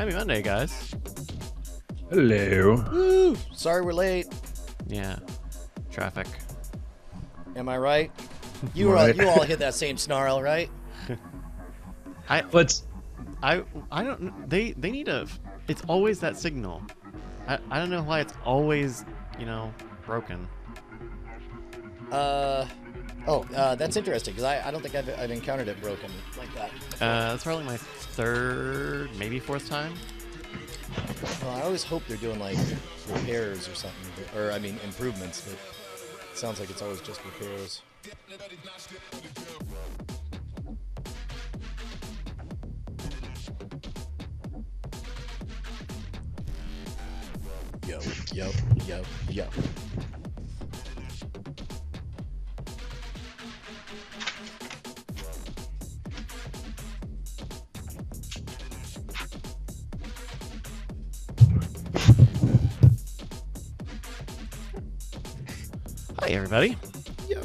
Happy Monday, guys. Hello. Woo! Sorry we're late. Yeah. Traffic. Am I right? You Right. you all hit that same snarl, right? I don't. They need a. It's always that signal. I don't know why it's always broken. That's interesting because I don't think I've encountered it broken like that. That's probably my third, maybe fourth time. Well, I always hope they're doing like repairs or something, or I mean improvements. But it sounds like it's always just repairs. Yo, yo, yo, yo. Hi, everybody. Yo.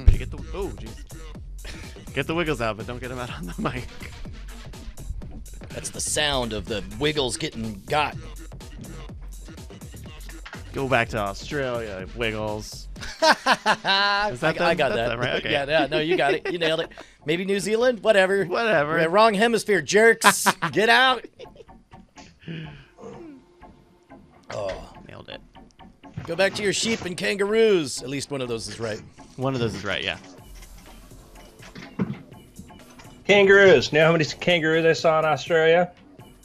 Better get the. Oh, jeez. Get the wiggles out, but don't get them out on the mic. That's the sound of the wiggles getting got. Go back to Australia, wiggles. I got that. Right? Okay. Yeah, no, you got it. You nailed it. Maybe New Zealand? Whatever. Whatever. Yeah, wrong hemisphere, jerks. Get out. Oh, Nailed it. go back to your sheep and kangaroos. At least one of those is right. One of those is right. Yeah. Kangaroos. Know how many kangaroos I saw in Australia?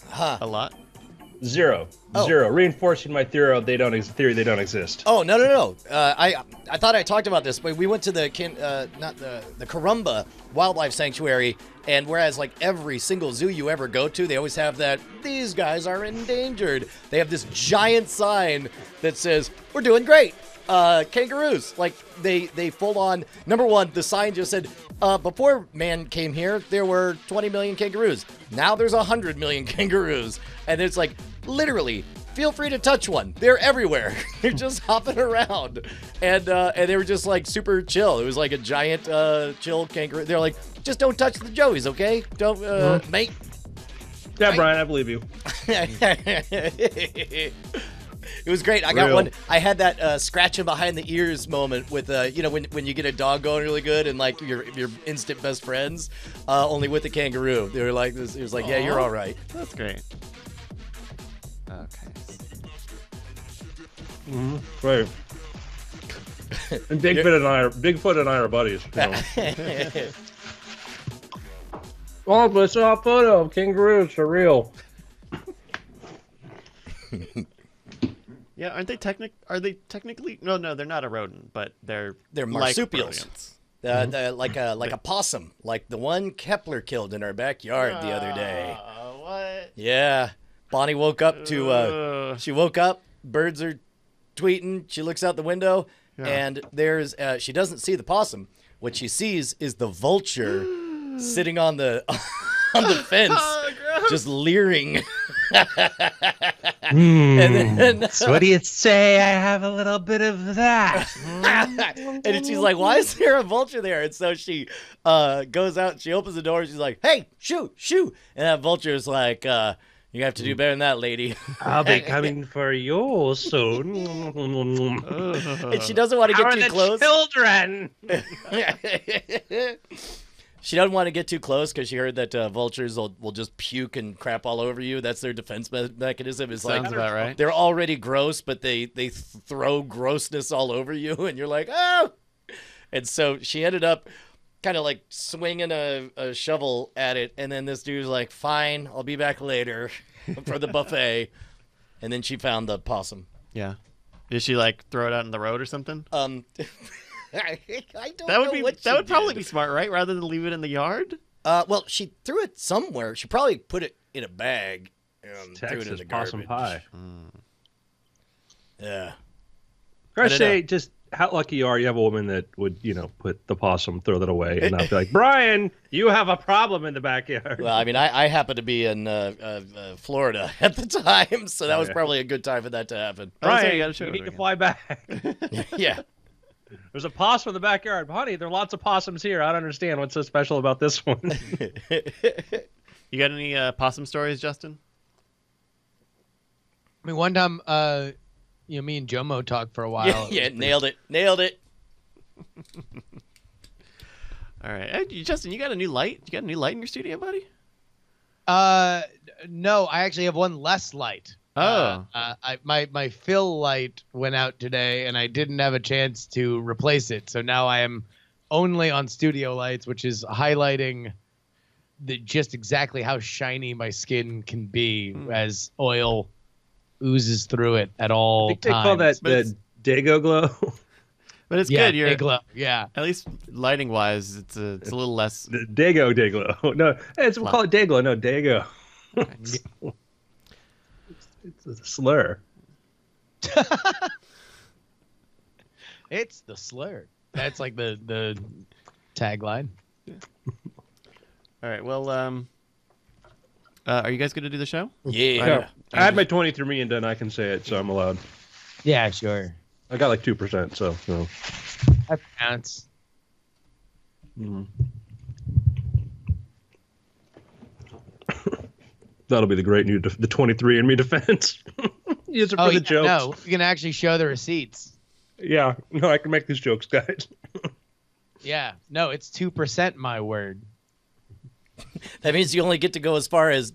Huh. A lot. Zero. Oh. Zero. Reinforcing my theory they don't exist. Oh, no. I thought I talked about this, but we went to the Karumba Wildlife Sanctuary, and whereas like every single zoo you ever go to, they always have that these guys are endangered. They have this giant sign that says we're doing great. Kangaroos, like they full on. Number one, the sign just said before man came here, there were 20 million kangaroos. Now there's 100 million kangaroos, and it's like literally. Feel free to touch one. They're everywhere. They're just hopping around, and they were just like super chill. It was like a giant chill kangaroo. They're like, just don't touch the joeys, okay? Don't, mate. Yeah, Brian, I believe you. It was great. I got one. I had that scratching behind the ears moment with when you get a dog going really good and like your instant best friends, only with the kangaroo. They were like this. It was like, yeah, you're all right. That's great. Okay. Right. And Bigfoot and I are buddies. You know. Oh, but it's a photo of kangaroos for real. Yeah, aren't they Are they technically? No, they're not a rodent, but they're marsupials. Like Like a possum, like the one Kepler killed in our backyard the other day. What? Yeah, Bonnie woke up to. She woke up. Birds are tweeting. She looks out the window, and there's. She doesn't see the possum. What she sees is the vulture sitting on the fence, just leering. And then, So what do you say? I have a little bit of that. and she's like, "Why is there a vulture there?" And so she goes out. She opens the door. And she's like, "Hey, shoo!" And that vulture is like, "You have to do better than that, lady." I'll be coming for you soon. And she doesn't want to How get are too the close. children? She doesn't want to get too close because she heard that vultures will just puke and crap all over you. That's their defense mechanism. It's Sounds like about right. they're already gross, but they throw grossness all over you, and you're like, oh. And so she ended up kind of like swinging a shovel at it, and then this dude's like, "Fine, I'll be back later for the buffet." And then she found the possum. Yeah. Did she like throw it out in the road or something? I don't That would know be. what she That would probably did. be smart, right? Rather than leave it in the yard. Well, she threw it somewhere. She probably put it in a bag and threw it in Texas the possum garbage. pie. Yeah. I don't say, just how lucky you are. You have a woman that would, put the possum, throw that away, and not be like, Brian, you have a problem in the backyard. Well, I mean, I happened to be in Florida at the time, so that was yeah. probably a good time for that to happen. I was Brian, saying, you gotta show you it need to again. fly back. Yeah. There's a possum in the backyard. Honey, there are lots of possums here. I don't understand what's so special about this one. You got any possum stories, Justin? I mean, one time, me and Jomo talked for a while. Yeah, nailed it. Nailed it. All right. Hey, Justin, you got a new light? You got a new light in your studio, buddy? No, I actually have one less light. Oh. My fill light went out today, and I didn't have a chance to replace it. So now I am only on studio lights, which is highlighting just exactly how shiny my skin can be as oil oozes through it at all I think they times. call that the Dago glow. But it's yeah, good. You're glow. Yeah. at least lighting wise, it's a little less. Dago Dayglow. No, we'll call it Dayglow. No, Dago. It's a slur. It's the slur. That's like the tagline. All right. Well, are you guys going to do the show? Yeah. I had my 23andMe and done. I can say it, so I'm allowed. Yeah, sure. I got like 2%, so. That counts. That'll be the great new, the 23andMe defense. Use it for the jokes. No, you can actually show the receipts. Yeah, no, I can make these jokes, guys. Yeah, no, it's 2%. My word. That means you only get to go as far as.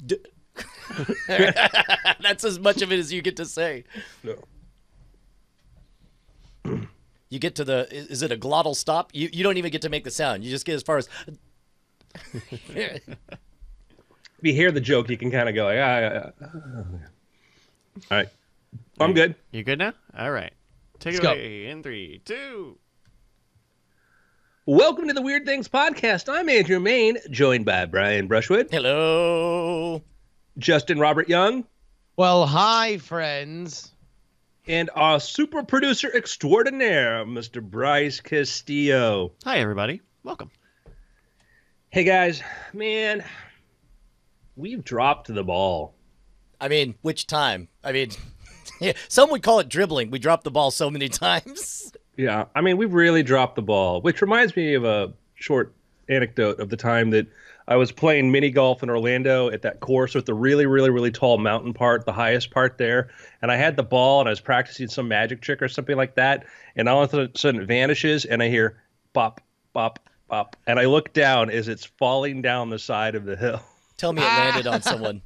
That's as much of it as you get to say. No. You get to the. Is it a glottal stop? You don't even get to make the sound. You just get as far as. If you hear the joke, you can kind of go like, All right. I'm good. You good now? All right. Take it Let's away in 3, 2. Welcome to the Weird Things Podcast. I'm Andrew Main, joined by Brian Brushwood, Hello. Justin Robert Young, Well, hi, friends. and our super producer extraordinaire, Mr. Bryce Castillo. Hi, everybody. Welcome. Hey, guys. Man, we've dropped the ball. I mean, which time? I mean, yeah, some would call it dribbling. We dropped the ball so many times. Yeah, I mean, we've really dropped the ball, which reminds me of a short anecdote of the time that I was playing mini golf in Orlando at that course with the really, really, really tall mountain part, the highest part there. And I had the ball and I was practicing some magic trick or something like that. And all of a sudden it vanishes and I hear bop, bop, bop. And I look down as it's falling down the side of the hill. Tell me it landed on someone.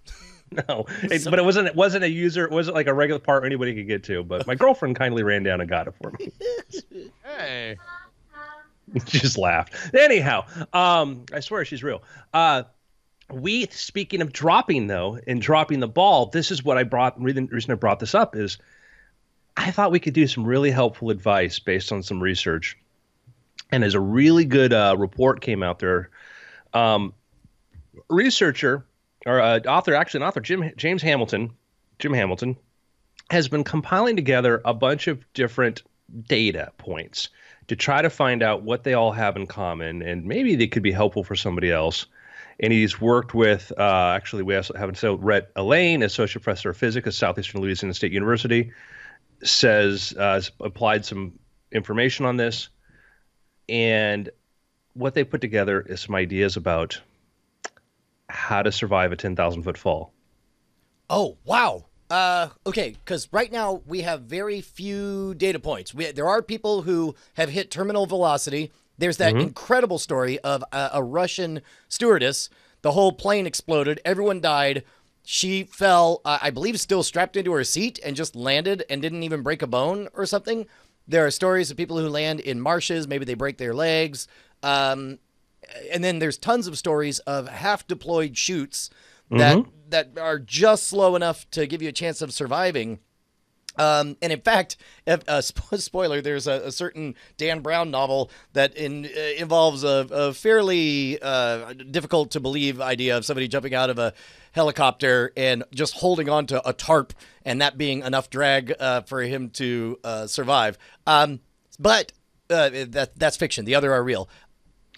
No, but it wasn't a user. It wasn't like a regular part anybody could get to. But my girlfriend kindly ran down and got it for me. Hey. She just laughed. Anyhow, I swear she's real. Speaking of dropping though, and dropping the ball, this is what I brought. The reason I brought this up is I thought we could do some really helpful advice based on some research. And as a really good report came out there, researcher or author, James Hamilton, has been compiling together a bunch of different data points to try to find out what they all have in common, and maybe they could be helpful for somebody else. And he's worked with, actually, we also have Rhett Elaine, Associate Professor of Physics at Southeastern Louisiana State University, has applied some information on this. And what they put together is some ideas about how to survive a 10,000-foot fall. Oh, wow. Okay, because right now we have very few data points. There are people who have hit terminal velocity. There's that incredible story of a Russian stewardess. The whole plane exploded. Everyone died. She fell, I believe, still strapped into her seat and just landed and didn't even break a bone or something. There are stories of people who land in marshes. Maybe they break their legs. And then there's tons of stories of half-deployed chutes that are just slow enough to give you a chance of surviving. And in fact, spoiler, there's a certain Dan Brown novel that involves a fairly difficult to believe idea of somebody jumping out of a helicopter and just holding on to a tarp and that being enough drag for him to survive. But that's fiction. The other are real.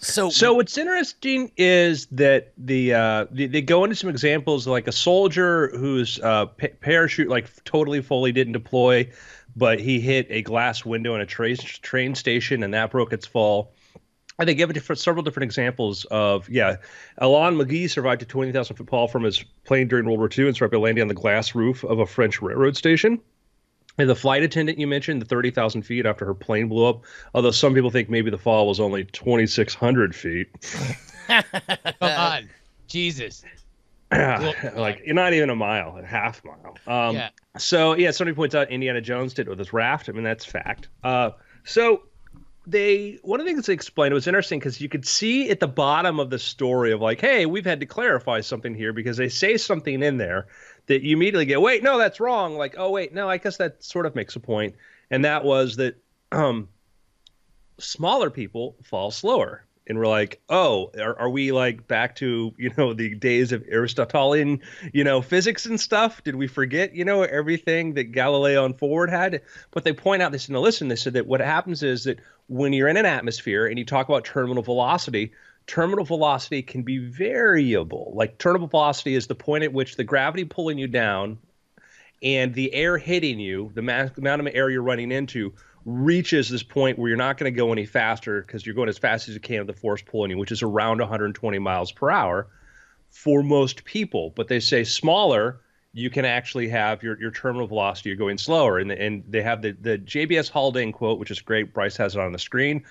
So what's interesting is that they go into some examples like a soldier whose parachute like totally fully didn't deploy, but he hit a glass window in a train station, and that broke its fall. And they give it for several different examples of, Alon McGee survived a 20,000-foot fall from his plane during World War II and survived by landing on the glass roof of a French railroad station. And the flight attendant you mentioned, the 30,000 feet after her plane blew up, although some people think maybe the fall was only 2,600 feet. Come on. Jesus. Like, you're not even a mile, a half mile. So, somebody points out Indiana Jones did it with his raft. I mean, that's fact. One of the things they explained, it was interesting because you could see at the bottom of the story of like, hey, we've had to clarify something here because they say something in there that you immediately get, wait, no, that's wrong. Like, oh, wait, no, I guess that sort of makes a point. And that was that smaller people fall slower. And we're like, oh, are we like back to, the days of Aristotelian, physics and stuff? Did we forget, everything that Galileo and Forward had? But they point out, they said, no, listen, they said that what happens is that when you're in an atmosphere and you talk about terminal velocity can be variable. Like terminal velocity is the point at which the gravity pulling you down and the air hitting you, the amount of air you're running into, reaches this point where you're not going to go any faster because you're going as fast as you can with the force pulling you, which is around 120 miles per hour for most people. But they say smaller, you can actually have your terminal velocity, you're going slower. And they have the JBS Haldane quote, which is great. Bryce has it on the screen.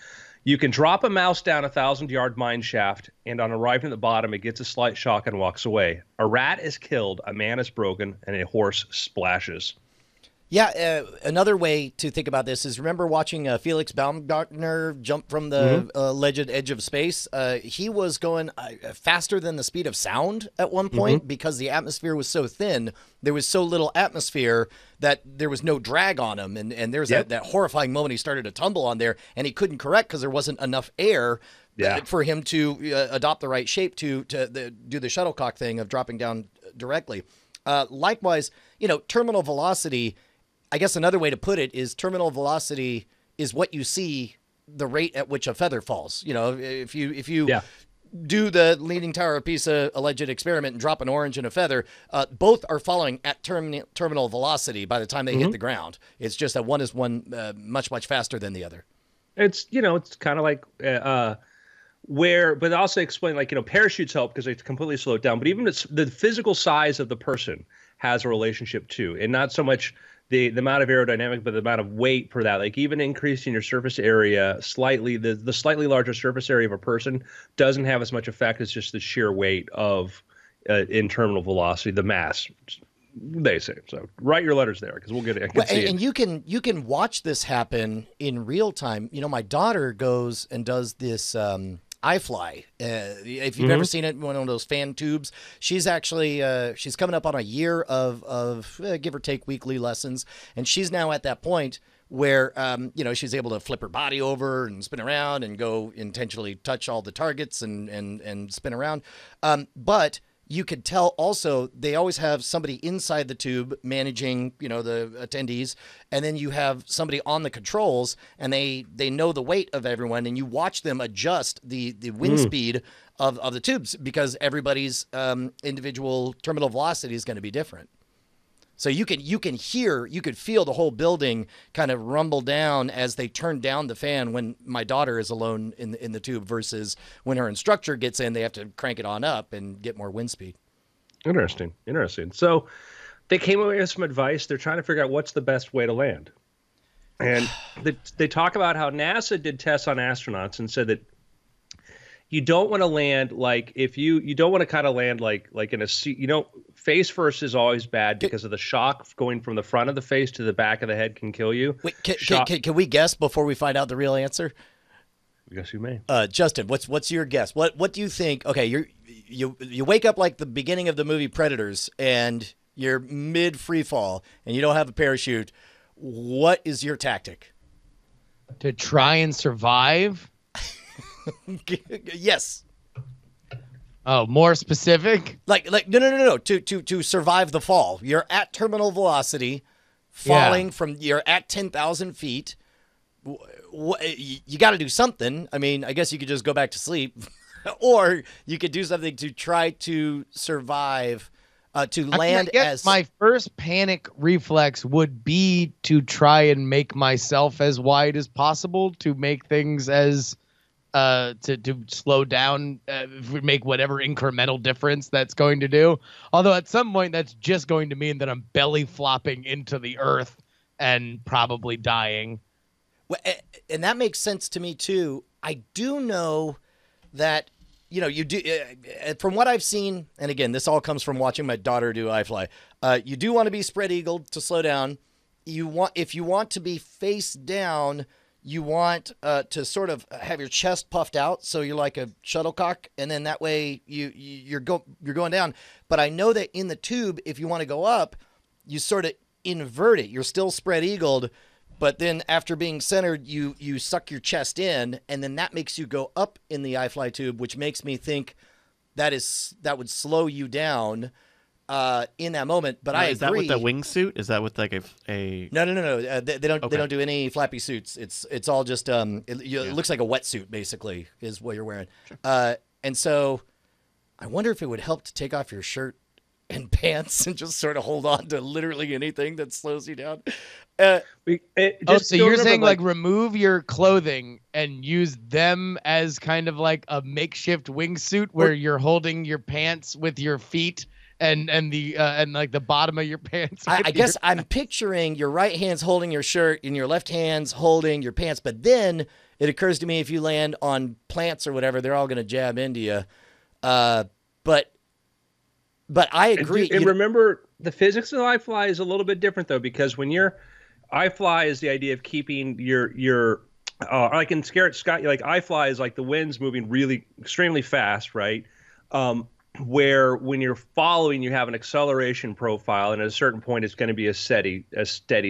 You can drop a mouse down a 1,000-yard mine shaft, and on arriving at the bottom, it gets a slight shock and walks away. A rat is killed, a man is broken, and a horse splashes. Yeah, another way to think about this is remember watching Felix Baumgartner jump from the alleged edge of space? He was going faster than the speed of sound at one point because the atmosphere was so thin. There was so little atmosphere that there was no drag on him. And there's that horrifying moment he started to tumble on there, and he couldn't correct because there wasn't enough air for him to adopt the right shape to do the shuttlecock thing of dropping down directly. Likewise, terminal velocity, I guess another way to put it is terminal velocity is what you see the rate at which a feather falls. If you do the Leaning Tower of Pisa alleged experiment and drop an orange and a feather, both are falling at terminal velocity by the time they hit the ground. It's just that one is much, much faster than the other. It's, it's kind of like but also explain parachutes help because they completely slow it down. But even the physical size of the person has a relationship too, and not so much the amount of aerodynamic, but the amount of weight per that. Like even increasing your surface area slightly, the slightly larger surface area of a person doesn't have as much effect as just the sheer weight of in terminal velocity, the mass. They say so. Write your letters there because we'll get it. And you can watch this happen in real time. My daughter goes and does this. iFly. If you've ever seen it, one of those fan tubes, she's actually she's coming up on a year of give or take weekly lessons, and she's now at that point where she's able to flip her body over and spin around and go intentionally touch all the targets and spin around. But you could tell also they always have somebody inside the tube managing, the attendees. And then you have somebody on the controls and they know the weight of everyone. And you watch them adjust the wind speed of the tubes because everybody's individual terminal velocity is going to be different. So you can feel the whole building kind of rumble down as they turn down the fan when my daughter is alone in the tube versus when her instructor gets in, they have to crank it on up and get more wind speed. Interesting. So they came away with some advice. They're trying to figure out what's the best way to land. And they talk about how NASA did tests on astronauts and said that you don't want to land like if you don't want to kind of land like in a seat. Face first is always bad because of the shock going from the front of the face to the back of the head can kill you. Wait, can we guess before we find out the real answer? I guess you may. Justin, what's your guess? What do you think? Okay, you wake up like the beginning of the movie Predators and you're mid free fall and you don't have a parachute. What is your tactic? To try and survive? Yes. Oh, more specific? Like no. To survive the fall, you're at terminal velocity, falling from you're at 10,000 feet. You got to do something. I mean, I guess you could just go back to sleep, or you could do something to try to survive to I mean, land I guess as my first panic reflex would be to try and make myself as wide as possible to make things as to slow down, make whatever incremental difference that's going to do. Although at some point that's just going to mean that I'm belly flopping into the earth and probably dying. and that makes sense to me too. I do know that you do from what I've seen, and again, this all comes from watching my daughter do iFly. You do want to be spread eagled to slow down. If you want to be face down, you want to sort of have your chest puffed out, so you're like a shuttlecock, and then that way you're going down. But I know that in the tube, if you want to go up, you sort of invert it. You're still spread eagled, but then after being centered, you suck your chest in, and then that makes you go up in the iFly tube, which makes me think that would slow you down in that moment. But I agree. Is that with the wingsuit? Is that with like a... No. They don't do any flappy suits. It's all just it looks like a wetsuit basically is what you're wearing. Sure. And so I wonder if it would help to take off your shirt and pants and just sort of hold on to literally anything that slows you down. So you're saying like remove your clothing and use them as kind of like a makeshift wingsuit where you're holding your pants with your feet and like the bottom of your pants. I guess I'm picturing your right hand's holding your shirt and your left hand's holding your pants. But then it occurs to me if you land on plants or whatever, they're all going to jab into you. But I agree. And remember, the physics of iFly is a little bit different though, because when you're iFly is the idea of keeping your like in Scarlet Sky, like iFly is like the wind's moving really extremely fast, right? Where when you're following, you have an acceleration profile, and at a certain point, it's going to be a steady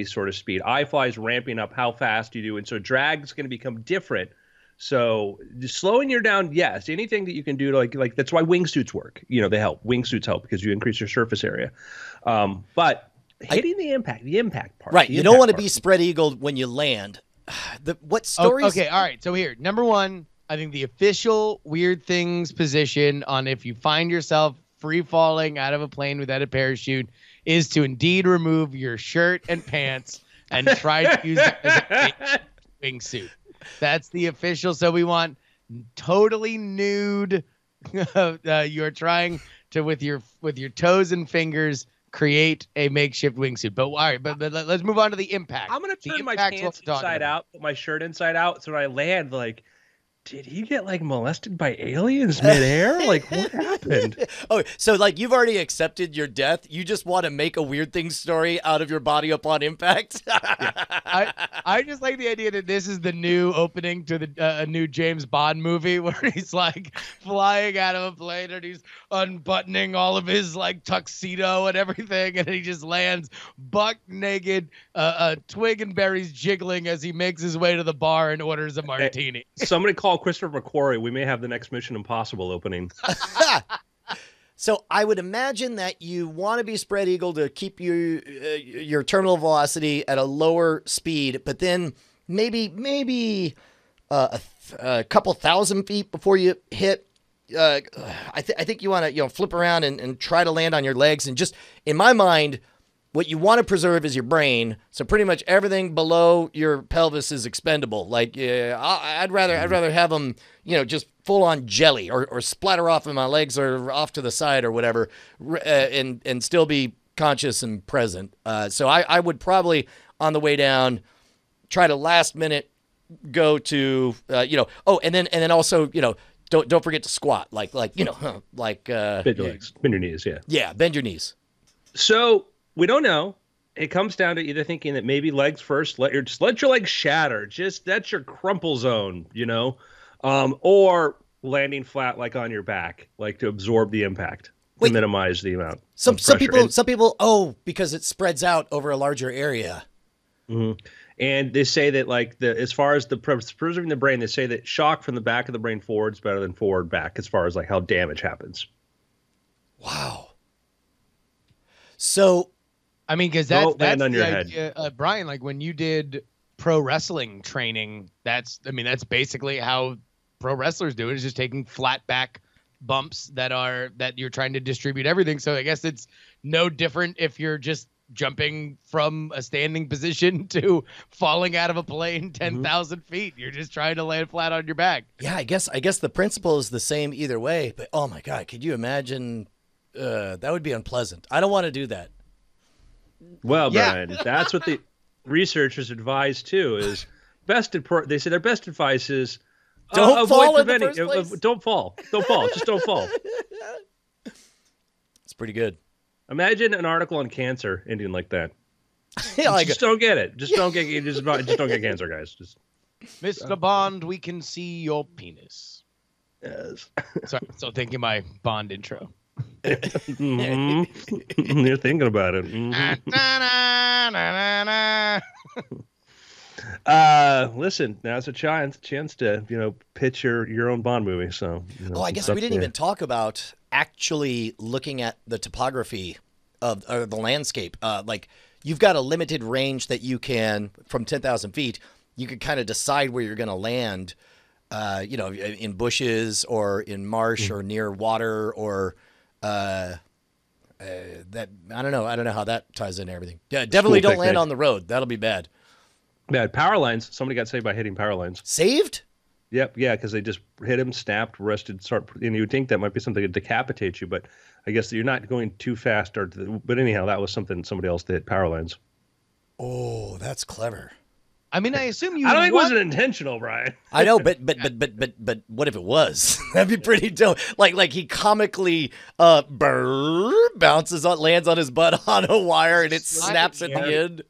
sort of speed. iFly is ramping up how fast you do, and so drag is going to become different. So just slowing you down, yes. Anything that you can do to like that's why wingsuits work. They help. Wingsuits help because you increase your surface area. But hitting the impact part. Right. You don't want to be spread eagled when you land. What stories? Okay. All right. So here, number one, I think the official Weird Things position on if you find yourself free falling out of a plane without a parachute is to indeed remove your shirt and pants and try to use it as a wingsuit. That's the official. So we want totally nude. You're trying to with your toes and fingers create a makeshift wingsuit. But all right, but let's move on to the impact. I'm gonna turn my pants inside out, put my shirt inside out, so when I land, like, did he get like molested by aliens midair? Like, what happened? Oh, so like you've already accepted your death. You just want to make a Weird Thing story out of your body upon impact. I just like the idea that this is the new opening to the a new James Bond movie where he's like flying out of a plane and he's unbuttoning all of his like tuxedo and everything, and he just lands buck naked, twig and berries jiggling as he makes his way to the bar and orders a martini. Somebody call Christopher McQuarrie. We may have the next Mission Impossible opening. So I would imagine that you want to be spread eagle to keep your terminal velocity at a lower speed, but then maybe a couple thousand feet before you hit. I think you want to flip around and try to land on your legs. And just in my mind, what you want to preserve is your brain. So pretty much everything below your pelvis is expendable. Like I'd rather have them, just full on jelly or splatter off of my legs or off to the side or whatever, and still be conscious and present. So I would probably on the way down try to last minute go to and then also don't forget to squat like bend your legs, bend your knees, yeah, bend your knees. So we don't know. It comes down to either thinking that maybe legs first, let your legs shatter. That's your crumple zone, or landing flat like on your back, like to absorb the impact, to minimize the amount. Some people, because it spreads out over a larger area. Mm-hmm. And they say that as far as the preserving the brain, they say that shock from the back of the brain forward is better than forward back as far as like how damage happens. Wow. So. I mean, because that's on your head. Idea, Brian, like when you did pro wrestling training, that's basically how pro wrestlers do it, is just taking flat back bumps that you're trying to distribute everything. So I guess it's no different if you're just jumping from a standing position to falling out of a plane 10,000 feet. You're just trying to land flat on your back. Yeah, I guess the principle is the same either way. But oh my God, could you imagine? That would be unpleasant. I don't want to do that. Well, Yeah. Brian, that's what the researchers advise too. Is they say their best advice is Don't avoid fall in the preventing. first place. Don't fall. Don't fall. Just don't fall. It's pretty good. Imagine an article on cancer ending like that. Yeah, like Just don't get it. Just don't get cancer, guys. Just Mr. Bond, we can see your penis. yes. Sorry, still thinking my Bond intro. Mhm. You're thinking about it. Mhm. Listen, now's a chance to pitch your own Bond movie. So Oh, I guess we didn't even talk about actually looking at the topography of the landscape. Like you've got a limited range that you can, from 10,000 feet, you can kind of decide where you're going to land, in bushes or in marsh or near water or that. I don't know how that ties into everything. Yeah, definitely Cool don't land technique. on the road. That'll be bad. Bad power lines. Somebody got saved by hitting power lines. Saved? Yep, yeah, because they just hit him, snapped, arrested, and you would think that might be something to decapitate you, but I guess you're not going too fast. But anyhow, that was somebody else that hit power lines. Oh, that's clever. I mean, I assume you. I don't think it want- wasn't intentional, Brian. I know, but what if it was? That'd be pretty dope. Like he comically bounces on, lands on his butt on a wire, and it snaps at the end.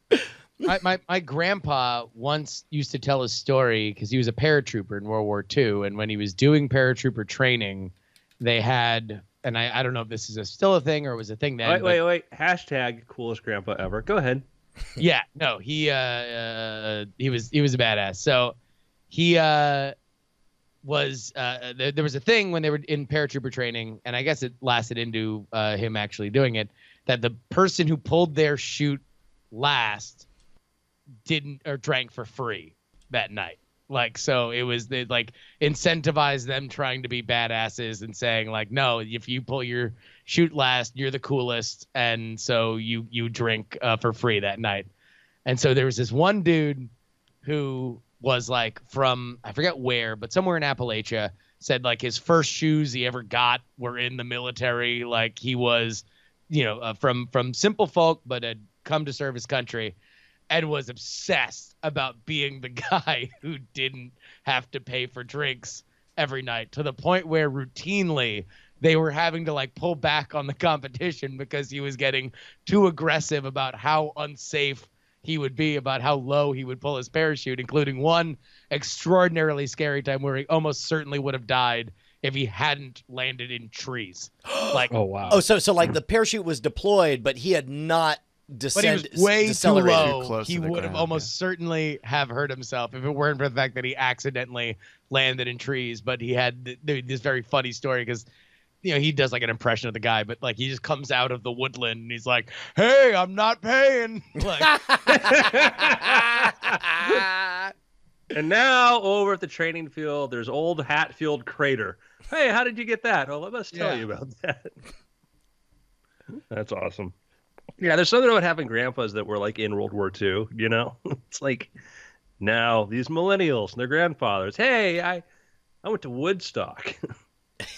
My grandpa once used to tell a story because he was a paratrooper in World War II, and when he was doing paratrooper training, they had, and I don't know if this is still a thing or it was a thing then. Wait. Hashtag coolest grandpa ever. Go ahead. Yeah, no, he was a badass. So he was there was a thing when they were in paratrooper training, and I guess it lasted into him actually doing it, that the person who pulled their chute last didn't or drank for free that night. Like, so it was they like incentivized them trying to be badasses and saying like, no, if you pull your chute last, you're the coolest, and so you drink for free that night. And so there was this one dude who was like from, I forget where, but somewhere in Appalachia, said like his first shoes he ever got were in the military. Like he was, from simple folk, but had come to serve his country, and was obsessed about being the guy who didn't have to pay for drinks every night, to the point where routinely they were having to like pull back on the competition because he was getting too aggressive about how unsafe he would be, about how low he would pull his parachute, including one extraordinarily scary time where he almost certainly would have died if he hadn't landed in trees. Like, Oh wow. Oh, so like the parachute was deployed, but he had not but he was way too decelerated. low. Too close He to the would have ground, almost certainly have hurt himself if it weren't for the fact that he accidentally landed in trees. But he had this very funny story because, he does like an impression of the guy, but like he just comes out of the woodland and he's like, "Hey, I'm not paying." Like, And now over at the training field, there's old Hatfield Crater. Hey, how did you get that? Well, let us tell Yeah. you about that. That's awesome. Yeah, there's something about having grandpas that were like in World War II, It's like now these millennials and their grandfathers. Hey, I went to Woodstock.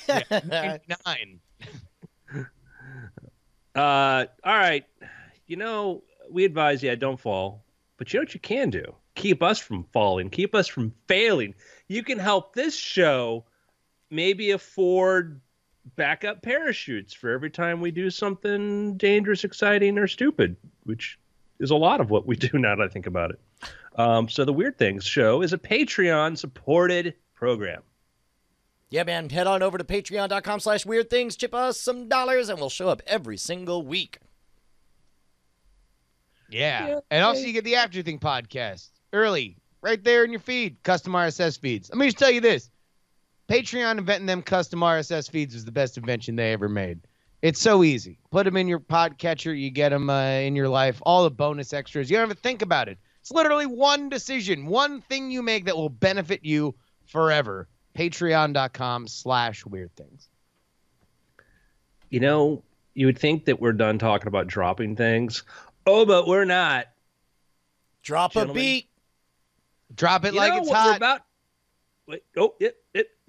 99. All right. We advise, don't fall. But you know what you can do? Keep us from falling. Keep us from failing. You can help this show maybe afford backup parachutes for every time we do something dangerous, exciting, or stupid, which is a lot of what we do now that I think about it. So the Weird Things show is a Patreon-supported program. Yeah, man. Head on over to patreon.com/weirdthings. Chip us some dollars, and we'll show up every single week. Yeah. And also you get the After Thing podcast early, right there in your feed, custom RSS feeds. Let me just tell you this. Patreon inventing them custom RSS feeds was the best invention they ever made. It's so easy. Put them in your podcatcher. You get them in your life. All the bonus extras. You don't even think about it. It's literally one decision, one thing you make that will benefit you forever. Patreon.com/weirdthings. You know, you would think that we're done talking about dropping things. Oh, but we're not. Drop Gentlemen. a beat. Drop it You like know it's what we're hot. about? Wait,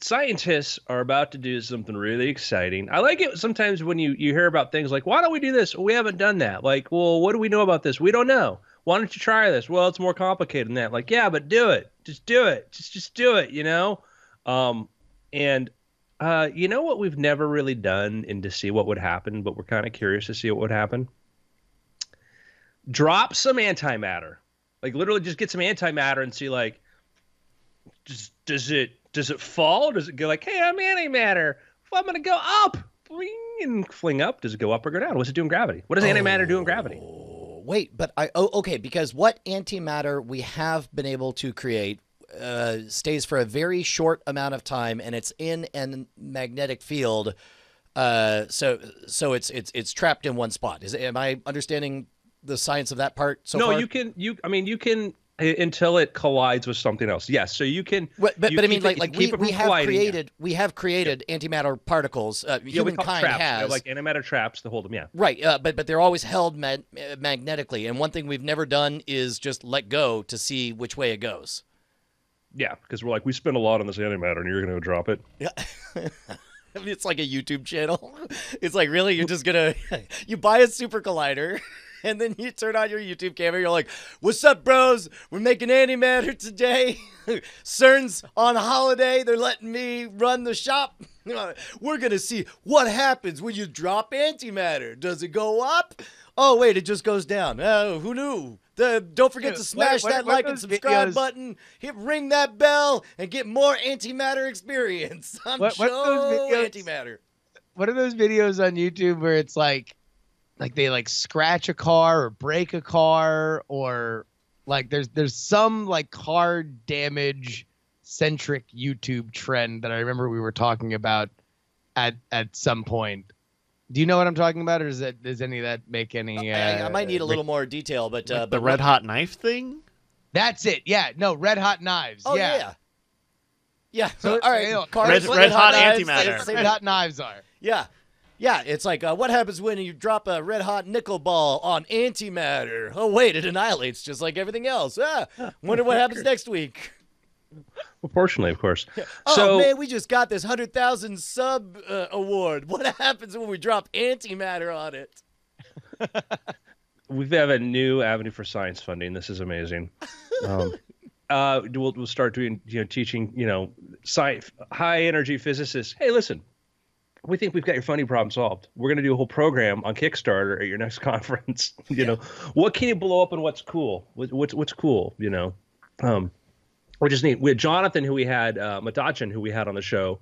scientists are about to do something really exciting. I like it sometimes when you hear about things like, why don't we do this? Well, we haven't done that. Like, well, what do we know about this? We don't know. Why don't you try this? Well, it's more complicated than that. Like, yeah, but do it. Just do it. Just do it, you know? You know what we've never really done and to see what would happen, but we're kind of curious to see what would happen? Drop some antimatter. Like, literally just get some antimatter and see, like, does it fall? Does it go like, hey, I'm antimatter. Well, I'm going to go up. And fling up. Does it go up or go down? What's it do in gravity? What does antimatter do in gravity? Wait, but okay, because what antimatter we have been able to create stays for a very short amount of time, and it's in a magnetic field. So it's trapped in one spot. Am I understanding the science of that part so far? No, you can until it collides with something else. Yes, so you can. But I mean, we have colliding, created antimatter particles. Humankind traps. has Like antimatter traps to hold them. Yeah. Right, but they're always held magnetically, and one thing we've never done is just let go to see which way it goes. Yeah, because we're like, we spend a lot on this antimatter, and you're going to drop it. Yeah. I mean, it's like a YouTube channel. It's like, really, you're just gonna you buy a super collider. And then you turn on your YouTube camera. You're like, "What's up, bros? We're making antimatter today. CERN's on holiday. They're letting me run the shop. We're gonna see what happens when you drop antimatter. Does it go up? Oh wait, it just goes down. Oh, who knew? Don't forget to smash that like and subscribe button. Ring that bell and get more antimatter experience on Joe Antimatter." What are those videos on YouTube where it's like they like scratch a car or break a car, or like there's some like car damage centric YouTube trend that I remember we were talking about at some point. Do you know what I'm talking about, or does any of that make any? I might need a little more detail, but the red hot knife thing. That's it. Yeah, no, red hot knives. Oh yeah. So all right, red hot antimatter. Red hot knives are. Yeah. Yeah, it's like, what happens when you drop a red-hot nickel ball on antimatter? Oh, wait, it annihilates just like everything else. Wonder what happens next week. Proportionally, of course. Oh, man, we just got this 100,000 sub award. What happens when we drop antimatter on it? We have a new avenue for science funding. This is amazing. We'll start doing, teaching, high-energy physicists. Hey, listen. We think we've got your funding problem solved. We're going to do a whole program on Kickstarter at your next conference. What can you blow up and what's cool? What's cool? Which is neat. We had Jonathan, who we had, Matachin, who we had on the show.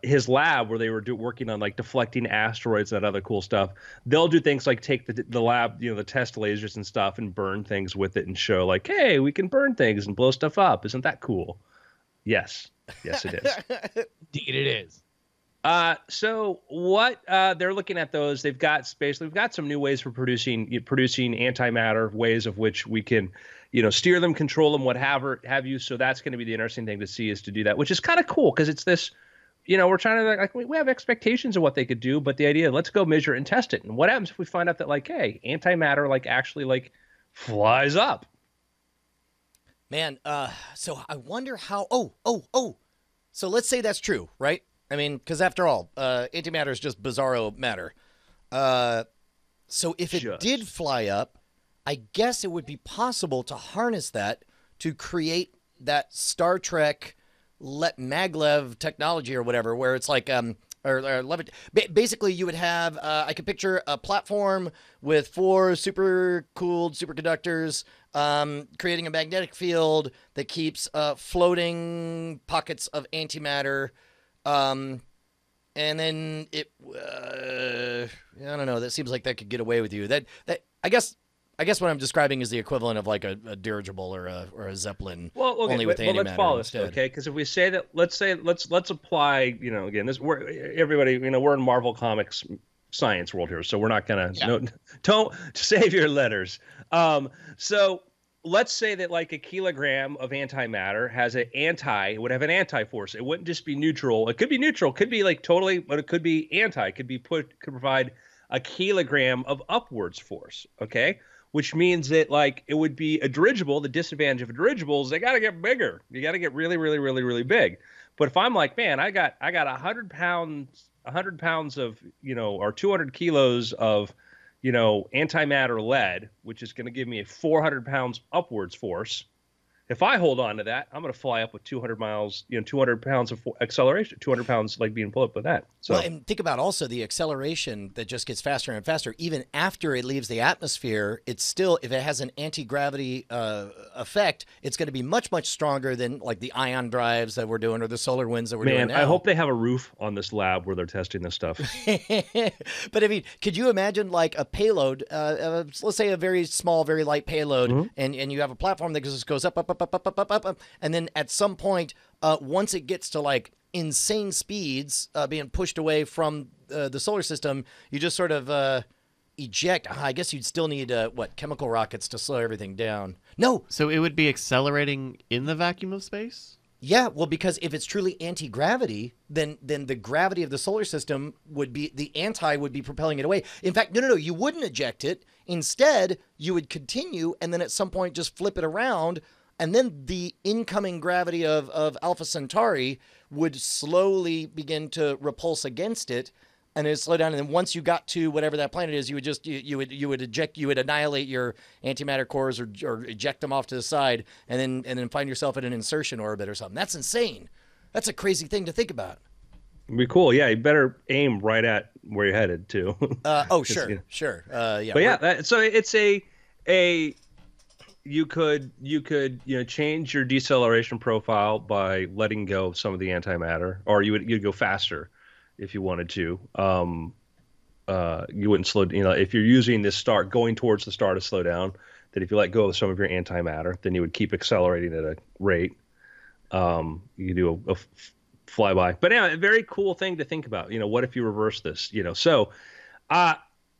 His lab, where they were working on like deflecting asteroids and that other cool stuff. They'll do things like take the lab, the test lasers and stuff, and burn things with it and show like, hey, we can burn things and blow stuff up. Isn't that cool? Yes, it is. Indeed, it is. So what they're looking at those, we've got some new ways for producing antimatter, ways of which we can, steer them, control them, what have you. So that's going to be the interesting thing to see, is to do that, which is kind of cool because it's this, we're trying to we have expectations of what they could do, but the idea, let's go measure and test it. And what happens if we find out that hey, antimatter actually flies up? Man, so I wonder how. So let's say that's true, right? I mean, because after all, antimatter is just bizarro matter. So if it did fly up, I guess it would be possible to harness that to create that Star Trek maglev technology or whatever, where it's like basically you would have I could picture a platform with 4 super cooled superconductors creating a magnetic field that keeps floating pockets of antimatter. And then it, I don't know. That seems like that could get away with you. That I guess what I'm describing is the equivalent of like a dirigible or a Zeppelin. Well, okay, only with antimatter let's follow this, instead. okay? Because if we say that, let's apply. Again, we're in Marvel Comics science world here, so we're not gonna don't save your letters. So let's say that like a kilogram of antimatter would have an anti-force. It wouldn't just be neutral. It could be neutral, could be like totally, but it could be anti. It could provide a kilogram of upwards force. Okay, which means that like it would be a dirigible. The disadvantage of a dirigible is they got to get bigger. You got to get really, really, really, really big. But if I'm like, man, I got 100 pounds of, or 200 kilos of, antimatter lead, which is going to give me a 400 pounds upwards force. If I hold on to that, I'm going to fly up with 200 miles, 200 pounds of acceleration, 200 pounds like being pulled up with that. So, well, and think about also the acceleration that just gets faster and faster. Even after it leaves the atmosphere, it's still, if it has an anti-gravity effect, it's going to be much, much stronger than like the ion drives that we're doing or the solar winds that we're doing now. I hope they have a roof on this lab where they're testing this stuff. But I mean, could you imagine like a payload, let's say a very small, very light payload, and you have a platform that just goes up, and then at some point, once it gets to like insane speeds, being pushed away from the solar system, you just sort of eject. I guess you'd still need chemical rockets to slow everything down. No, So it would be accelerating in the vacuum of space? yeah, well, because if it's truly anti-gravity, then the gravity of the solar system would be, the anti would be propelling it away. In fact, no, you wouldn't eject it. Instead, you would continue, and then at some point just flip it around, and then the incoming gravity of Alpha Centauri would slowly begin to repulse against it, and it would slow down. And then once you got to whatever that planet is, you would just you would annihilate your antimatter cores or eject them off to the side, and then find yourself in an insertion orbit or something. That's insane. That's a crazy thing to think about. It'd be cool. Yeah, you better aim right at where you're headed too. Sure. Yeah. But yeah, so it's a you could change your deceleration profile by letting go of some of the antimatter, or you'd go faster if you wanted to. You wouldn't slow. If you're using this star going towards the star to slow down, then if you let go of some of your antimatter, then you would keep accelerating at a rate. You do a flyby, but yeah, a very cool thing to think about. What if you reverse this? So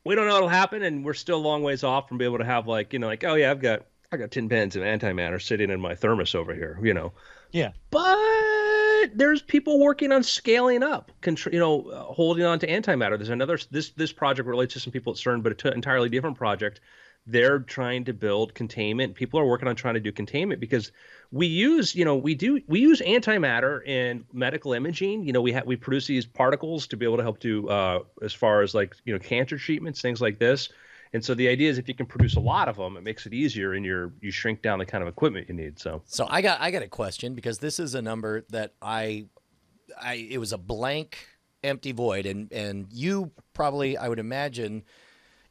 we don't know what'll happen, and we're still a long ways off from being able to have oh yeah, I got 10 pens of antimatter sitting in my thermos over here. Yeah. But there's people working on scaling up, holding on to antimatter. There's another, this project relates to some people at CERN, but an entirely different project. They're trying to build containment. People are working on trying to do containment because we use antimatter in medical imaging. We produce these particles to be able to help do as far as cancer treatments, things like this. And so the idea is if you can produce a lot of them, it makes it easier, and you shrink down the kind of equipment you need. So I got a question, because this is a number that it was a blank, empty void, and you probably, I would imagine,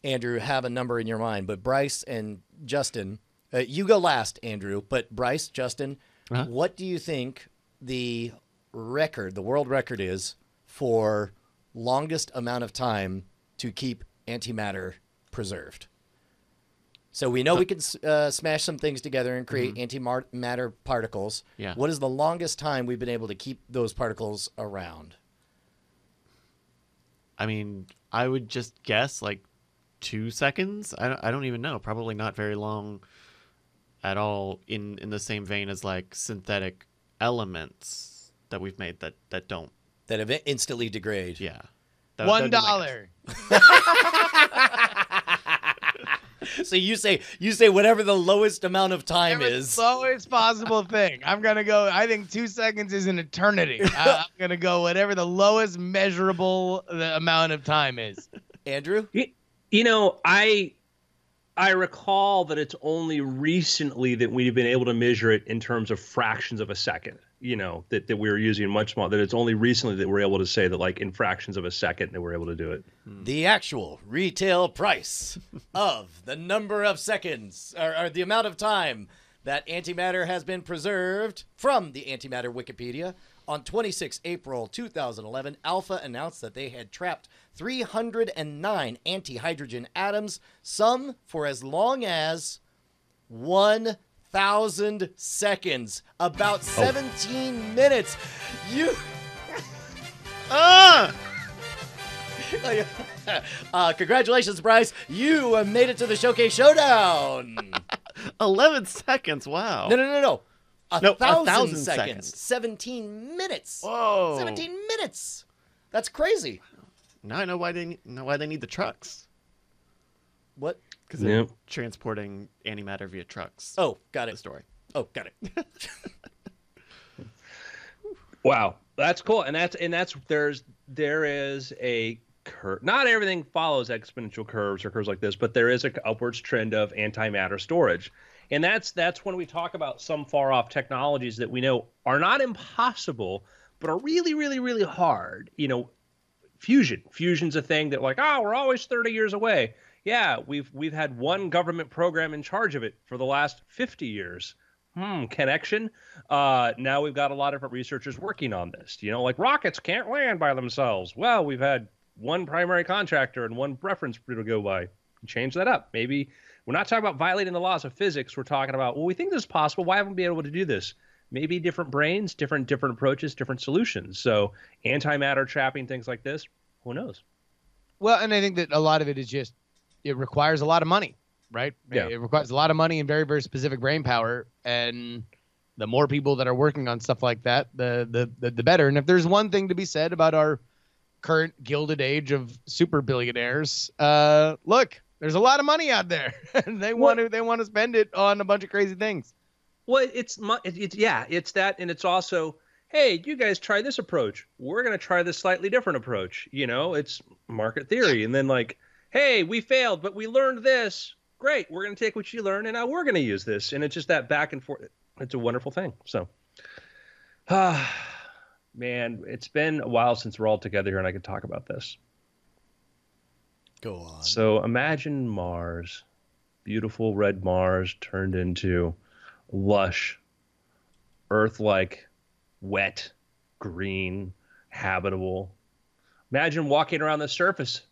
Andrew, have a number in your mind. But Bryce and Justin, you go last, Andrew. But Bryce, Justin, what do you think the world record is for longest amount of time to keep antimatter preserved? So we know we can smash some things together and create antimatter particles. Yeah. What is the longest time we've been able to keep those particles around? I mean, I would just guess 2 seconds. I don't even know. Probably not very long at all. In the same vein as synthetic elements that we've made that don't, that have instantly degrade. Yeah. $1. So you say whatever the lowest amount of time is. Lowest possible thing. I'm gonna go. I think 2 seconds is an eternity. I'm gonna go whatever the lowest measurable amount of time is. Andrew, I recall that it's only recently that we've been able to measure it in terms of fractions of a second. That we're using much smaller. That it's only recently that we're able to say that in fractions of a second that we're able to do it. The actual retail price of the number of seconds or the amount of time that antimatter has been preserved from the Antimatter Wikipedia. On 26 April 2011, Alpha announced that they had trapped 309 anti-hydrogen atoms, some for as long as 1,000 seconds, about 17 minutes. Congratulations, Bryce. You made it to the Showcase Showdown. 11 seconds. Wow. No. No, 1,000 1,000 seconds. seconds. 17 minutes. Whoa. 17 minutes. That's crazy. Now I know why they need the trucks. What? Because they're Yep. transporting antimatter via trucks. Oh, got The it. story. Oh, got it. Wow, that's cool, and there is a curve. Not everything follows exponential curves or curves like this, but there is a upwards trend of antimatter storage, and that's when we talk about some far off technologies that we know are not impossible, but are really, really, really hard. You know, fusion's a thing that we're always 30 years away. Yeah, we've had one government program in charge of it for the last 50 years. Connection. Now we've got a lot of different researchers working on this. You know, like rockets can't land by themselves. Well, we've had one primary contractor and one reference to go by. Change that up. Maybe we're not talking about violating the laws of physics. We're talking about, well, we think this is possible. Why haven't we been able to do this? Maybe different brains, different approaches, different solutions. So antimatter trapping, things like this. Who knows? Well, and I think that a lot of it is just it requires a lot of money, right? Yeah. It requires a lot of money and very, very specific brain power. And the more people that are working on stuff like that, the better. And if there's one thing to be said about our current gilded age of super billionaires, look, there's a lot of money out there, and they want to spend it on a bunch of crazy things. Well, it's that, and it's also, hey, you guys try this approach. We're going to try this slightly different approach. You know, it's market theory. And then hey, we failed, but we learned this. Great. We're going to take what you learned, and now we're going to use this. And it's just that back and forth. It's a wonderful thing. So, man, it's been a while since we're all together here and I could talk about this. Go on. So imagine Mars, beautiful red Mars turned into lush, Earth-like, wet, green, habitable. Imagine walking around the surface.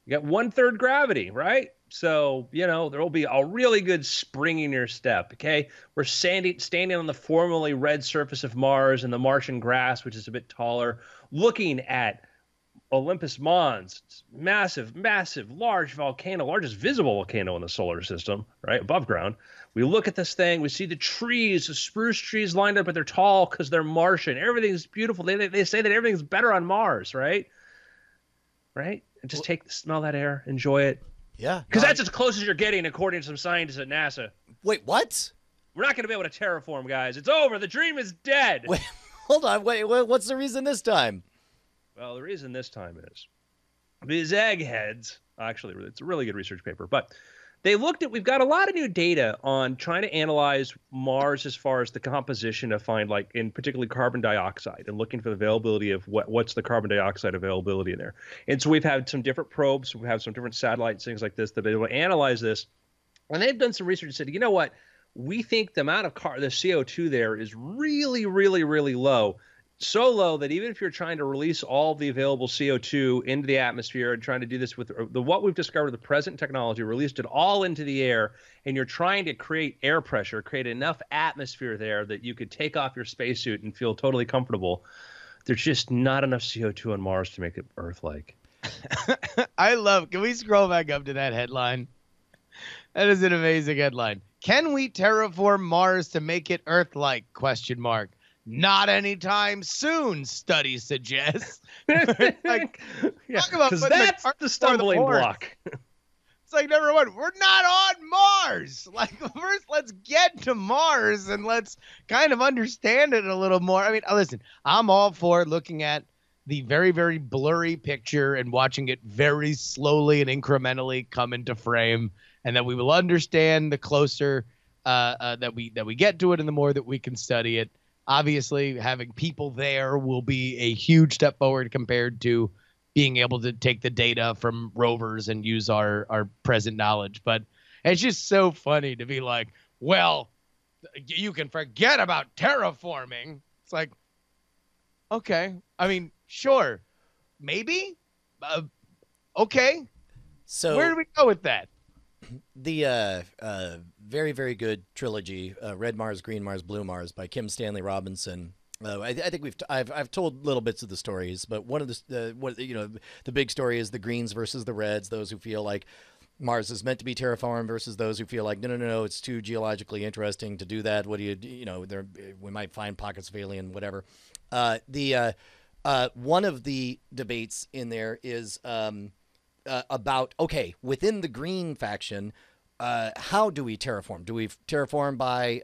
You got 1/3 gravity, right? So, you know, there will be a really good spring in your step, okay? We're standing on the formerly red surface of Mars and the Martian grass, which is a bit taller, looking at Olympus Mons, massive, large volcano, largest visible volcano in the solar system, right, above ground. We look at this thing, we see the trees, the spruce trees lined up, but they're tall because they're Martian. Everything's beautiful. They say that everything's better on Mars, right? Right? And just smell that air, enjoy it. Yeah. Because that's as close as you're getting, according to some scientists at NASA. Wait, what? We're not going to be able to terraform, guys. It's over. The dream is dead. Wait, hold on. Wait, what's the reason this time? Well, the reason this time is these eggheads, actually, it's a really good research paper, but we've got a lot of new data on trying to analyze Mars as far as the composition of in particularly carbon dioxide and looking for the availability of what's the carbon dioxide availability in there. And so we've had some different probes, we have some different satellites, things like this that they will analyze this. And they've done some research and said, you know what? We think the amount of the CO2 there is really, really, really low. So low that even if you're trying to release all the available CO2 into the atmosphere and trying to do this with what we've discovered, the present technology, released it all into the air, and you're trying to create air pressure, create enough atmosphere there that you could take off your spacesuit and feel totally comfortable, there's just not enough CO2 on Mars to make it Earth-like. Can we scroll back up to that headline? That is an amazing headline. Can we terraform Mars to make it Earth-like? ? Not anytime soon, study suggests. Talk about because putting that's the stumbling block. It's number one, we're not on Mars. First, let's get to Mars and let's kind of understand it a little more. I mean, listen, I'm all for looking at the very, very blurry picture and watching it very slowly and incrementally come into frame, and that we will understand the closer that we get to it and the more that we can study it. Obviously, having people there will be a huge step forward compared to being able to take the data from rovers and use our present knowledge. But it's just so funny to be like, well, you can forget about terraforming. It's like, okay. I mean, sure. Maybe. Okay. So where do we go with that? The very, very good trilogy, Red Mars, Green Mars, Blue Mars by Kim Stanley Robinson. I think I've told little bits of the stories, but one of the big story is the Greens versus the Reds. Those who feel like Mars is meant to be terraformed versus those who feel like no, it's too geologically interesting to do that. What do we might find pockets of alien, whatever. One of the debates in there is about within the Green faction, how do we terraform? Do we terraform by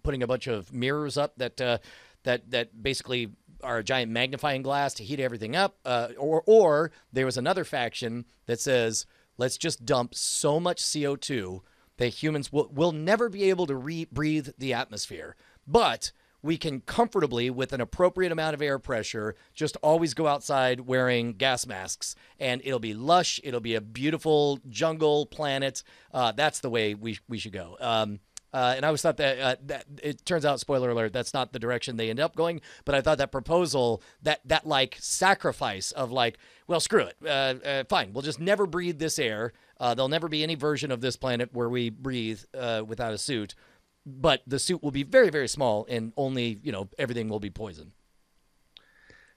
putting a bunch of mirrors up that basically are a giant magnifying glass to heat everything up, or there was another faction that says, let's just dump so much CO2 that humans will never be able to breathe the atmosphere. But we can comfortably, with an appropriate amount of air pressure, just always go outside wearing gas masks. And it'll be lush. It'll be a beautiful jungle planet. That's the way we should go. And I always thought that it turns out, spoiler alert, that's not the direction they end up going. But I thought that proposal, that like sacrifice of like, well, screw it. Fine. We'll just never breathe this air. There'll never be any version of this planet where we breathe without a suit. But the suit will be very, very small and only, everything will be poison.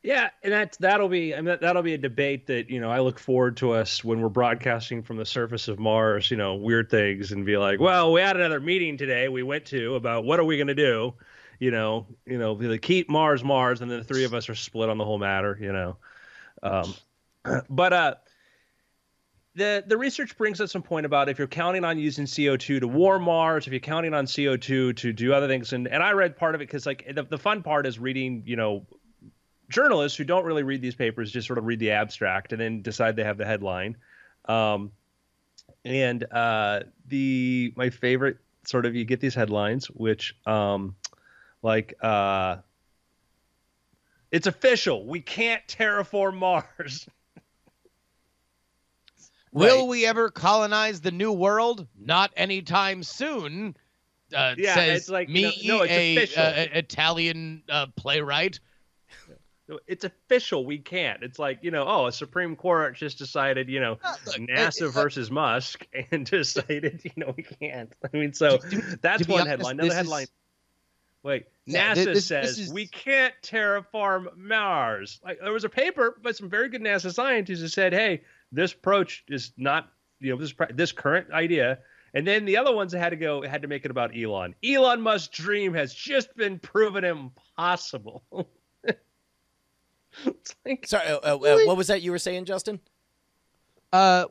Yeah, and that'll be a debate that, I look forward to us when we're broadcasting from the surface of Mars, weird things, and be like, well, we had another meeting today we went to about what are we going to do, like keep Mars, and then the three of us are split on the whole matter, But the research brings up some point about if you're counting on using CO2 to warm Mars, if you're counting on CO2 to do other things, and I read part of it because like the fun part is reading, journalists who don't really read these papers just sort of read the abstract and then decide they have the headline. My favorite sort of, you get these headlines, which it's official, we can't terraform Mars. Will we ever colonize the new world? Not anytime soon. Says it's like it's a Italian playwright. It's official. We can't. It's like, a Supreme Court just decided, NASA versus Musk and decided, we can't. I mean, so that's one headline. Another headline. NASA says we can't terraform Mars. Like, there was a paper by some very good NASA scientists who said, hey, this approach is not, this current idea. And then the other ones that had to make it about Elon. Elon Musk's dream has just been proven impossible. It's like, sorry, really? What was that you were saying, Justin? I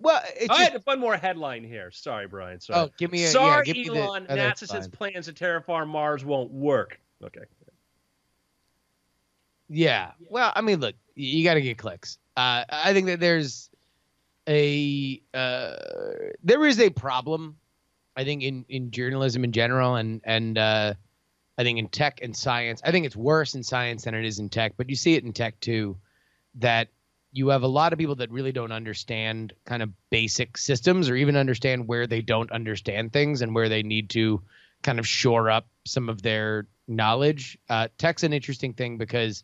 had one more headline here. Sorry, Brian. Sorry. Oh, give me a sorry, give Elon. Me the, NASA says plans to terraform Mars won't work. Okay. Yeah. Well, I mean, look, you got to get clicks. I think that there is a problem, I think, in journalism in general, and I think in tech and science. I think it's worse in science than it is in tech, but you see it in tech too, that you have a lot of people that really don't understand kind of basic systems or even understand where they don't understand things and where they need to kind of shore up some of their knowledge. Tech's an interesting thing because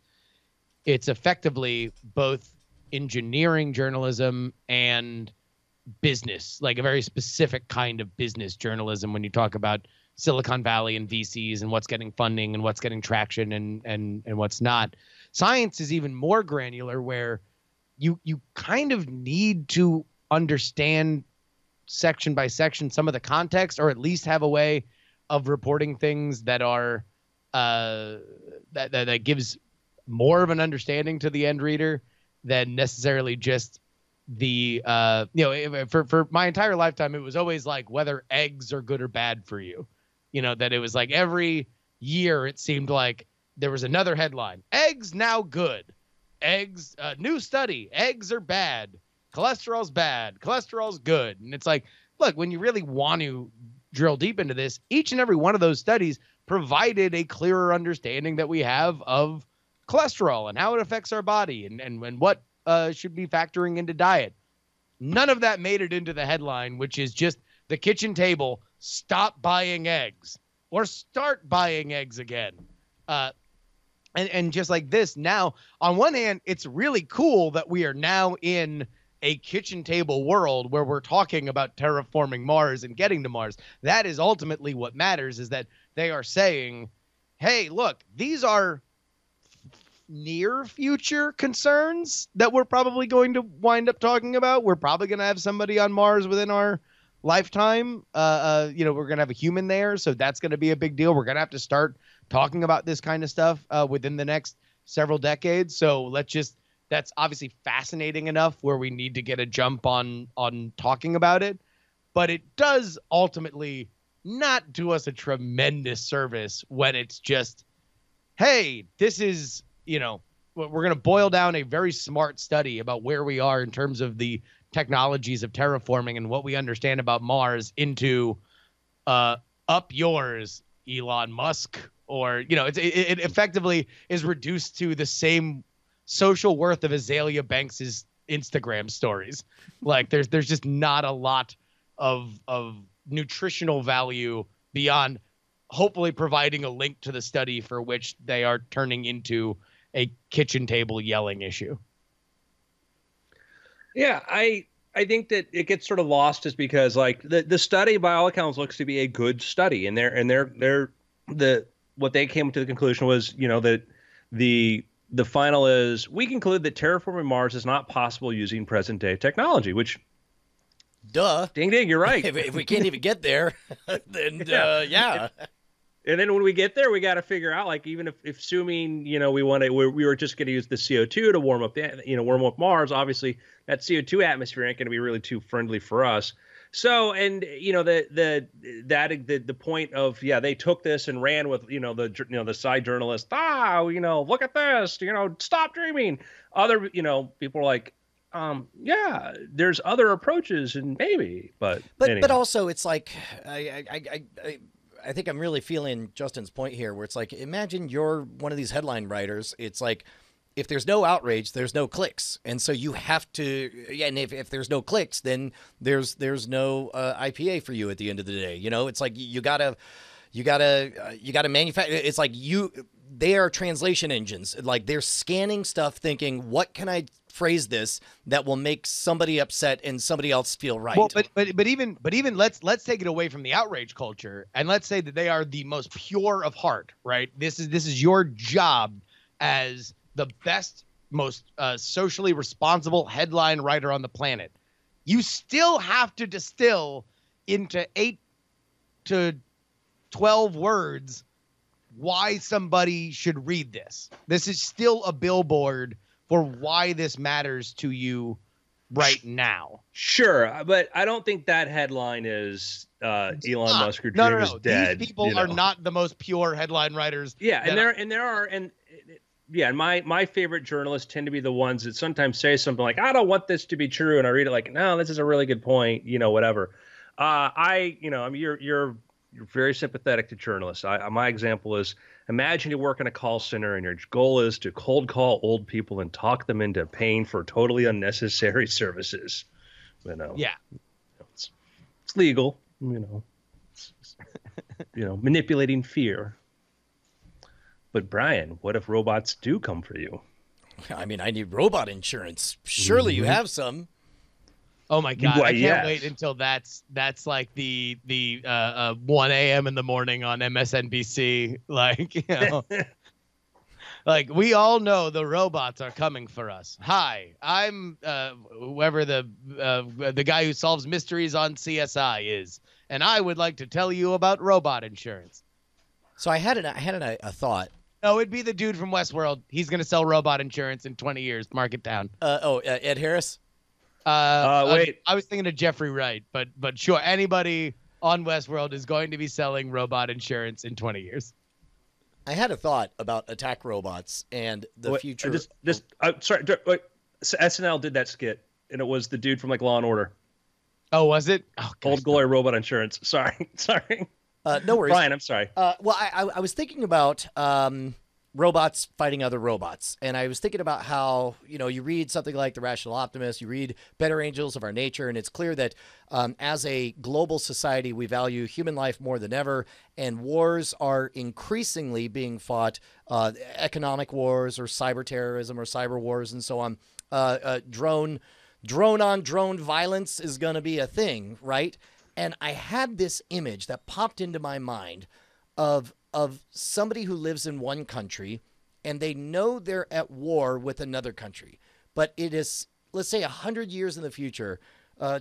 it's effectively both engineering journalism and business, like a very specific kind of business journalism when you talk about Silicon Valley and VCs and what's getting funding and what's getting traction and what's not. Science is even more granular, where you kind of need to understand section by section some of the context, or at least have a way of reporting things that are that gives more of an understanding to the end reader than necessarily just the for my entire lifetime it was always like whether eggs are good or bad for you. That it was like every year it seemed like there was another headline. Eggs now good. Eggs, new study. Eggs are bad. Cholesterol's bad. Cholesterol's good. And it's like, look, when you really want to drill deep into this, each and every one of those studies provided a clearer understanding that we have of cholesterol and how it affects our body and what should be factoring into diet. None of that made it into the headline, which is just the kitchen table. Stop buying eggs or start buying eggs again. And just like this now, on one hand, it's really cool that we are now in a kitchen table world where we're talking about terraforming Mars and getting to Mars. That is ultimately what matters, is that they are saying, hey, look, these are near future concerns that we're probably going to wind up talking about. We're probably going to have somebody on Mars within our lifetime. You know, we're going to have a human there, so that's going to be a big deal. We're going to have to start talking about this kind of stuff within the next several decades. So that's obviously fascinating enough where we need to get a jump on talking about it. But it does ultimately not do us a tremendous service when it's just, hey, this is, you know, we're going to boil down a very smart study about where we are in terms of the technologies of terraforming and what we understand about Mars into up yours, Elon Musk, or, you know, it effectively is reduced to the same social worth of Azalea Banks's Instagram stories. Like there's just not a lot of nutritional value beyond hopefully providing a link to the study for which they are turning into a kitchen table yelling issue. Yeah, I think that it gets sort of lost is because like the study by all accounts looks to be a good study, and what they came to the conclusion was, you know, that the final is we conclude that terraforming Mars is not possible using present day technology, which duh. Ding ding, you're right. if we can't even get there, then yeah. And then when we get there, we got to figure out, like, even if assuming, you know, we were just going to use the CO2 to warm up Mars, obviously that CO2 atmosphere ain't going to be really too friendly for us. So, and you know, the point of, yeah, they took this and ran with, the side journalist, look at this, stop dreaming. Other, people are like, yeah, there's other approaches and maybe, but also it's like, I think I'm really feeling Justin's point here, where it's like, imagine you're one of these headline writers. It's like, if there's no outrage, there's no clicks. And so you have to, and if there's no clicks, then there's no IPA for you at the end of the day. It's like, you gotta manufacture. It's like they are translation engines. Like they're scanning stuff thinking, what can I phrase this that will make somebody upset and somebody else feel right? Well, but even let's take it away from the outrage culture, and let's say that they are the most pure of heart, right? This is your job as the best, most socially responsible headline writer on the planet. You still have to distill into 8 to 12 words why somebody should read this. This is still a billboard for why this matters to you right now. Sure, but I don't think that headline is Elon Musk or Dream is dead. These people are not the most pure headline writers. Yeah, and my favorite journalists tend to be the ones that sometimes say something like, I don't want this to be true, and I read it like, no, this is a really good point, whatever. You're very sympathetic to journalists. My example is, imagine you work in a call center and your goal is to cold call old people and talk them into paying for totally unnecessary services. Yeah, it's legal. Manipulating fear. But Brian, what if robots do come for you? I mean, I need robot insurance. Surely you have some. Oh my God! I can't wait until that's like the 1 a.m. in the morning on MSNBC. Like, like we all know the robots are coming for us. Hi, I'm whoever the guy who solves mysteries on CSI is, and I would like to tell you about robot insurance. So I had a thought. No, it'd be the dude from Westworld. He's going to sell robot insurance in 20 years. Mark it down. Ed Harris? Wait. I was thinking of Jeffrey Wright, but sure, anybody on Westworld is going to be selling robot insurance in 20 years. I had a thought about attack robots and the future. SNL did that skit, and it was the dude from like Law and Order. Oh, was it? Oh, Old Glory robot insurance. Sorry. No worries. Brian, I'm sorry. Well, I was thinking about robots fighting other robots. And I was thinking about how, you read something like The Rational Optimist, you read Better Angels of Our Nature, and it's clear that as a global society, we value human life more than ever, and wars are increasingly being fought, economic wars or cyber terrorism or cyber wars and so on. Drone on drone violence is going to be a thing, right? And I had this image that popped into my mind of somebody who lives in one country and they know they're at war with another country, but it is, let's say, 100 years in the future,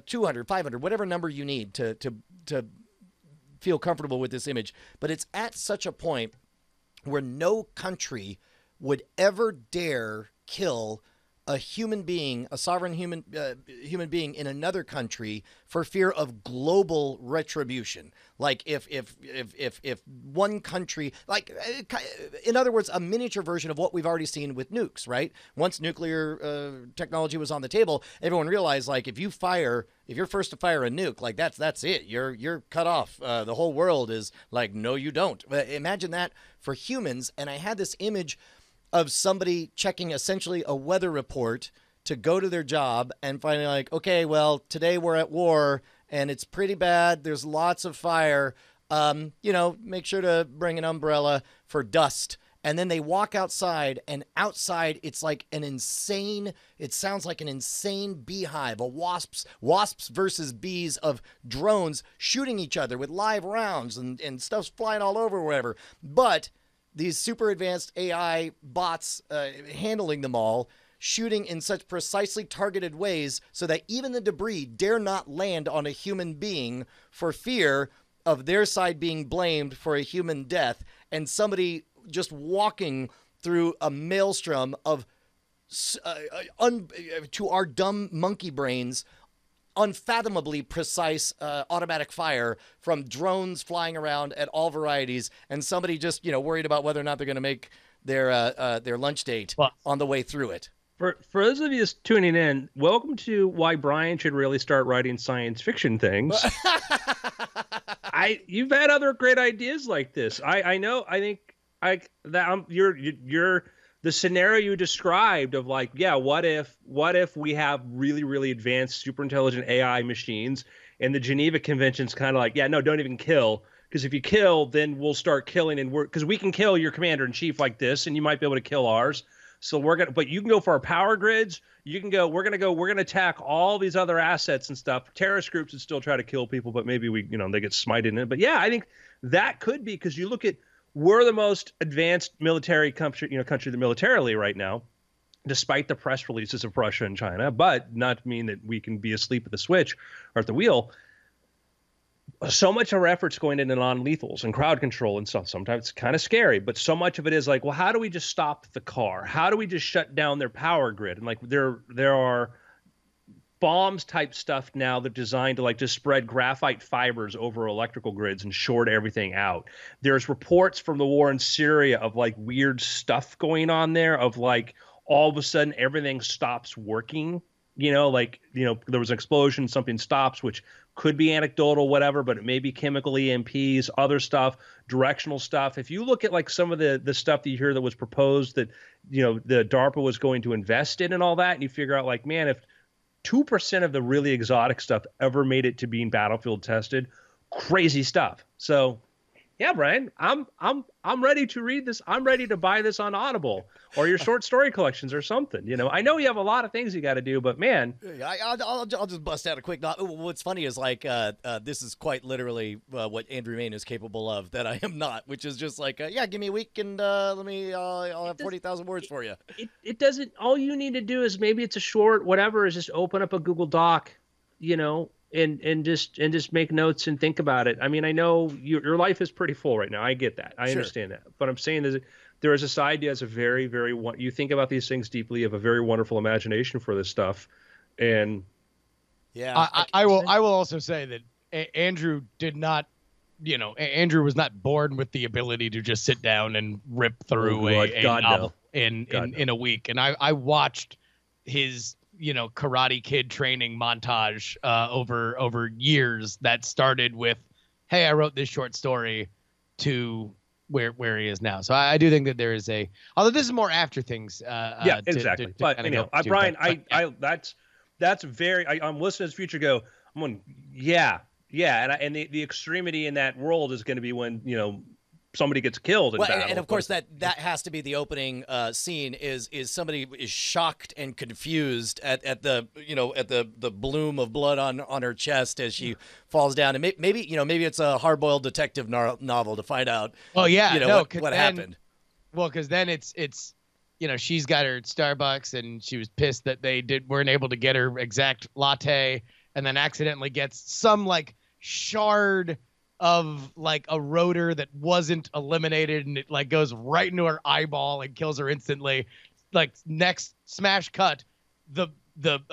200, 500, whatever number you need to feel comfortable with this image, but it's at such a point where no country would ever dare kill a human being, a sovereign human being in another country for fear of global retribution. Like if one country, like in other words, a miniature version of what we've already seen with nukes, right? Once nuclear technology was on the table, everyone realized like if you're first to fire a nuke, like that's it. You're cut off. The whole world is like, no, you don't. Imagine that for humans. And I had this image of somebody checking essentially a weather report to go to their job and finding like, okay, well, today we're at war and it's pretty bad. There's lots of fire. Make sure to bring an umbrella for dust. And then they walk outside, and outside it's like it sounds like an insane beehive, a wasps versus bees of drones shooting each other with live rounds and stuff's flying all over wherever. But these super advanced AI bots handling them all, shooting in such precisely targeted ways so that even the debris dare not land on a human being for fear of their side being blamed for a human death, and somebody just walking through a maelstrom of, to our dumb monkey brains, unfathomably precise automatic fire from drones flying around at all varieties, and somebody just worried about whether or not they're going to make their lunch date on the way through it. For those of you tuning in, welcome to why Brian should really start writing science fiction things. You've had other great ideas like this. I know. I think you're the scenario you described of like, yeah, what if we have really, really advanced super intelligent AI machines, and the Geneva Convention's kind of like, yeah, no, don't even kill, because if you kill, then we'll start killing, and because we can kill your commander in chief like this, and you might be able to kill ours. So but you can go for our power grids. You can go. We're gonna attack all these other assets and stuff. Terrorist groups would still try to kill people, but maybe they get smited in it. But yeah, I think that could be, because you look at, we're the most advanced military country militarily right now, despite the press releases of Russia and China, but not to mean that we can be asleep at the switch or at the wheel. So much of our efforts going into non-lethals and crowd control and stuff. Sometimes it's kind of scary, but so much of it is like, well, how do we just stop the car? How do we just shut down their power grid? And like there are bombs type stuff now that are designed to like just spread graphite fibers over electrical grids and short everything out. There's reports from the war in Syria of like weird stuff going on there, of like all of a sudden everything stops working. There was an explosion, something stops, which could be anecdotal, whatever, but it may be chemical EMPs, other stuff, directional stuff. If you look at like some of the stuff that you hear that was proposed that, the DARPA was going to invest in and all that, and you figure out like, man, if 2% of the really exotic stuff ever made it to being battlefield tested, crazy stuff. So yeah, Brian, I'm ready to read this. I'm ready to buy this on Audible or your short story collections or something. I know you have a lot of things you got to do, but man, I'll just bust out a quick note. What's funny is like this is quite literally what Andrew Mayne is capable of that I am not, which is just like yeah, give me a week and I'll have 40,000 words for you. It doesn't. All you need to do is, maybe it's a short whatever, is just open up a Google Doc, and just make notes and think about it. I mean, I know your life is pretty full right now. I get that. I understand that. But I'm saying that there is this idea as a very, very you think about these things deeply, you have a very wonderful imagination for this stuff. And yeah, I will also say that Andrew did not, Andrew was not born with the ability to just sit down and rip through a novel in a week. And I watched his Karate Kid training montage over years that started with, hey, I wrote this short story, to where he is now. So I do think that there is although this is more after things. Exactly. But Brian, that's very. I'm listening to this future go. I'm going, yeah, and the extremity in that world is going to be when somebody gets killed in battle. And of course that has to be the opening scene is somebody is shocked and confused at the bloom of blood on her chest as she falls down, and maybe it's a hard-boiled detective novel to find out. Oh yeah, what happened. Well, because then it's she's got her Starbucks and she was pissed that they weren't able to get her exact latte, and then accidentally gets some like shard of like a rotor that wasn't eliminated, and it like goes right into her eyeball and kills her instantly. Like next smash cut, the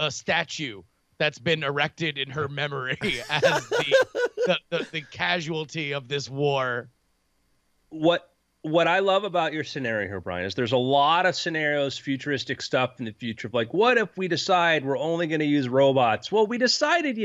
statue that's been erected in her memory as the casualty of this war. What I love about your scenario here, Brian, is there's a lot of scenarios, futuristic stuff in the future of like, what if we decide we're only going to use robots? Well, we've decided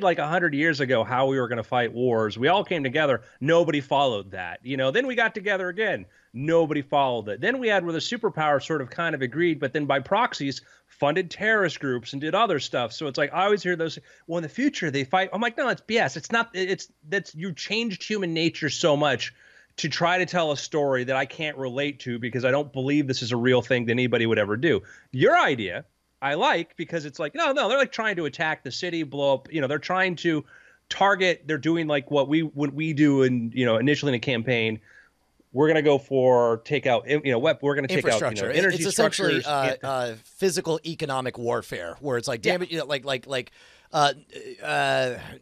like 100 years ago how we were going to fight wars. We all came together. Nobody followed that. Then we got together again. Nobody followed it. Then we had where the superpower sort of kind of agreed, but then by proxies funded terrorist groups and did other stuff. So it's like, I always hear those, well, in the future they fight. I'm like, no, it's BS. It's not, that's you changed human nature so much to try to tell a story that I can't relate to because I don't believe this is a real thing that anybody would ever do. Your idea, I like, because it's like, no, they're like trying to attack the city, blow up, they're trying to target, they're doing like what we do in, initially in a campaign. We're going to go for take out, we're going to take out energy it's structures. essentially physical economic warfare where it's like, damn it,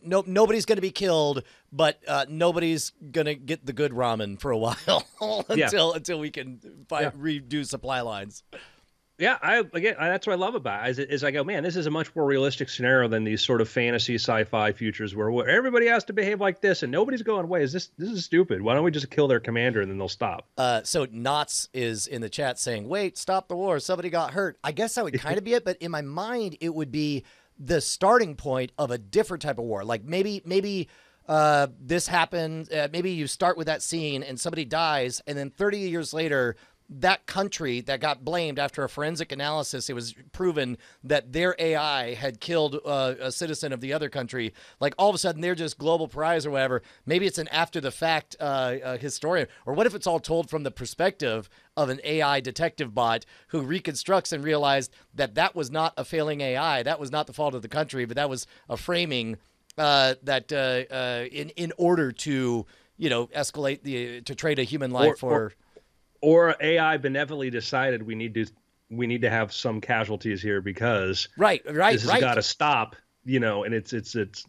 nobody's going to be killed, but nobody's going to get the good ramen for a while until we can redo supply lines. Yeah, that's what I love about it, is I go, man, this is a much more realistic scenario than these sort of fantasy sci-fi futures where everybody has to behave like this and nobody's going, wait, this is stupid. Why don't we just kill their commander and then they'll stop? So Knots is in the chat saying, wait, stop the war. Somebody got hurt. I guess that would kind of be it, but in my mind, it would be the starting point of a different type of war. Like maybe this happened. Maybe you start with that scene and somebody dies, and then 30 years later, that country that got blamed after a forensic analysis, it was proven that their AI had killed a citizen of the other country. Like all of a sudden, they're just global pariahs or whatever. Maybe it's an after-the-fact historian. Or what if it's all told from the perspective of an AI detective bot who reconstructs and realized that was not a failing AI. That was not the fault of the country, but that was a framing that in order to, escalate to trade a human life Or AI benevolently decided we need to have some casualties here because this has got to stop, and it's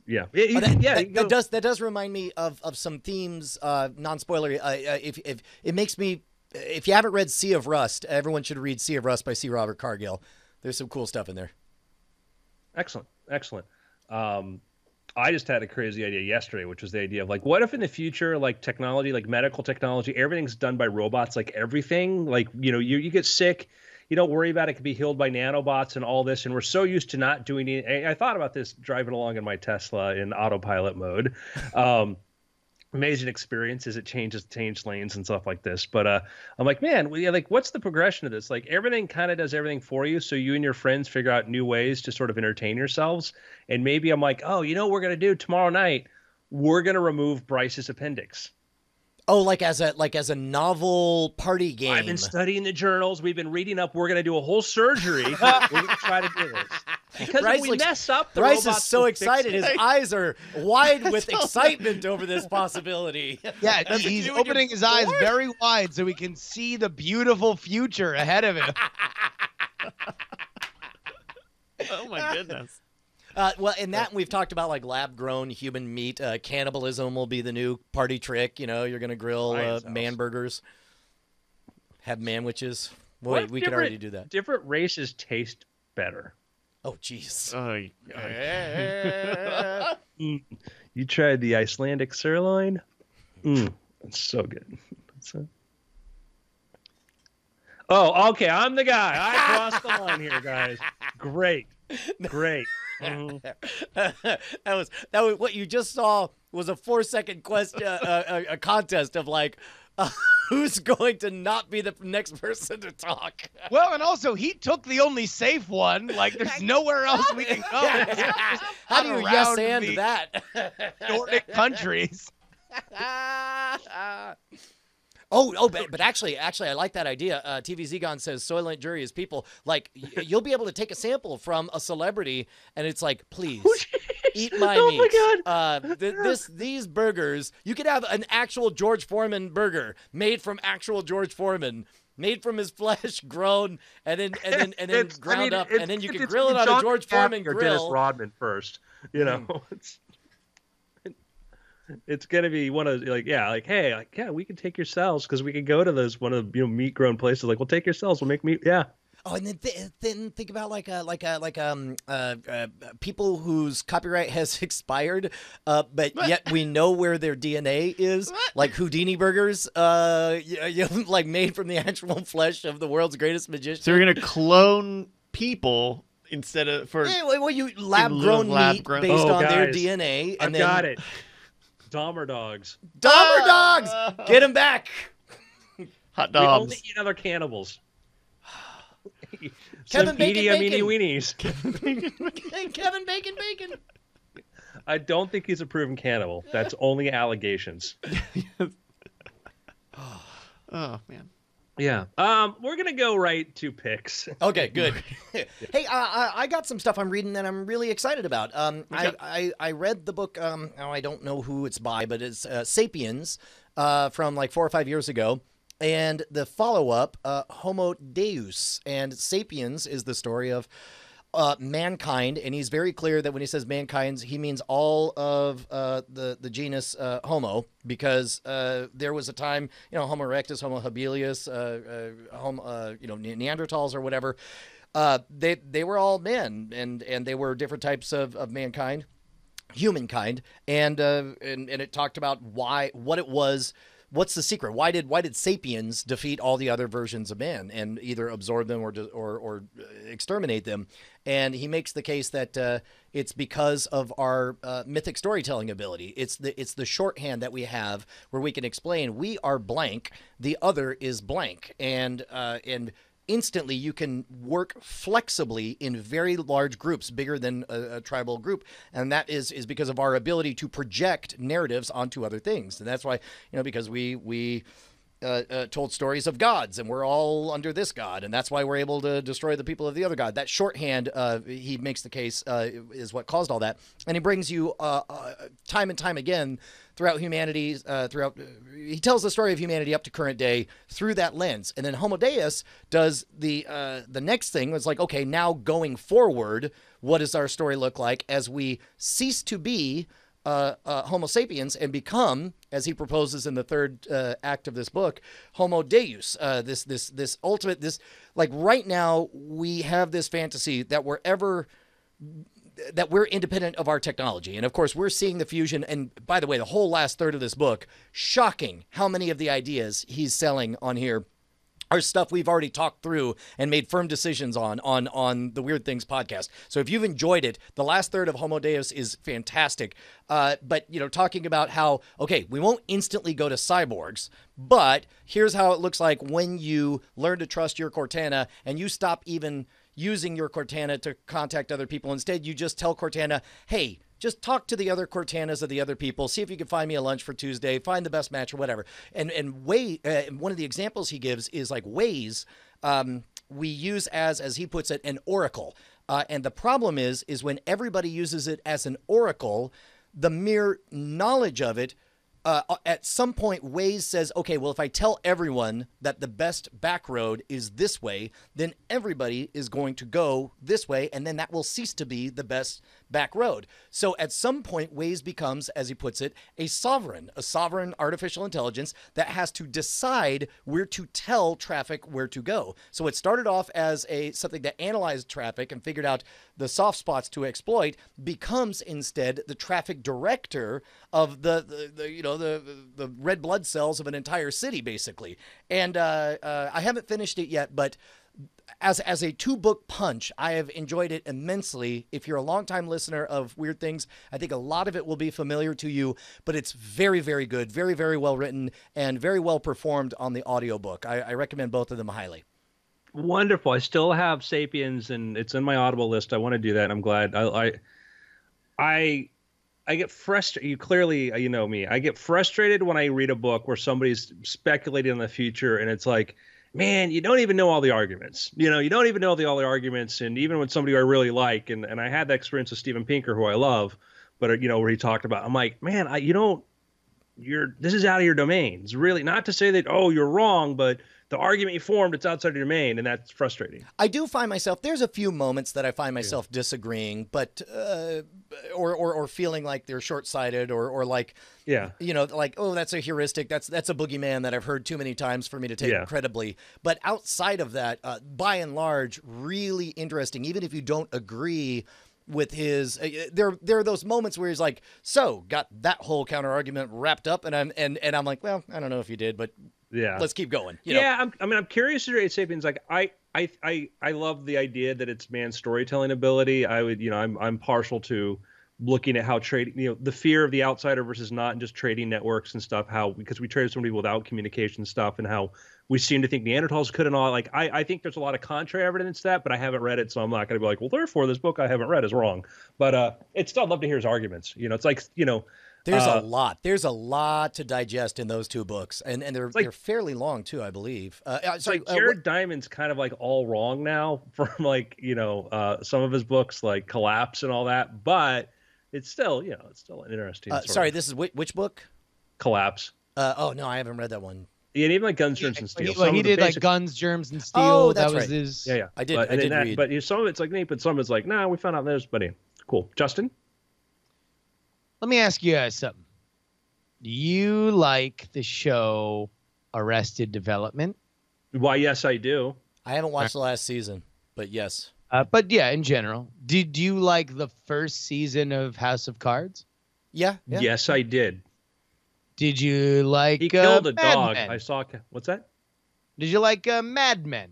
yeah. That does remind me of some themes, non-spoilery. If it makes me, if you haven't read Sea of Rust, everyone should read Sea of Rust by C. Robert Cargill. There's some cool stuff in there. Excellent. I just had a crazy idea yesterday, which was the idea of like, what if in the future, like technology, like medical technology, everything's done by robots, like everything, like, you get sick, you don't worry about it, can be healed by nanobots and all this. And we're so used to not doing it. I thought about this driving along in my Tesla in autopilot mode. Amazing experience as it change lanes and stuff like this. But I'm like, man, what's the progression of this? Like everything kind of does everything for you. So you and your friends figure out new ways to sort of entertain yourselves. And maybe I'm like, oh, what we're going to do tomorrow night? We're going to remove Bryce's appendix. Oh, like as a novel party game. I've been studying the journals. We've been reading up. We're going to do a whole surgery. We're going to try to do this. Because Bryce when we mess up, the Bryce robots is so will excited. fix His it. eyes are wide with excitement over this possibility. Yeah, he's opening his eyes very wide so he can see the beautiful future ahead of him. Oh my goodness. Well, in that we've talked about like lab-grown human meat. Cannibalism will be the new party trick. You're going to grill man burgers, have manwches. Wait, we could already do that. Different races taste better. Oh, jeez. You tried the Icelandic sirloin? It's so good. Oh, okay. I'm the guy. I crossed the line here, guys. Great. That was what you just saw was a 4-second question, a contest of like who's going to not be the next person to talk. Well, and also he took the only safe one. Like there's nowhere else we can go. How do you yes and that? Nordic countries. But actually, I like that idea. TV Zegon says Soylent Jury is people. Like, you'll be able to take a sample from a celebrity, and it's like, please, Eat my Oh meat. my God. These burgers, you could have an actual George Foreman burger made from actual George Foreman, made from his flesh, grown and then ground up, and then you can grill it on a George Foreman or Dennis grill. Rodman first. You know, it's gonna be one of hey, we can take your cells because we can go to those one of the meat grown places. Like, we'll take your cells, we'll make meat. Yeah. Oh, and then think about people whose copyright has expired, but yet we know where their DNA is, like Houdini burgers, like made from the actual flesh of the world's greatest magician. So you're gonna clone people instead of well, you lab-grown meat based on their DNA, and I've got it. Dahmer dogs. Dahmer dogs, get them back. Hot We dogs. only eat other cannibals. Kevin Some Bacon Edie Bacon. weenies. Kevin Bacon. I don't think he's a proven cannibal. That's only allegations. Oh man. Yeah. We're gonna go right to picks. Okay, good. Hey, I got some stuff I'm reading that I'm really excited about. I read the book. I don't know who it's by, but it's *Sapiens* from like 4 or 5 years ago, and the follow-up, *Homo Deus*. And *Sapiens* is the story of mankind, and he's very clear that when he says mankind, he means all of the genus Homo, because there was a time, Homo erectus, Homo habilis, Neanderthals or whatever, they were all men, and they were different types of mankind, humankind, and it talked about what it was. What's the secret? Why did sapiens defeat all the other versions of man and either absorb them or exterminate them? And he makes the case that it's because of our mythic storytelling ability. It's the shorthand that we have where we can explain we are blank, the other is blank, and instantly you can work flexibly in very large groups, bigger than a tribal group, and that is because of our ability to project narratives onto other things. And that's why, because we told stories of gods, and we're all under this god, and that's why we're able to destroy the people of the other god. That shorthand, he makes the case, is what caused all that. And he brings you time and time again throughout humanity, he tells the story of humanity up to current day through that lens. And then Homo Deus does the next thing. It's like, okay, now going forward, what does our story look like as we cease to be Homo sapiens and become, as he proposes in the third act of this book, Homo Deus. This ultimate, like right now we have this fantasy that we're independent of our technology. And of course, we're seeing the fusion. And by the way, the whole last third of this book, shocking how many of the ideas he's selling on here are stuff we've already talked through and made firm decisions on the Weird Things podcast. So if you've enjoyed it, the last third of Homo Deus is fantastic. But, talking about how, okay, we won't instantly go to cyborgs, but here's how it looks like when you learn to trust your Cortana and you stop even using your Cortana to contact other people. Instead, you just tell Cortana, hey, just talk to the other Cortanas of the other people. See if you can find me a lunch for Tuesday. Find the best match or whatever. And one of the examples he gives is like Waze. We use as he puts it, an oracle. And the problem is when everybody uses it as an oracle, the mere knowledge of it, at some point, Waze says, okay, well, if I tell everyone that the best back road is this way, then everybody is going to go this way, and then that will cease to be the best back road. So at some point, Waze becomes, as he puts it, a sovereign artificial intelligence that has to decide where to tell traffic where to go. So it started off as something that analyzed traffic and figured out the soft spots to exploit, becomes instead the traffic director of the red blood cells of an entire city, basically. And I haven't finished it yet, but as a 2-book punch, I have enjoyed it immensely. If you're a longtime listener of Weird Things, I think a lot of it will be familiar to you, but it's very, very good, very, very well written, and very well performed on the audiobook. I recommend both of them highly. Wonderful. I still have Sapiens, and it's in my Audible list. I want to do that. I'm glad. I get frustrated. You clearly, you know me. I get frustrated when I read a book where somebody's speculating on the future, and it's like, man, you don't even know all the arguments. You don't even know all the arguments. And even with somebody who I really like, and I had that experience with Steven Pinker, who I love, but where he talked about, I'm like, man, this is out of your domain. It's really not to say that, oh, you're wrong, but the argument you formed, it's outside of your domain, and that's frustrating. I do find myself, there's a few moments that I find myself disagreeing, but or feeling like they're short-sighted, or like, like, oh, that's a heuristic, that's a boogeyman that I've heard too many times for me to take credibly. But outside of that, by and large, really interesting. Even if you don't agree with his, there are those moments where he's like, so got that whole counter argument wrapped up, and I'm like, well, I don't know if you did, but let's keep going. I'm curious to read Sapiens. Like I love the idea that it's man's storytelling ability. I'm partial to looking at how trading, the fear of the outsider versus not, and just trading networks and stuff. Because we traded somebody without communication stuff, and how we seem to think Neanderthals could and all. Like I think there's a lot of contrary evidence to that, but I haven't read it, so I'm not going to be like, well, therefore this book I haven't read is wrong. But it's still, I'd love to hear his arguments. It's like There's a lot to digest in those two books, and they're fairly long too, I believe. Jared Diamond's kind of like all wrong now from some of his books like Collapse and all that, but it's still it's still an interesting. Sorry, this is which book? Collapse. Oh no, I haven't read that one. Yeah, and even like Guns, Germs, and Steel. He did like Guns, Germs, and Steel. Oh, that's that was right. his. Yeah. I did read. But some of it's like neat, but some of it's like, nah, we found out there's, but cool. Justin? Let me ask you guys something. Do you like the show Arrested Development? Why, yes, I do. I haven't watched the last season, but yes. But yeah, in general, did you like the first season of House of Cards? Yeah. Yes, I did. Did you like? He killed a Mad dog. Men? I saw. What's that? Did you like Mad Men?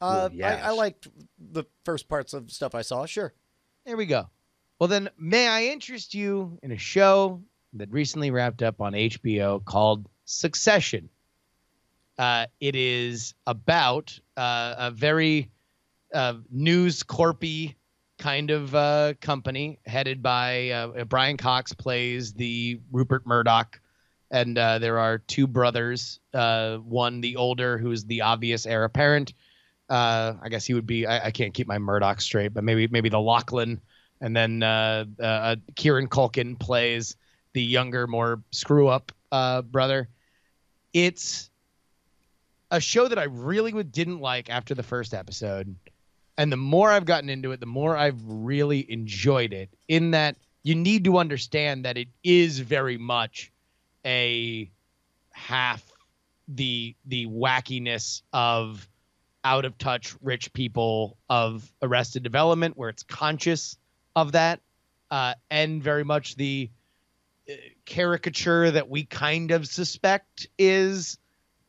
Yes. I liked the first parts of stuff I saw. Sure. There we go. Well, then, may I interest you in a show that recently wrapped up on HBO called Succession? It is about a very News Corp-y kind of company headed by Brian Cox plays the Rupert Murdoch. And there are two brothers, one the older, who's the obvious heir apparent. I guess he would be, I can't keep my Murdoch straight, but maybe the Lachlan. And then Kieran Culkin plays the younger, more screw-up brother. It's a show that I really didn't like after the first episode. And the more I've gotten into it, the more I've really enjoyed it, in that you need to understand that it is very much a half the wackiness of out of touch rich people of Arrested Development, where it's conscious of that, and very much the caricature that we kind of suspect is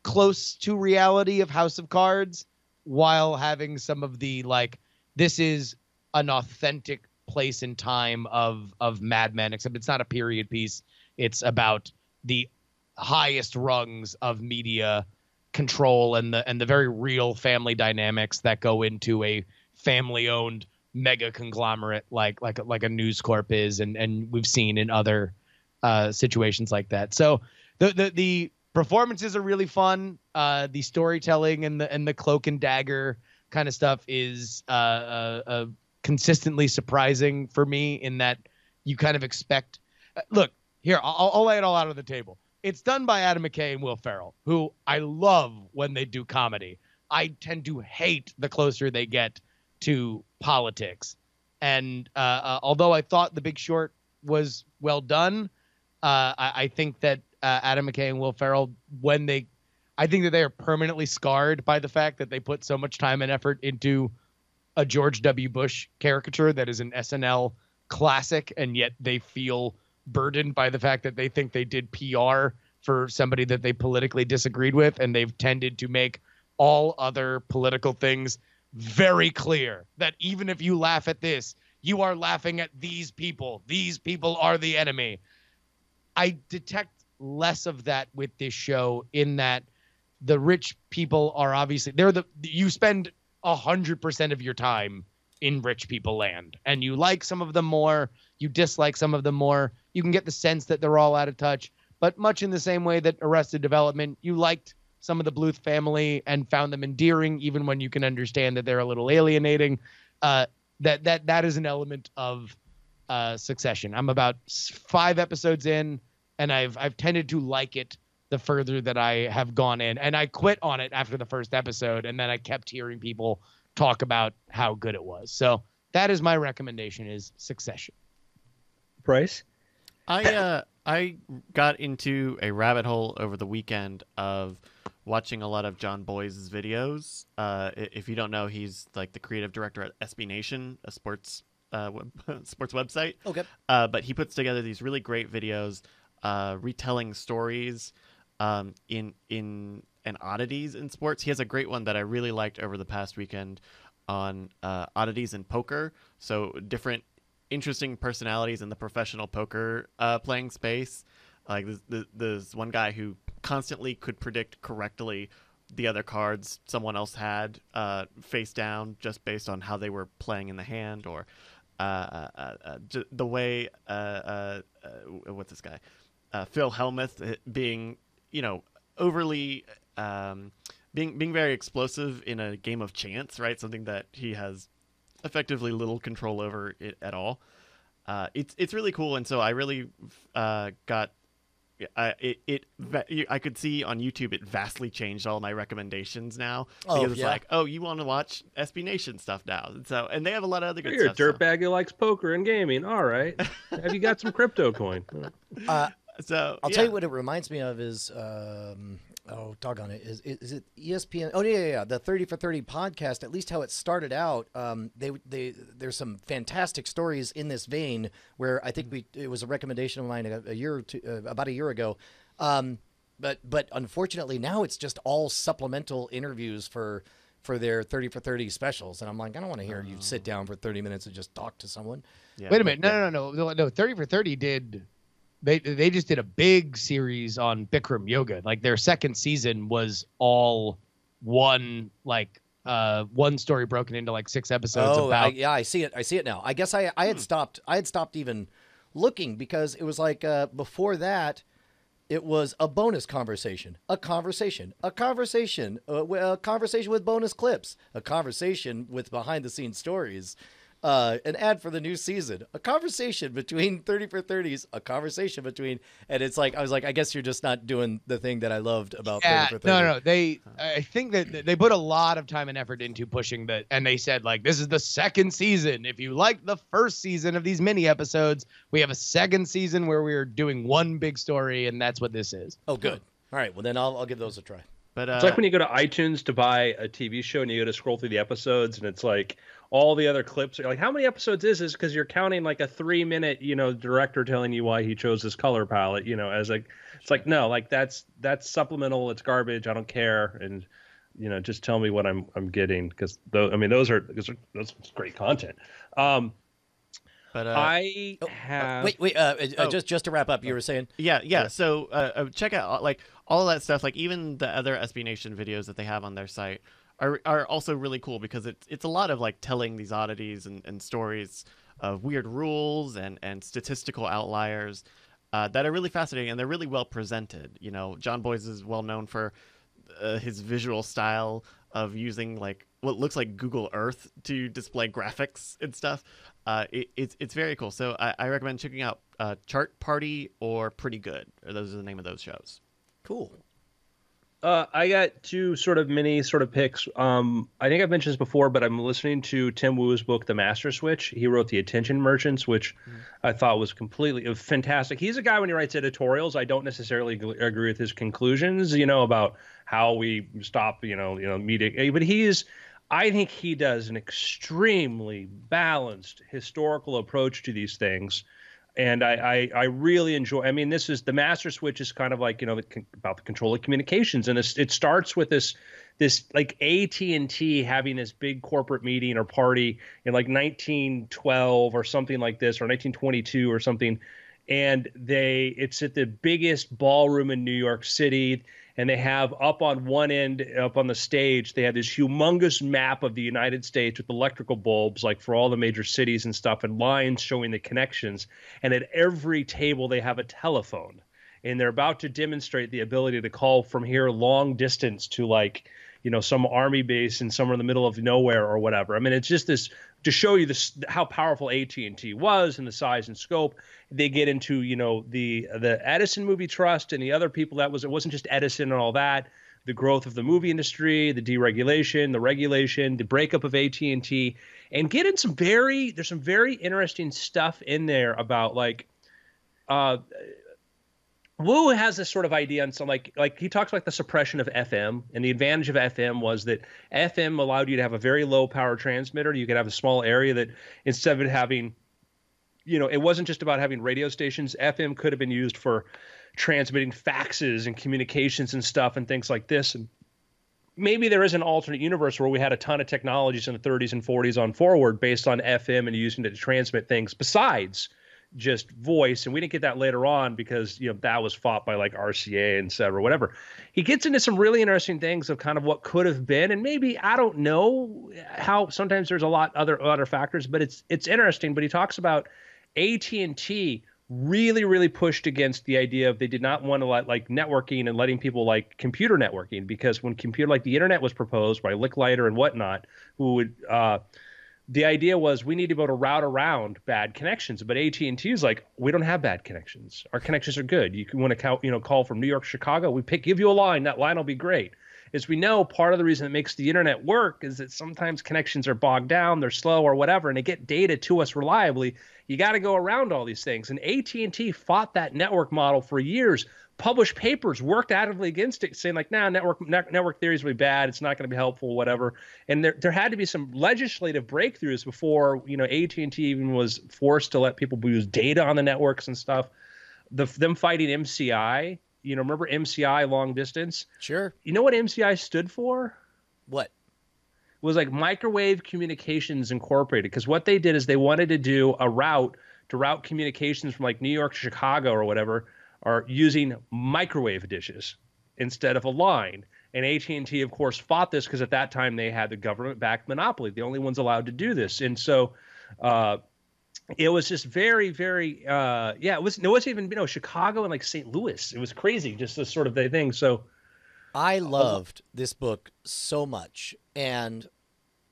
close to reality of House of Cards, while having some of the, like, this is an authentic place and time of Mad Men, except it's not a period piece. It's about the highest rungs of media control and the very real family dynamics that go into a family-owned mega conglomerate like a News Corp is, and we've seen in other situations like that. So the performances are really fun. The storytelling and the cloak and dagger kind of stuff is consistently surprising for me, in that you kind of expect. Look, here, I'll lay it all out on the table. It's done by Adam McKay and Will Ferrell, who I love when they do comedy. I tend to hate the closer they get to politics. And although I thought The Big Short was well done, I think that Adam McKay and Will Ferrell, I think that they are permanently scarred by the fact that they put so much time and effort into a George W. Bush caricature that is an SNL classic, and yet they feel burdened by the fact that they think they did PR for somebody that they politically disagreed with, and they've tended to make all other political things very clear that even if you laugh at this, you are laughing at these people. These people are the enemy. I detect less of that with this show, in that the rich people are obviously, you spend 100% of your time in rich people land, and you like some of them more, you dislike some of them more. You can get the sense that they're all out of touch, but much in the same way that Arrested Development, you liked some of the Bluth family and found them endearing, even when you can understand that they're a little alienating. That is an element of Succession. I'm about 5 episodes in, and I've tended to like it the further that I have gone in. And I quit on it after the first episode, and then I kept hearing people talk about how good it was. So that is my recommendation: is Succession. Bryce? I got into a rabbit hole over the weekend of watching a lot of John Boyes' videos. If you don't know, he's like the creative director at SB Nation, a sports sports website. Okay. But he puts together these really great videos, retelling stories in and oddities in sports. He has a great one that I really liked over the past weekend on oddities in poker. So different interesting personalities in the professional poker playing space. Like there's one guy who constantly could predict correctly the other cards someone else had face down just based on how they were playing in the hand, or the way what's this guy Phil Hellmuth being overly being very explosive in a game of chance, right? Something that he has effectively little control over it at all. It's really cool, and so I really got I could see on YouTube it vastly changed all my recommendations now, because it's like, oh, you want to watch SB Nation stuff now, and they have a lot of other good stuff. You're a dirtbag who likes poker and gaming. All right, have you got some crypto coin? So I'll tell you what it reminds me of is doggone it, is it ESPN? Oh yeah, the 30 for 30 podcast. At least how it started out, there's some fantastic stories in this vein, where I think it was a recommendation of mine about a year ago, but unfortunately now it's just all supplemental interviews for their 30 for 30 specials, and I'm like, I don't want to hear you sit down for 30 minutes and just talk to someone. Yeah. Wait a minute, no. 30 for 30 did. They just did a big series on Bikram yoga. Like their second season was all one story broken into like 6 episodes. I see it. I see it now. I guess I had stopped. I had stopped even looking, because it was like before that, it was a bonus conversation, a conversation with bonus clips, a conversation with behind the scenes stories. An ad for the new season, a conversation between 30 for 30s, a conversation between, and it's like, I was like, I guess you're just not doing the thing that I loved about 30 for 30. No. I think that they put a lot of time and effort into pushing that, and they said, like, this is the second season. If you like the first season of these mini episodes, we have a second season where we're doing one big story, and that's what this is. Oh, good. All right. Well, then I'll give those a try. But it's like when you go to iTunes to buy a TV show and you go to scroll through the episodes, and it's like all the other clips are like, how many episodes is this? Because you're counting like a 3-minute, director telling you why he chose this color palette, as like, it's like, no, like that's supplemental. It's garbage. I don't care. And, just tell me what I'm getting. Because those are great content. But I have wait. Just to wrap up, you were saying, yeah. So check out like all of that stuff. Like even the other SB Nation videos that they have on their site are also really cool, because it's a lot of like telling these oddities and stories of weird rules and statistical outliers that are really fascinating, and they're really well presented. John Boyes is well known for his visual style of using like what looks like Google Earth to display graphics and stuff. It's very cool. So I recommend checking out Chart Party or Pretty Good. Those are the name of those shows. cool. I got 2 sort of mini picks. I think I've mentioned this before, but I'm listening to Tim Wu's book, The Master Switch. He wrote The Attention Merchants, which I thought was completely fantastic. He's a guy, when he writes editorials, I don't necessarily agree with his conclusions, about how we stop, media. But I think he does an extremely balanced historical approach to these things. And I really enjoy. I mean, this is the Master Switch is kind of like about the control of communications, and it starts with this like AT&T having this big corporate meeting or party in like 1912 or something like this, or 1922 or something, and it's at the biggest ballroom in New York City. And they have up on one end, up on the stage, they have this humongous map of the United States with electrical bulbs, like for all the major cities and stuff, and lines showing the connections. And at every table, they have a telephone. And they're about to demonstrate the ability to call from here long distance to some army base and somewhere in the middle of nowhere or whatever. I mean, it's just this to show you this how powerful AT&T was and the size and scope. They get into, you know, the Edison Movie Trust and the other people. It wasn't just Edison and all that. The growth of the movie industry, the deregulation, the regulation, the breakup of AT&T, and get in there's some very interesting stuff in there about like Wu has this sort of idea on some like he talks like the suppression of FM, and the advantage of FM was that FM allowed you to have a very low power transmitter. You could have a small area that instead of having, you know, it wasn't just about having radio stations. FM could have been used for transmitting faxes and communications and stuff and things like this. And maybe there is an alternate universe where we had a ton of technologies in the 30s and 40s on forward based on FM and using it to transmit things besides just voice. And we didn't get that later on because, you know, that was fought by like RCA and SEV or whatever. He gets into some really interesting things of kind of what could have been, and maybe, I don't know how, sometimes there's a lot other factors, but it's interesting. But he talks about AT&T really pushed against the idea of, they did not want to let like networking and letting people like computer networking, because when computer, like the internet was proposed by Licklider and whatnot, who would, the idea was we need to be able to route around bad connections. But AT&T is like, we don't have bad connections. Our connections are good. You can want to call from New York, Chicago. Give you a line. That line will be great. As we know, part of the reason it makes the internet work is that sometimes connections are bogged down, they're slow or whatever, and they get data to us reliably. You got to go around all these things. And AT&T fought that network model for years, published papers, worked actively against it, saying like, network theory is really bad. It's not going to be helpful, whatever. And there had to be some legislative breakthroughs before, you know, AT&T even was forced to let people use data on the networks and stuff. Them fighting MCI, you know, remember MCI, long distance? Sure. You know what MCI stood for? What? It was like Microwave Communications Incorporated, because what they did is they wanted to do a route to route communications from like New York to Chicago or whatever, are using microwave dishes instead of a line. And AT&T, of course, fought this because at that time they had the government-backed monopoly, the only ones allowed to do this. And so it was just very, very, it wasn't even, you know, Chicago and like St. Louis. It was crazy, just this sort of thing. So I loved this book so much, and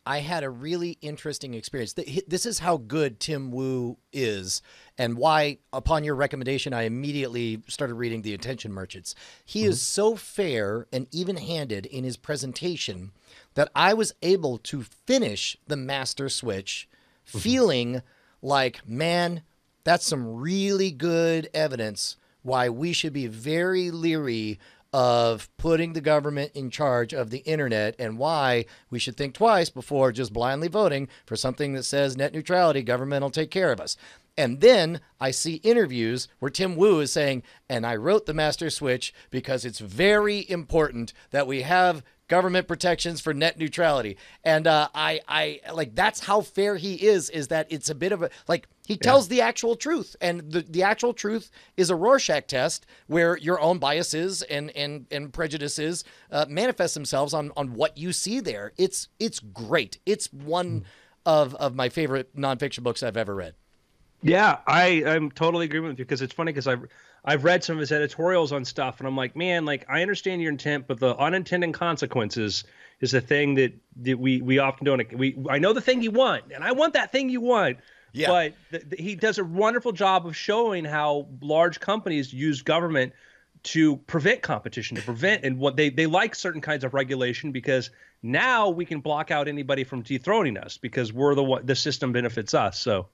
I had a really interesting experience. This is how good Tim Wu is, and why, upon your recommendation, I immediately started reading The Attention Merchants. He is so fair and even-handed in his presentation that I was able to finish The Master Switch feeling like, man, that's some really good evidence why we should be very leery of putting the government in charge of the internet, and why we should think twice before just blindly voting for something that says net neutrality, government will take care of us. And then I see interviews where Tim Wu is saying, and I wrote The Master Switch because it's very important that we have government protections for net neutrality. And I like, that's how fair he is that it's a bit of a, like, he tells the actual truth, and the actual truth is a Rorschach test where your own biases and prejudices manifest themselves on what you see there. It's great. It's one of my favorite nonfiction books I've ever read. Yeah, I'm totally agreeing with you, because it's funny because I've read some of his editorials on stuff, and I'm like, man, like, I understand your intent, but the unintended consequences is the thing that we often don't. I know the thing you want, and I want that thing you want. Yeah. But he does a wonderful job of showing how large companies use government to prevent competition, to prevent, and what they like certain kinds of regulation, because now we can block out anybody from dethroning us because we're the system benefits us. So.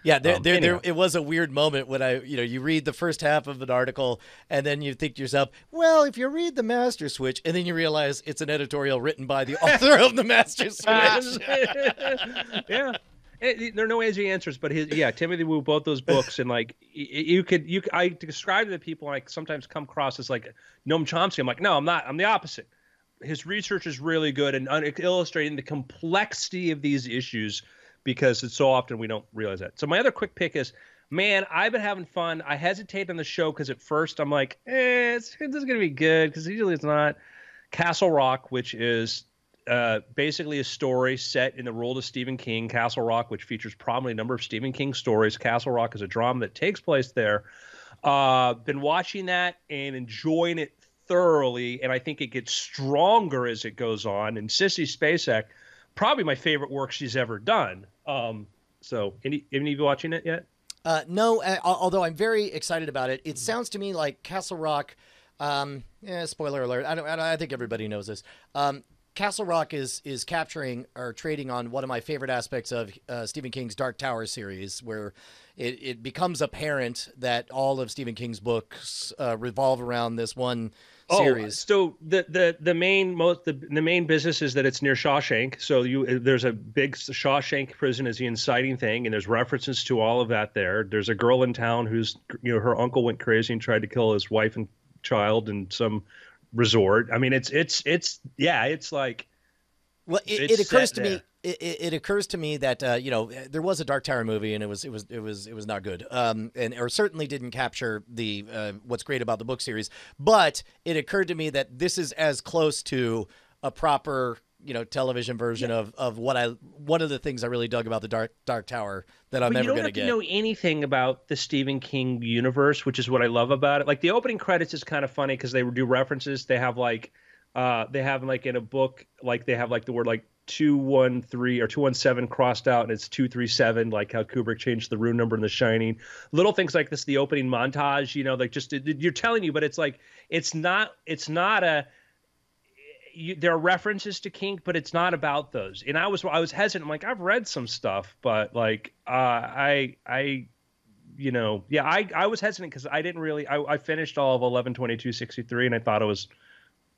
Yeah, there it was a weird moment when you read the first half of an article, and then you think to yourself, well, if you read The Master Switch, and then you realize it's an editorial written by the author of The Master Switch. Yeah. There are no easy answers, but Timothy Wu, both those books, and like I describe to the people, and I sometimes come across as like Noam Chomsky. I'm like, no, I'm not. I'm the opposite. His research is really good and illustrating the complexity of these issues, because it's so often we don't realize that. So my other quick pick is, man, I've been having fun. I hesitate on the show because at first I'm like, this is going to be good, because usually it's not. Castle Rock, which is basically a story set in the world of Stephen King. Castle Rock, which features probably a number of Stephen King stories. Castle Rock is a drama that takes place there. Been watching that and enjoying it thoroughly, and I think it gets stronger as it goes on. And Sissy Spacek, probably my favorite work she's ever done. So any of you watching it yet? No, although I'm very excited about it. It sounds to me like Castle Rock. Spoiler alert. I think everybody knows this. Castle Rock is capturing or trading on one of my favorite aspects of Stephen King's Dark Tower series, where it becomes apparent that all of Stephen King's books revolve around this one series. So the main business is that it's near Shawshank. So there's a big Shawshank prison is the inciting thing, and there's references to all of that there. There's a girl in town who's her uncle went crazy and tried to kill his wife and child in some resort. I mean, it's like. Well, it occurs to me. It occurs to me that there was a Dark Tower movie and it was not good, or certainly didn't capture the what's great about the book series. But it occurred to me that this is as close to a proper television version of one of the things I really dug about the Dark Tower that I'm never going to get. You don't have to know anything about the Stephen King universe, which is what I love about it. Like the opening credits is kind of funny because they do references. They have like in a book, like they have like the word like 213 or 217 crossed out, and it's 237, like how Kubrick changed the room number in The Shining. Little things like this, the opening montage, like just you're telling you, but it's like it's not there are references to King, but it's not about those. And I was hesitant. I'm like, I've read some stuff, but like I was hesitant because I didn't really. I finished all of 11/22/63, and I thought it was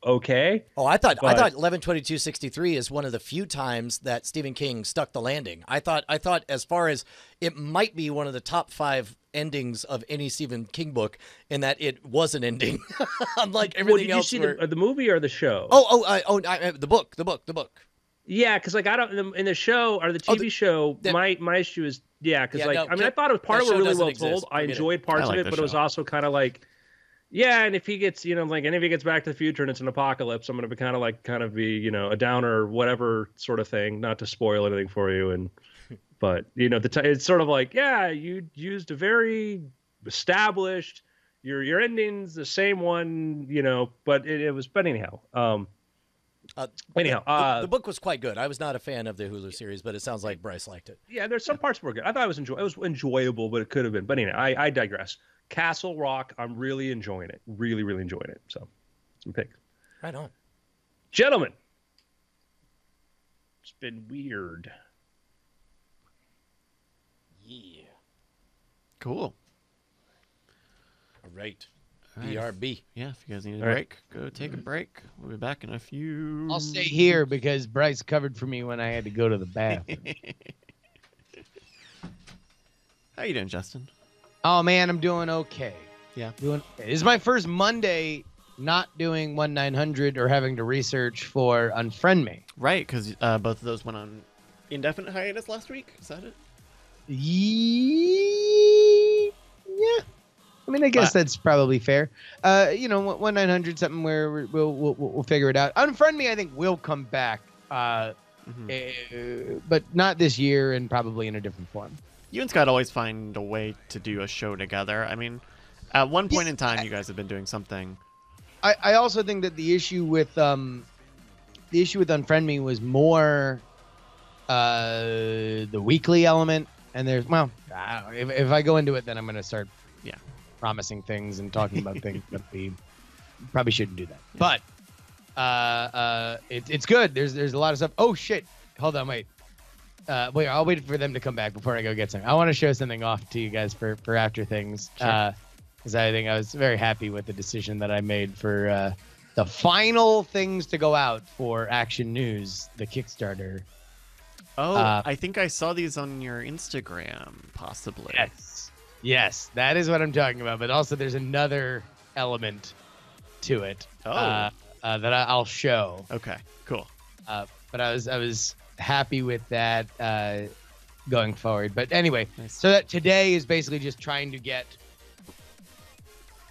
okay. Oh, I thought 11/22/63 is one of the few times that Stephen King stuck the landing. I thought as far as it might be one of the top 5 endings of any Stephen King book, in that it was an ending. Unlike everything else. Did you see the movie or the show? The book. Yeah, because like I don't in the show or the TV show. My issue is because I thought it was part of it really well told. I enjoyed parts of it, but it was also kind of like. Yeah, and if he gets, and if he gets Back to the Future and it's an apocalypse, I'm going to be kind of be, a downer or whatever sort of thing, not to spoil anything for you. But it's sort of like, you used a very established, your ending's the same one, but but anyhow. The book was quite good. I was not a fan of the Hulu series, but it sounds like Bryce liked it. Yeah, there's some parts were good. I thought it was enjoyable, but it could have been. But anyway, I digress. Castle Rock, I'm really enjoying it. Really, really enjoying it. So, some picks. Right on. Gentlemen, it's been weird. Yeah. Cool. All right. BRB. Yeah, if you guys need a break, go take a break. We'll be back in a few. I'll stay here because Bryce covered for me when I had to go to the bathroom. How you doing, Justin? Oh, man, I'm doing okay. Yeah. This is my first Monday not doing 1-900 or having to research for Unfriend Me. Right, because both of those went on indefinite hiatus last week. Is that it? Yeah. I mean, I guess that's probably fair. 1-900 something where we'll figure it out. Unfriend Me, I think, will come back, but not this year and probably in a different form. You and Scott always find a way to do a show together. I mean, at one point in time, you guys have been doing something. I also think that the issue with Unfriend Me was more the weekly element, and there's if I go into it, then I'm going to start promising things and talking about things that we probably shouldn't do that. Yeah. But it's good. There's a lot of stuff. Oh shit! Hold on, wait. I'll wait for them to come back before I go get something. I want to show something off to you guys for after things. Sure. Because I think I was very happy with the decision that I made for the final things to go out for Action News, the Kickstarter. Oh, I think I saw these on your Instagram, possibly. Yes, that is what I'm talking about. But also there's another element to it that I'll show. Okay, cool. But I was happy with that going forward. But anyway, nice. So that today is basically just trying to get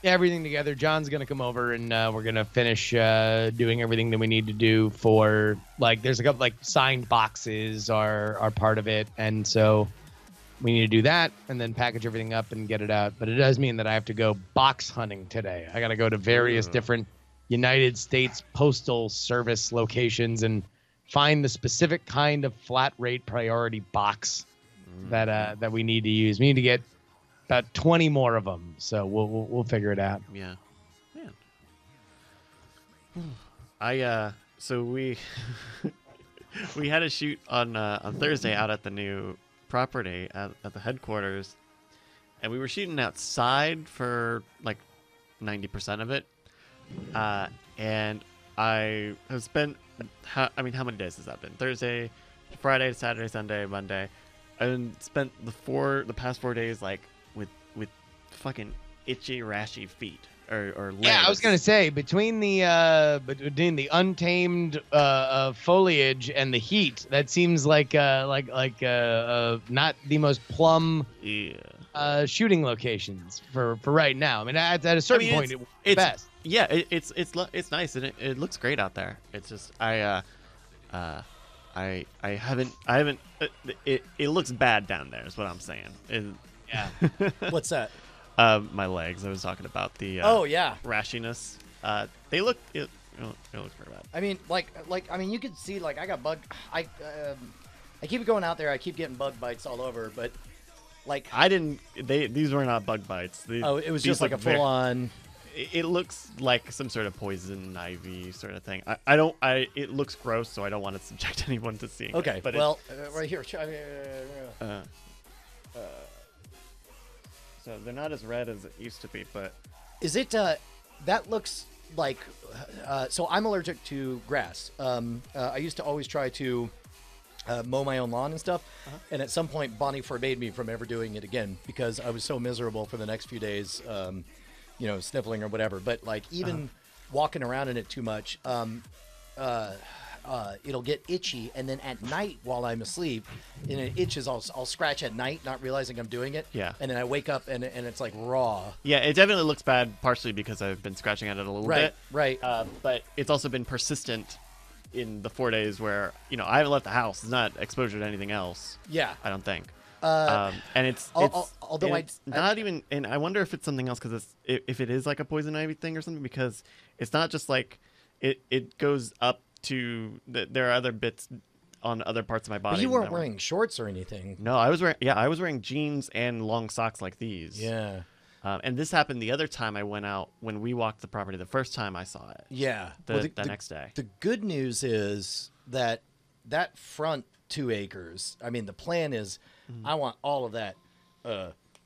everything together. John's going to come over and we're going to finish doing everything that we need to do for, like, there's a couple, like, signed boxes are part of it. And so we need to do that and then package everything up and get it out. But it does mean that I have to go box hunting today. I got to go to various different United States Postal Service locations and find the specific kind of flat rate priority box that we need to use. We need to get about 20 more of them. So we'll figure it out. Yeah. Man. So we we had a shoot on Thursday out at the new property at the headquarters, and we were shooting outside for like 90% of it. And I have spent how many days has that been? Thursday, Friday, Saturday, Sunday, Monday. I spent the past 4 days like with fucking itchy, rashy feet or legs. Yeah, I was gonna say between the untamed foliage and the heat, that seems like not the most plum shooting locations for right now. I mean, at a certain point, it's best. Yeah, it's nice and it looks great out there. It's just I haven't it looks bad down there is what I'm saying. Yeah. What's that? My legs. I was talking about the rashiness. It looks pretty bad. I mean, you could see I got bug. I keep going out there. I keep getting bug bites all over, but these were not bug bites. It was just like a full on. It looks like some sort of poison ivy sort of thing. It looks gross, so I don't want to subject anyone to seeing it. Okay, but right here. So they're not as red as it used to be, but... Is it, that looks like, so I'm allergic to grass. I used to always try to mow my own lawn and stuff, and at some point Bonnie forbade me from ever doing it again because I was so miserable for the next few days, sniffling or whatever. But even walking around in it too much, it'll get itchy, and then at night while I'm asleep, and it itches, I'll scratch at night, not realizing I'm doing it. Yeah. And then I wake up and it's like raw. Yeah, it definitely looks bad, partially because I've been scratching at it a little bit. Right. But it's also been persistent in the 4 days where I haven't left the house. It's not exposure to anything else. Yeah. I don't think. And it's not even, and I wonder if it's something else because if it is like a poison ivy thing or something, because it's not just like it goes up to there are other bits on other parts of my body. But you weren't wearing shorts or anything. No, I was wearing jeans and long socks like these. Yeah. And this happened the other time I went out when we walked the property the first time I saw it. Yeah. The next day. The good news is that front 2 acres, I mean, the plan is I want all of that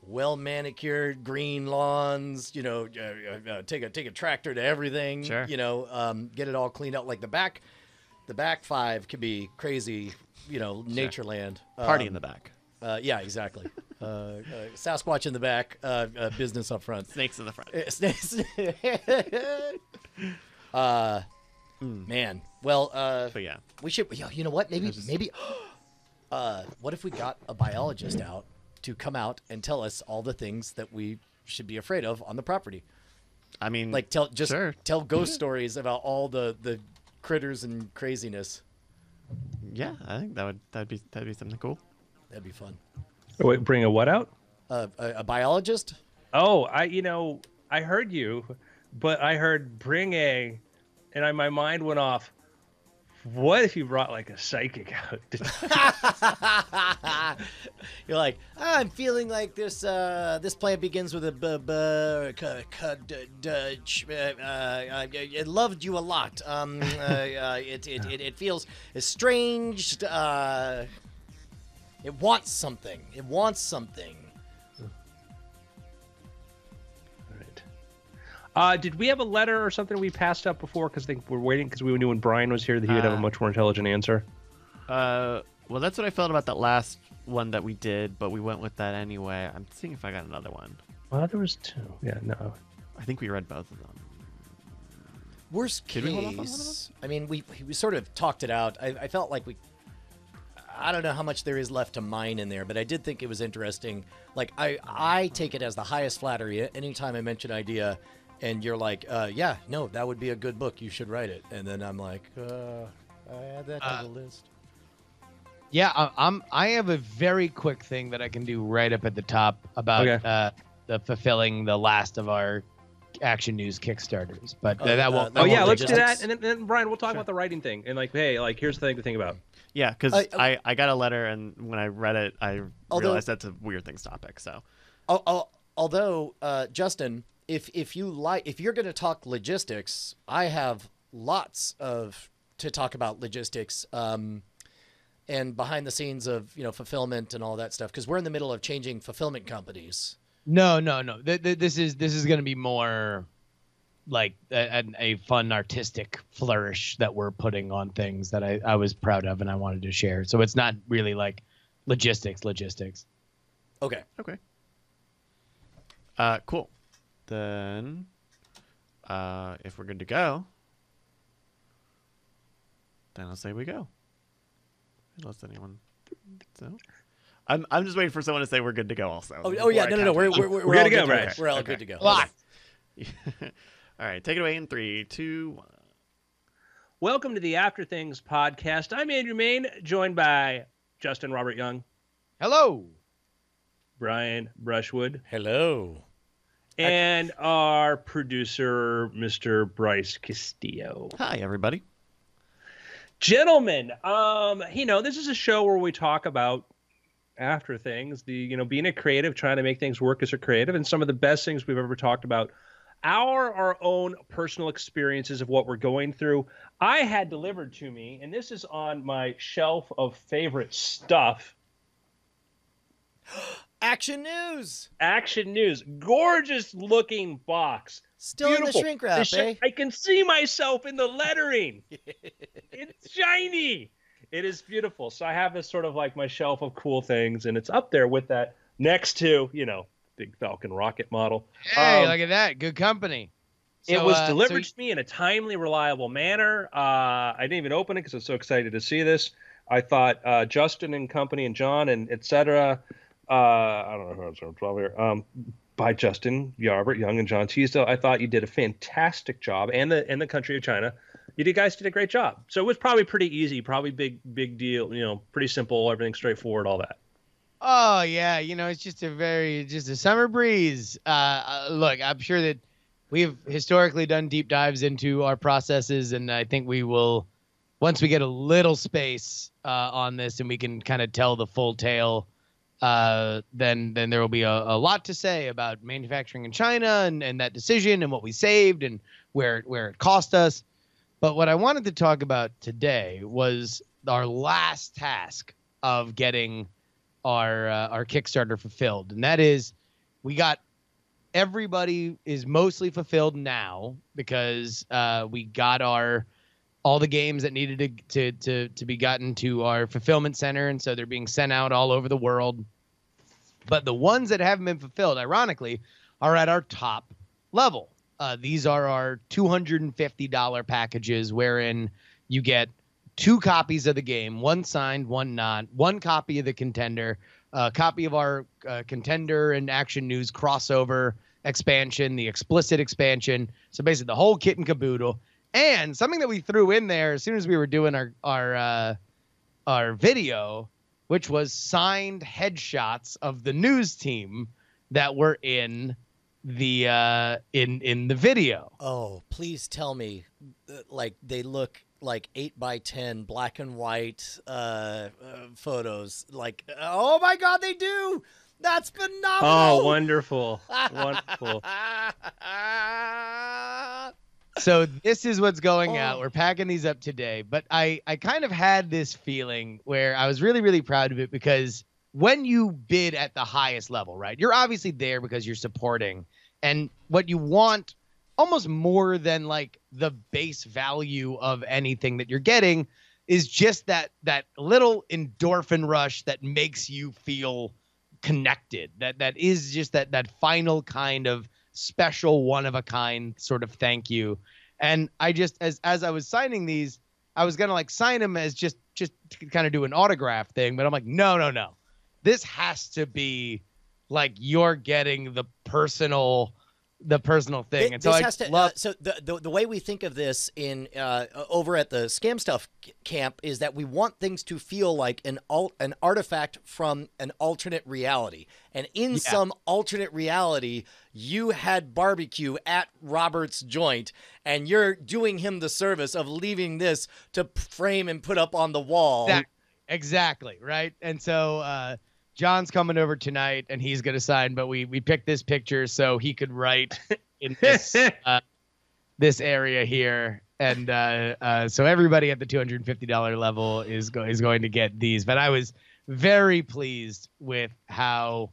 well manicured green lawns, take a tractor to everything, sure. Get it all cleaned up. Like the back 5 could be crazy, nature land. Party in the back. Yeah, exactly. Sasquatch in the back, business up front. Snakes in the front. Snakes. Man. Well, but yeah. We should, you know what? Maybe, what if we got a biologist out to come out and tell us all the things that we should be afraid of on the property? I mean, tell ghost stories about all the critters and craziness. Yeah, I think that'd be something cool. That'd be fun. Wait, bring a what out? A biologist? Oh, I heard you, but I heard bring a, and my mind went off. What if you brought like a psychic out? You're like, I'm feeling like this plant begins with a it loved you a lot. It feels estranged. It wants something. Did we have a letter or something we passed up before? Because we're waiting because we knew when Brian was here that he would have a much more intelligent answer. Well, that's what I felt about that last one that we did, but we went with that anyway. I'm seeing if I got another one. Well, there was 2. Yeah, no. I think we read both of them. Worst case, I mean, we sort of talked it out. I felt like I don't know how much there is left to mine in there, but I did think it was interesting. Like, I take it as the highest flattery anytime I mention an idea. And you're like, yeah, no, that would be a good book. You should write it. And then I'm like, I add that to the list. Yeah, I have a very quick thing that I can do right up at the top about the fulfilling the last of our Action News Kickstarters, but Oh, that won't. that Oh won't yeah, let's do logistics. that, and then Brian, we'll talk about the writing thing, and like, hey, like here's the thing to think about. Yeah, because I- I got a letter, and when I read it, I Although- realized that's a weird things topic. So Although, Justin, if you're going to talk logistics, I have lots to talk about logistics, and behind the scenes of fulfillment and all that stuff, because we're in the middle of changing fulfillment companies. No. This is going to be more like a fun artistic flourish that we're putting on things that I was proud of and I wanted to share. So it's not really like logistics. Okay. Cool. Then, if we're good to go, then I'll say we go. Unless anyone. So, I'm just waiting for someone to say we're good to go. Also. Oh yeah. No. We're We're all good to go, go. right? We're all Okay. good to go. Lock. All right, take it away in 3, 2, 1. Welcome to the After Things podcast. I'm Andrew Main, joined by Justin Robert Young, Hello. Brian Brushwood, Hello. and our producer, Mr. Bryce Castillo. Hi, everybody. Gentlemen, this is a show where we talk about after things, being a creative, trying to make things work as a creative, and some of the best things we've ever talked about. Our own personal experiences of what we're going through. I had delivered to me, and this is on my shelf of favorite stuff. Action News. Action News, gorgeous looking box. Still Beautiful. in the shrink wrap, eh? I can see myself in the lettering. It's shiny. It is beautiful. So I have this sort of like my shelf of cool things, and it's up there with that next to, big Falcon rocket model. Hey, look at that. Good company. It So, was so delivered to me in a timely, reliable manner. I didn't even open it because I was so excited to see this. I thought Justin and company and John and etc. I don't know who else I'm 12 here. By Justin Yarbert, Young, and John Teasdale. I thought you did a fantastic job, and the country of China. You guys did a great job. So it was probably pretty easy, probably big deal. Pretty simple, everything straightforward, all that. Oh yeah, it's just a summer breeze. Look, I'm sure that we've historically done deep dives into our processes, and I think we will, once we get a little space on this and we can kind of tell the full tale, then there will be a lot to say about manufacturing in China and that decision and what we saved and where it cost us. But what I wanted to talk about today was our last task of getting our Kickstarter fulfilled, and that is everybody is mostly fulfilled now because we got all the games that needed to be gotten to our fulfillment center, and so they're being sent out all over the world. But the ones that haven't been fulfilled, ironically, are at our top level. These are our $250 packages, wherein you get 2 copies of the game, one signed, one not, 1 copy of the Contender, a copy of our Contender and Action News crossover expansion, the explicit expansion. So basically the whole kit and caboodle. And something that we threw in there as soon as we were doing our video, which was signed headshots of the news team that were in the in the video. Oh, please tell me, like they look like 8x10 black and white photos. Like, oh my God, they do. That's phenomenal. Oh, wonderful, wonderful. So this is what's going out. We're packing these up today, but I kind of had this feeling where I was really, really proud of it because when you bid at the highest level, right, you're obviously there because you're supporting, and what you want almost more than like the base value of anything that you're getting is just that little endorphin rush that makes you feel connected. That is just that final kind of special, one of a kind sort of thank you. And I just, as I was signing these, I was going to like sign them as just to kind of do an autograph thing. But I'm like, no. This has to be like, you're getting the personal the personal thing. And so This I has to love so the way we think of this in over at the Scam Stuff camp is that we want things to feel like an artifact from an alternate reality. And in some alternate reality, you had barbecue at Robert's joint, and you're doing him the service of leaving this to frame and put up on the wall. Exactly, right? And so John's coming over tonight, and he's going to sign, but we picked this picture so he could write in this this area here. And so everybody at the $250 level is going to get these. But I was very pleased with how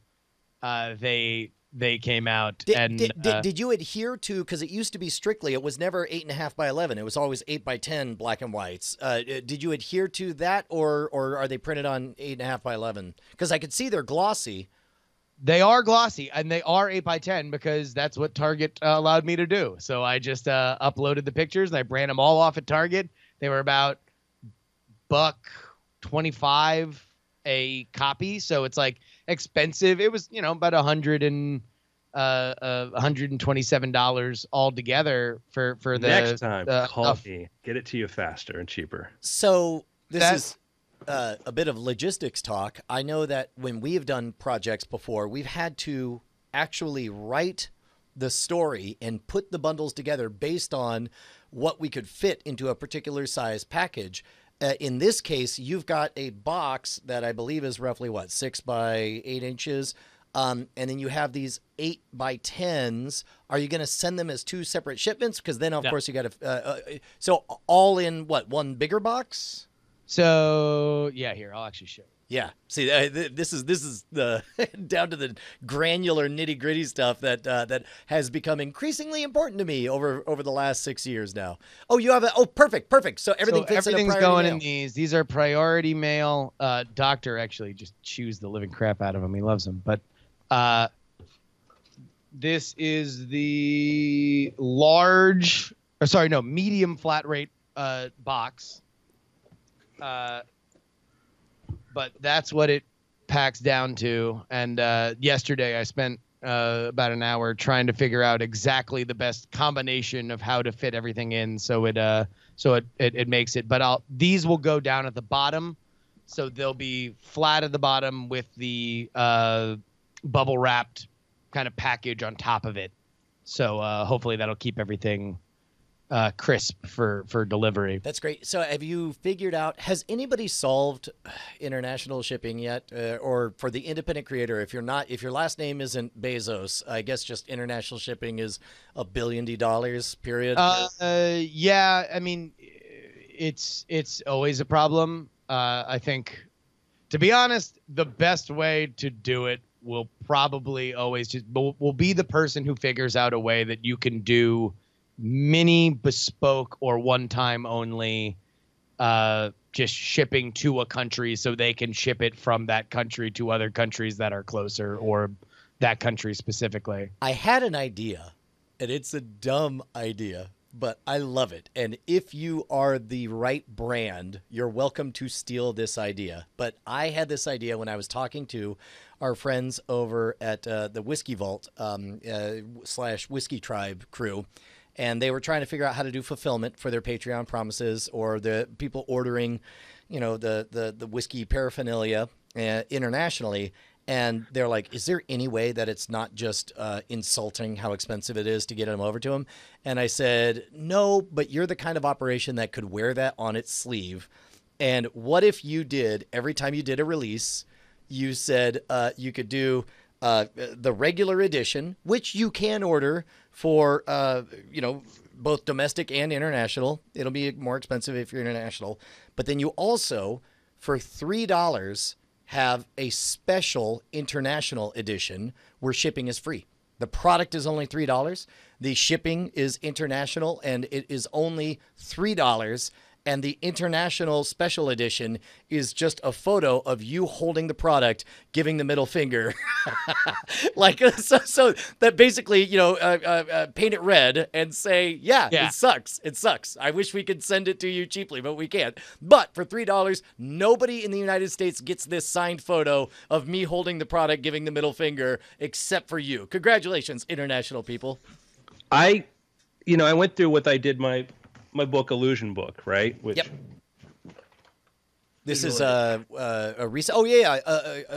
they came out. Did you adhere to, because it used to be strictly, it was never 8.5 by 11. It was always 8 by 10 black and whites. Did you adhere to that, or are they printed on 8.5 by 11? Because I could see they're glossy. They are glossy, and they are 8 by 10 because that's what Target allowed me to do. So I just uploaded the pictures, and I ran them all off at Target. They were about $125 a copy, so it's like expensive. It was, about $127 altogether for the next time. Call me, get it to you faster and cheaper. So this is a bit of logistics talk. I know that when we have done projects before, we've had to actually write the story and put the bundles together based on what we could fit into a particular size package. In this case, you've got a box that I believe is roughly 6 by 8 inches. And then you have these 8 by 10s. Are you going to send them as two separate shipments? Because then, of course, you got to. So all in one bigger box? So yeah, here I'll actually show you. Yeah. See, this is the down to the granular nitty gritty stuff that has become increasingly important to me over the last 6 years now. Oh, you have perfect. So everything's going mail. in these. These are priority mail. Doctor actually just chews the living crap out of them. He loves them. But this is the medium flat rate box. But that's what it packs down to. And yesterday I spent about an hour trying to figure out exactly the best combination of how to fit everything in so it makes it. But these will go down at the bottom, so they'll be flat at the bottom with the bubble wrapped kind of package on top of it. So hopefully that'll keep everything crisp for delivery. That's great. So have you figured out, has anybody solved international shipping yet? Or for the independent creator, if your last name isn't Bezos, I guess just international shipping is $1 billion, period? Yeah, I mean, it's always a problem. I think, to be honest, the best way to do it will probably always will be the person who figures out a way that you can do mini bespoke or one-time only just shipping to a country so they can ship it from that country to other countries that are closer, or that country specifically. I had an idea, and it's a dumb idea, but I love it. And if you are the right brand, you're welcome to steal this idea. But I had this idea when I was talking to our friends over at the Whiskey Vault / Whiskey Tribe crew. And they were trying to figure out how to do fulfillment for their Patreon promises, or the people ordering, the whiskey paraphernalia internationally. And they're like, is there any way that it's not just insulting how expensive it is to get them over to them? And I said, no, but you're the kind of operation that could wear that on its sleeve. And what if you did, every time you did a release, you said you could do the regular edition, which you can order for, both domestic and international. It'll be more expensive if you're international. But then you also, for $3, have a special international edition where shipping is free. The product is only $3. The shipping is international, and it is only $3. and the international special edition is just a photo of you holding the product, giving the middle finger. Like, so that basically, paint it red and say, yeah, it sucks. It sucks. I wish we could send it to you cheaply, but we can't. But for $3, nobody in the United States gets this signed photo of me holding the product, giving the middle finger, except for you. Congratulations, international people. I went through what I did my book, Illusion Book, right? Which, yep. This is a recent. Oh yeah,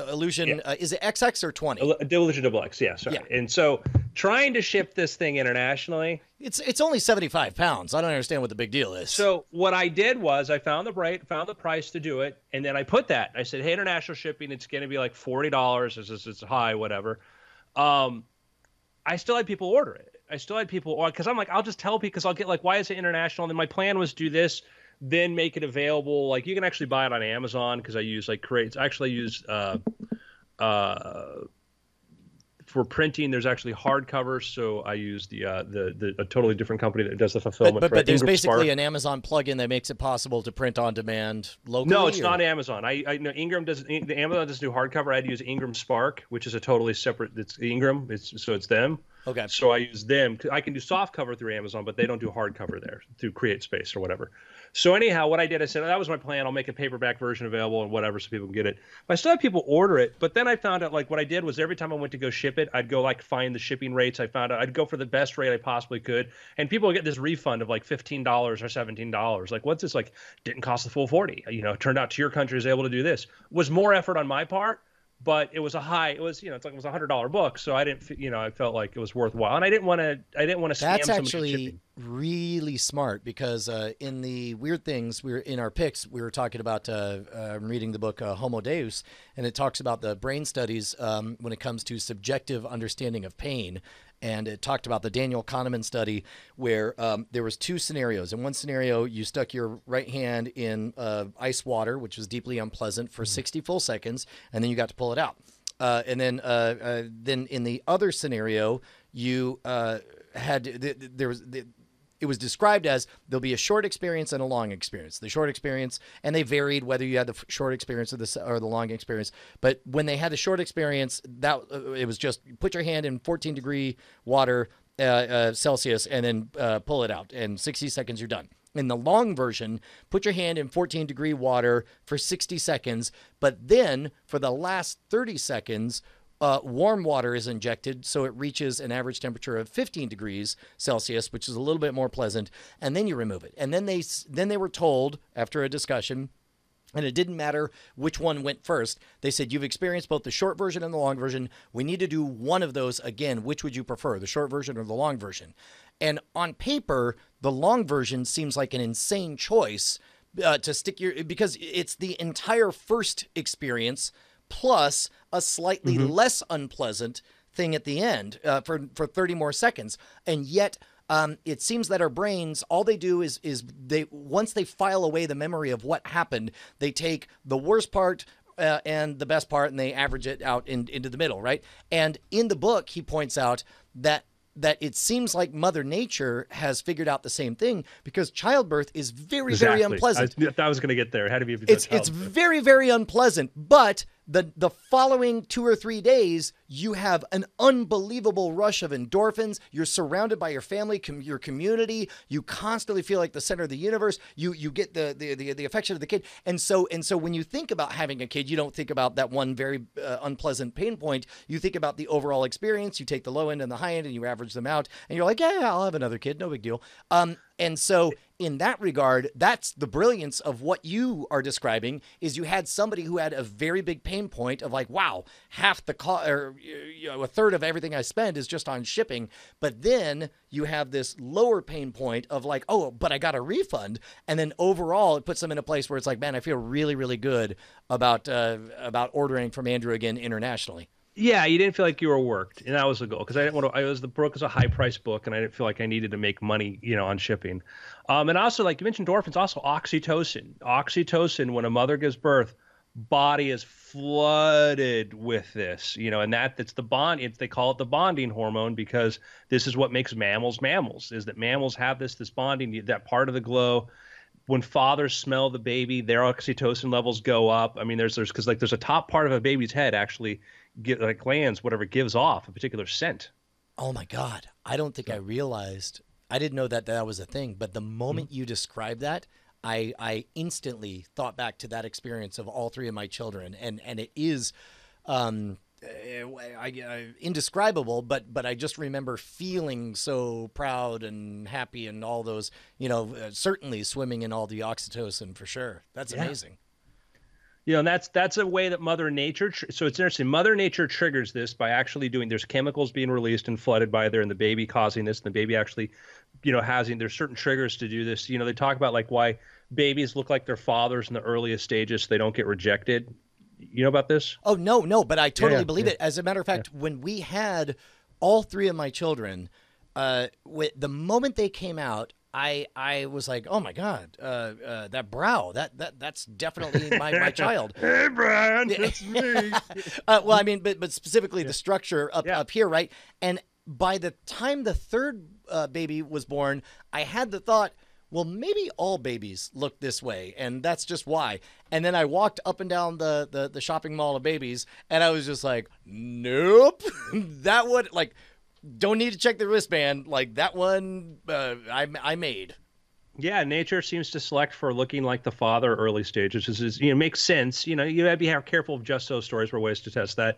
Illusion. Yeah. Is it XX or 20? Illusion XX. Yeah, sorry. Yeah. And so trying to ship this thing internationally. It's only 75 pounds. I don't understand what the big deal is. So what I did was I found the price to do it, and then I put that. I said, hey, international shipping, it's going to be like $40. It's high, whatever. I still had people order it. Because I'm like, I'll just tell people, because I'll get like, why is it international? And then my plan was do this, then make it available. Like, you can actually buy it on Amazon, because I use like crates. Actually, I use for printing. There's actually hardcovers, so I use a totally different company that does the fulfillment. But there's Ingram basically Spark. an Amazon plugin that makes it possible to print on demand locally. No, it's not Amazon. I know Ingram doesn't. The Amazon doesn't do hardcover. I had to use Ingram Spark, which is a totally separate. It's Ingram. It's them. Okay. So I use them. I can do soft cover through Amazon, but they don't do hardcover there through CreateSpace or whatever. So anyhow, what I did, I said, that was my plan. I'll make a paperback version available and whatever, so people can get it. But I still have people order it. But then I found out, like, what I did was every time I went to go ship it, I'd go like find the shipping rates. I found out I'd go for the best rate I possibly could, and people would get this refund of like $15 or $17. Like, what's this? Like, didn't cost the full 40. It turned out to your country is able to do this. Was more effort on my part. But it was it was like it was $100 book, so I didn't, I felt like it was worthwhile, and I didn't want to scam somebody. That's actually really smart, because in the weird things, in our picks, we were talking about I'm reading the book Homo Deus, and it talks about the brain studies when it comes to subjective understanding of pain. And it talked about the Daniel Kahneman study, where there was two scenarios. In one scenario, you stuck your right hand in ice water, which was deeply unpleasant, for 60 full seconds, and then you got to pull it out. And then in the other scenario, you it was described as there'll be a short experience and a long experience. The short experience, and they varied whether you had the short experience or the long experience. But when they had the short experience, it was just put your hand in 14-degree water Celsius and then pull it out. And 60 seconds, you're done. In the long version, put your hand in 14-degree water for 60 seconds, but then for the last 30 seconds, warm water is injected, so it reaches an average temperature of 15 degrees Celsius, which is a little bit more pleasant, and then you remove it. And then they were told, after a discussion, and it didn't matter which one went first, they said, you've experienced both the short version and the long version. We need to do one of those again. Which would you prefer, the short version or the long version? And on paper, the long version seems like an insane choice to stick because it's the entire first experience plus a slightly less unpleasant thing at the end for 30 more seconds. And yet it seems that our brains, all they do is once they file away the memory of what happened, they take the worst part and the best part, and they average it out into the middle, right? And in the book, he points out that it seems like Mother Nature has figured out the same thing, because childbirth is very, very unpleasant. I was going to get there. It had to be. It's very, very unpleasant, but the following 2 or 3 days, you have an unbelievable rush of endorphins. You're surrounded by your family, your community. You constantly feel like the center of the universe. You get the affection of the kid. And so when you think about having a kid, you don't think about that one very unpleasant pain point. You think about the overall experience. You take the low end and the high end and you average them out, and you're like, yeah, I'll have another kid. No big deal. And so in that regard, that's the brilliance of what you are describing, is you had somebody who had a very big pain point of like, wow, half the cost, or a third of everything I spend is just on shipping. But then you have this lower pain point of like, oh, but I got a refund. And then overall, it puts them in a place where it's like, man, I feel really, really good about ordering from Andrew again internationally. Yeah, you didn't feel like you were worked, and that was the goal, because I didn't want to. The book was a high-priced book, and I didn't feel like I needed to make money, on shipping. And also, like you mentioned, endorphins, also oxytocin. Oxytocin, when a mother gives birth, body is flooded with this, and that's the bond. They call it the bonding hormone, because this is what makes mammals mammals. Is that mammals have this bonding, that part of the glow when fathers smell the baby, their oxytocin levels go up. I mean, there's because like there's a top part of a baby's head actually like glands, whatever, gives off a particular scent. Oh my God. I don't think I realized. I didn't know that that was a thing. But the moment you described that, I instantly thought back to that experience of all three of my children. And it is indescribable, but I just remember feeling so proud and happy and all those, certainly swimming in all the oxytocin for sure. That's amazing. And that's a way that Mother Nature. So it's interesting. Mother Nature triggers this by actually there's chemicals being released and flooded by there, and the baby causing this, and the baby actually, there's certain triggers to do this. They talk about like why babies look like their fathers in the earliest stages so they don't get rejected. You know about this? Oh, no, but I totally believe it. As a matter of fact, when we had all three of my children, the moment they came out, I was like, oh my God, that brow, that's definitely my child. Hey, Brian, it's me. Well, I mean, but specifically the structure up here, right? And by the time the third baby was born, I had the thought, well, maybe all babies look this way, and that's just why. And then I walked up and down the shopping mall of babies, and I was just like, nope, that would like. Don't need to check the wristband. Like that one, I made. Yeah, nature seems to select for looking like the father early stages. This is makes sense. You have to be careful of just those stories for ways to test that.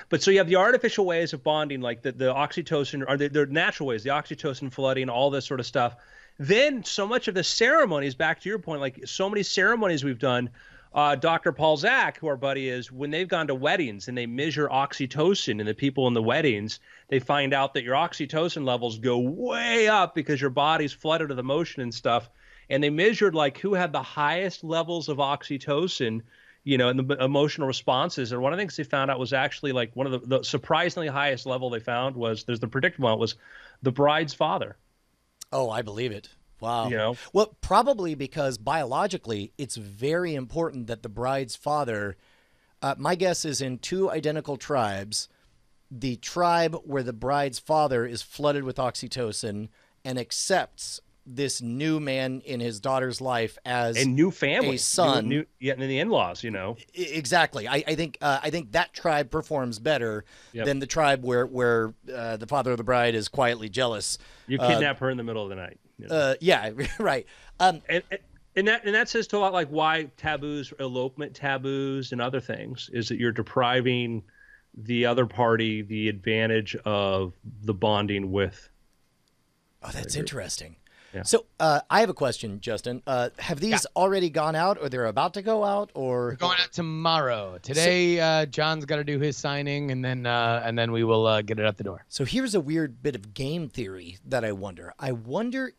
But so you have the artificial ways of bonding, like the oxytocin, or the natural ways, the oxytocin flooding, all this sort of stuff. Then so much of the ceremonies, back to your point, like so many ceremonies we've done. Dr. Paul Zak, who our buddy is, when they've gone to weddings and they measure oxytocin in the people in the weddings, they find out that your oxytocin levels go way up because your body's flooded with emotion and stuff. And they measured like who had the highest levels of oxytocin, and the emotional responses. And one of the things they found out was actually like one of the surprisingly highest level they found was, there's the predictable one, was the bride's father. Oh, I believe it. Wow. Well, probably because biologically, it's very important that the bride's father, my guess is in two identical tribes, the tribe where the bride's father is flooded with oxytocin and accepts this new man in his daughter's life as a new family, a son, and the in-laws. Exactly. I think that tribe performs better than the tribe where the father of the bride is quietly jealous. You kidnap her in the middle of the night. Yeah, right. And that says to a lot like why taboos, elopement taboos, and other things is that you're depriving the other party the advantage of the bonding with. Oh, that's interesting. Yeah. So I have a question, Justin. Have these already gone out, or they're about to go out, or They're going out tomorrow? Today, John's got to do his signing, and then we will get it out the door. So here's a weird bit of game theory that I wonder. I wonder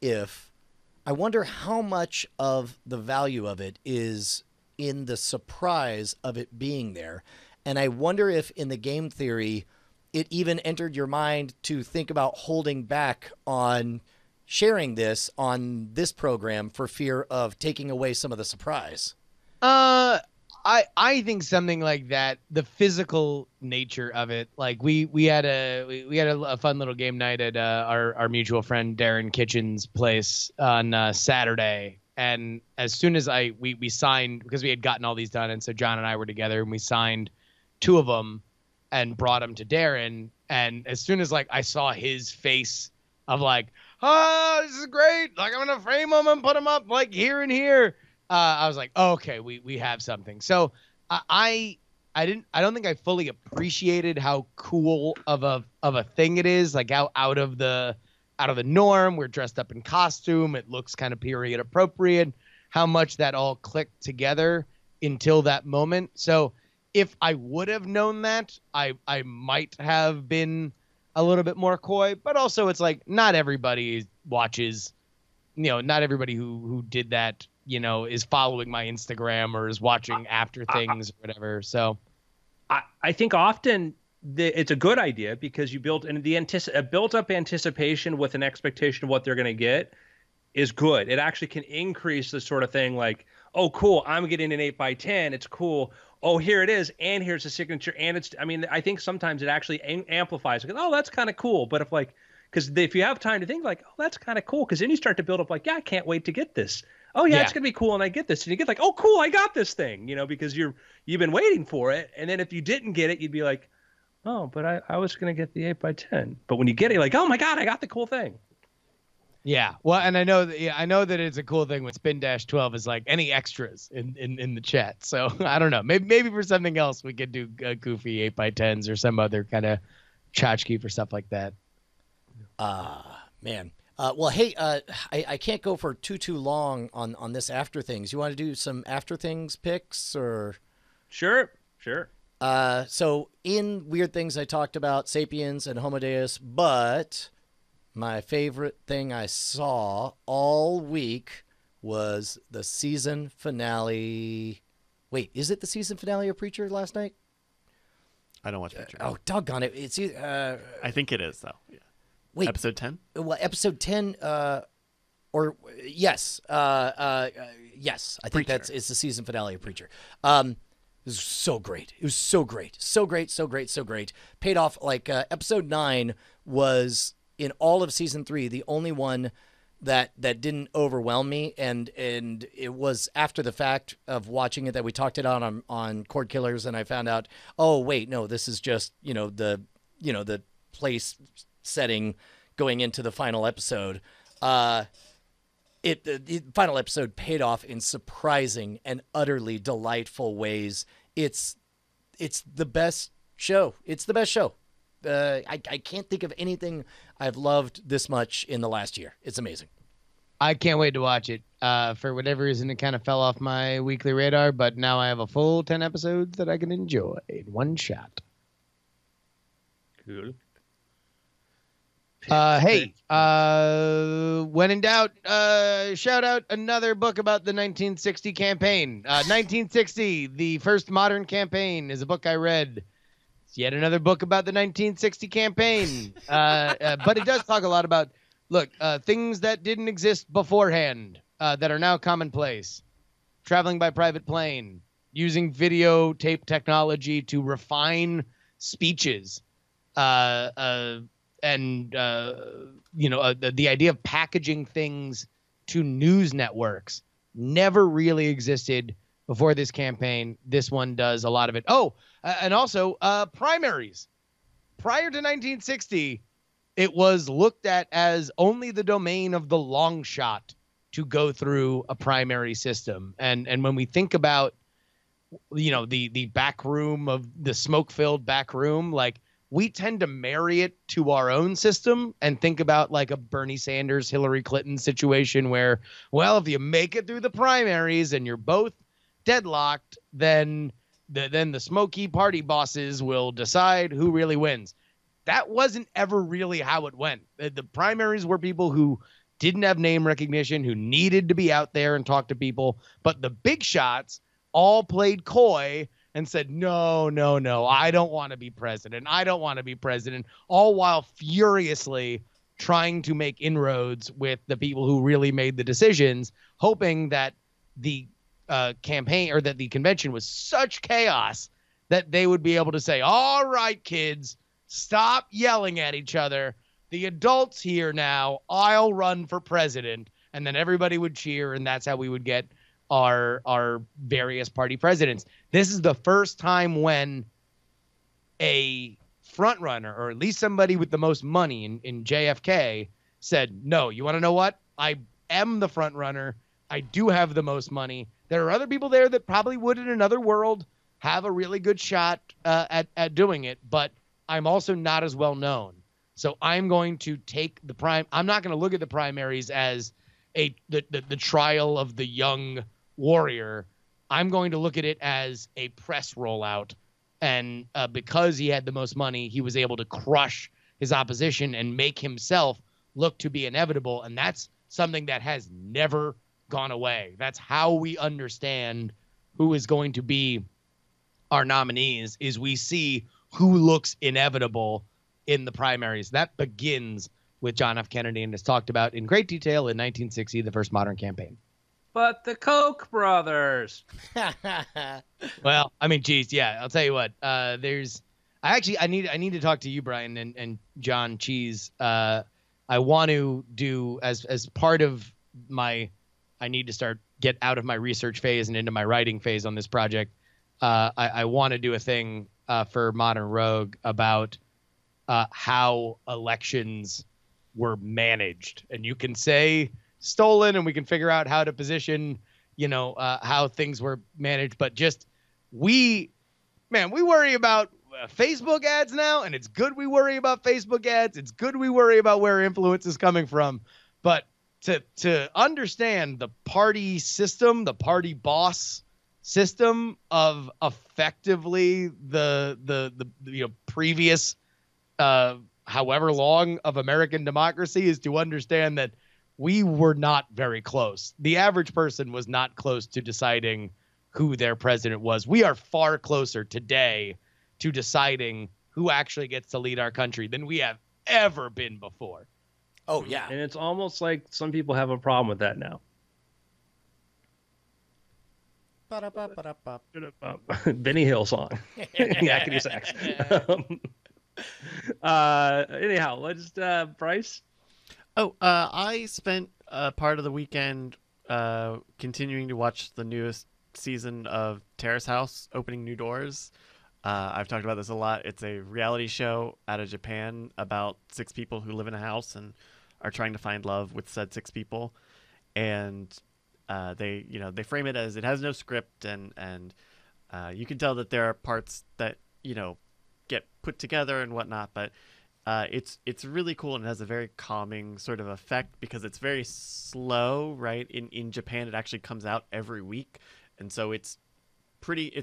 how much of the value of it is in the surprise of it being there, and I wonder if in the game theory, it even entered your mind to think about holding back on sharing this on this program for fear of taking away some of the surprise. I think something like that, the physical nature of it, like we had a fun little game night at our mutual friend Darren Kitchen's place on Saturday, and as soon as we signed, because we had gotten all these done, and so John and I were together and we signed two of them and brought them to Darren, and as soon as like I saw his face of like, oh, this is great, like I'm gonna frame them and put them up like here and here, I was like, oh, okay, we have something. So I don't think I fully appreciated how cool of a thing it is, like how out of the norm. We're dressed up in costume, it looks kind of period appropriate, how much that all clicked together until that moment. So if I would have known that, I might have been a little bit more coy, but also it's like not everybody watches, not everybody who did that, is following my Instagram or is watching after things or whatever. So I think often it's a good idea because you build a built-up anticipation with an expectation of what they're going to get is good. It actually can increase the sort of thing like, oh, cool, I'm getting an 8x10. It's cool. Oh, here it is. And here's the signature. And I think sometimes it actually amplifies. Like, oh, that's kind of cool. But because if you have time to think like, oh, that's kind of cool. Because then you start to build up like, yeah, I can't wait to get this. oh yeah, Yeah. it's gonna be cool, and I get this, and you get like, oh cool, I got this thing, because you've been waiting for it, and then if you didn't get it, you'd be like, oh, but I was gonna get the 8x10, but when you get it, you're like, oh my god, I got the cool thing. Yeah. Well, and I know that it's a cool thing with Spin-12 is like any extras in the chat. So I don't know. Maybe for something else we could do goofy 8x10s or some other kind of tchotchke for stuff like that. Man. Well, hey, I can't go for too long on this After Things. You want to do some After Things picks or? Sure. So in Weird Things, I talked about Sapiens and Homo Deus, but my favorite thing I saw all week was the season finale. Wait, is it the season finale of Preacher last night? I don't watch Preacher. Oh, doggone it. It's I think it is though. Yeah. wait. Episode 10? Well, episode 10 or yes. Yes. I think Preacher. it's the season finale of Preacher. It was so great. It was so great. So great. Paid off. Like episode 9 was in all of season 3 the only one that didn't overwhelm me, and it was after the fact of watching it that we talked it on Cord Killers, and I found out, oh wait, no, this is just the place setting going into the final episode. The final episode paid off in surprising and utterly delightful ways. It's the best show. It's the best show. I can't think of anything I've loved this much in the last year. It's amazing. I can't wait to watch it. For whatever reason, it kind of fell off my weekly radar, but now I have a full 10 episodes that I can enjoy in one shot. Cool. Hey, when in doubt, shout out another book about the 1960 campaign. 1960, the first modern campaign, is a book I read. It's yet another book about the 1960 campaign. But it does talk a lot about, things that didn't exist beforehand that are now commonplace. Traveling by private plane, using videotape technology to refine speeches, the idea of packaging things to news networks never really existed before this campaign. This one does a lot of it. Oh, and also primaries. Prior to 1960, it was looked at as only the domain of the long shot to go through a primary system. And when we think about, the back room of the smoke-filled back room, we tend to marry it to our own system and think about like a Bernie Sanders, Hillary Clinton situation where, well, if you make it through the primaries and you're both deadlocked, then the smoky party bosses will decide who really wins. That wasn't ever really how it went. The primaries were people who didn't have name recognition, who needed to be out there and talk to people. But the big shots all played coy and said, no, I don't want to be president. All while furiously trying to make inroads with the people who really made the decisions, hoping that the campaign or that the convention was such chaos that they would be able to say, all right, kids, stop yelling at each other. The adults here now, I'll run for president. And then everybody would cheer, and that's how we would get our various party presidents. This is the first time when a front runner, or at least somebody with the most money in JFK, said, no, you want to know what? I am the front runner. I do have the most money. There are other people there that probably would in another world have a really good shot at doing it, but I'm also not as well known. So I'm going to take I'm not going to look at the primaries as the trial of the young warrior. I'm going to look at it as a press rollout. And because he had the most money, he was able to crush his opposition and make himself look to be inevitable. And that's something that has never gone away. That's how we understand who is going to be our nominees, is we see who looks inevitable in the primaries. That begins with John F. Kennedy and is talked about in great detail in 1960, the first modern campaign. But the Koch brothers. Well, I mean, geez, yeah, I'll tell you what. I need to talk to you, Brian, and John Cheese. I want to do as part of my I need to get out of my research phase and into my writing phase on this project. I want to do a thing for Modern Rogue about how elections were managed. And you can say stolen, and we can figure out how to position, how things were managed. But just we worry about Facebook ads now, and it's good we worry about Facebook ads. It's good we worry about where influence is coming from. But to understand the party system, the party boss system of effectively the previous however long of American democracy, is to understand that we were not very close. The average person was not close to deciding who their president was. We are far closer today to deciding who actually gets to lead our country than we have ever been before. Oh, yeah. And it's almost like some people have a problem with that now. Benny Hill song. Yakety sax. Anyhow, let's Bryce. I spent part of the weekend continuing to watch the newest season of Terrace House, Opening New Doors. I've talked about this a lot. It's a reality show out of Japan about 6 people who live in a house and are trying to find love with said 6 people. And they frame it as it has no script, and you can tell that there are parts that get put together and whatnot, but it's really cool, and it has a very calming sort of effect because it's very slow, right? In Japan, it actually comes out every week, and so it's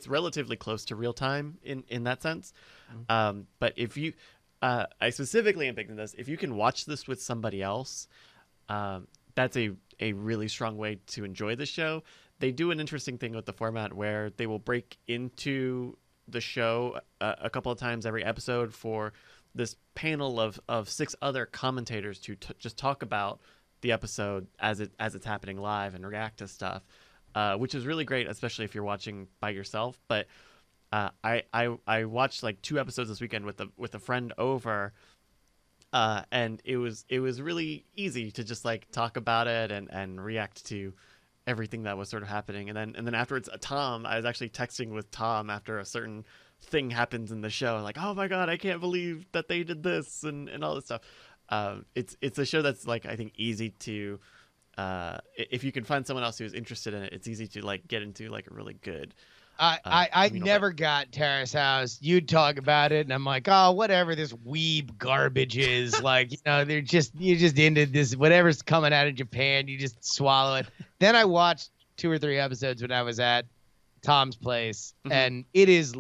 relatively close to real time in that sense. But if you I specifically am picking this, if you can watch this with somebody else, that's a really strong way to enjoy the show. They do an interesting thing with the format where they will break into the show a couple of times every episode for this panel of 6 other commentators to just talk about the episode as it's happening live and react to stuff, which is really great, especially if you're watching by yourself. But I watched like 2 episodes this weekend with a friend over, and it was really easy to just like talk about it and react to everything that was sort of happening. And then afterwards, I was actually texting with Tom after a certain thing happens in the show, like, oh my god, I can't believe that they did this and all this stuff. It's a show that's like, I think, easy to if you can find someone else who's interested in it, it's easy to like get into like a really good. I never got Terrace House. You'd talk about it, and I'm like, oh, whatever this weeb garbage is. Like, you're just into this, whatever's coming out of Japan, you just swallow it. Then I watched 2 or 3 episodes when I was at Tom's place, and it is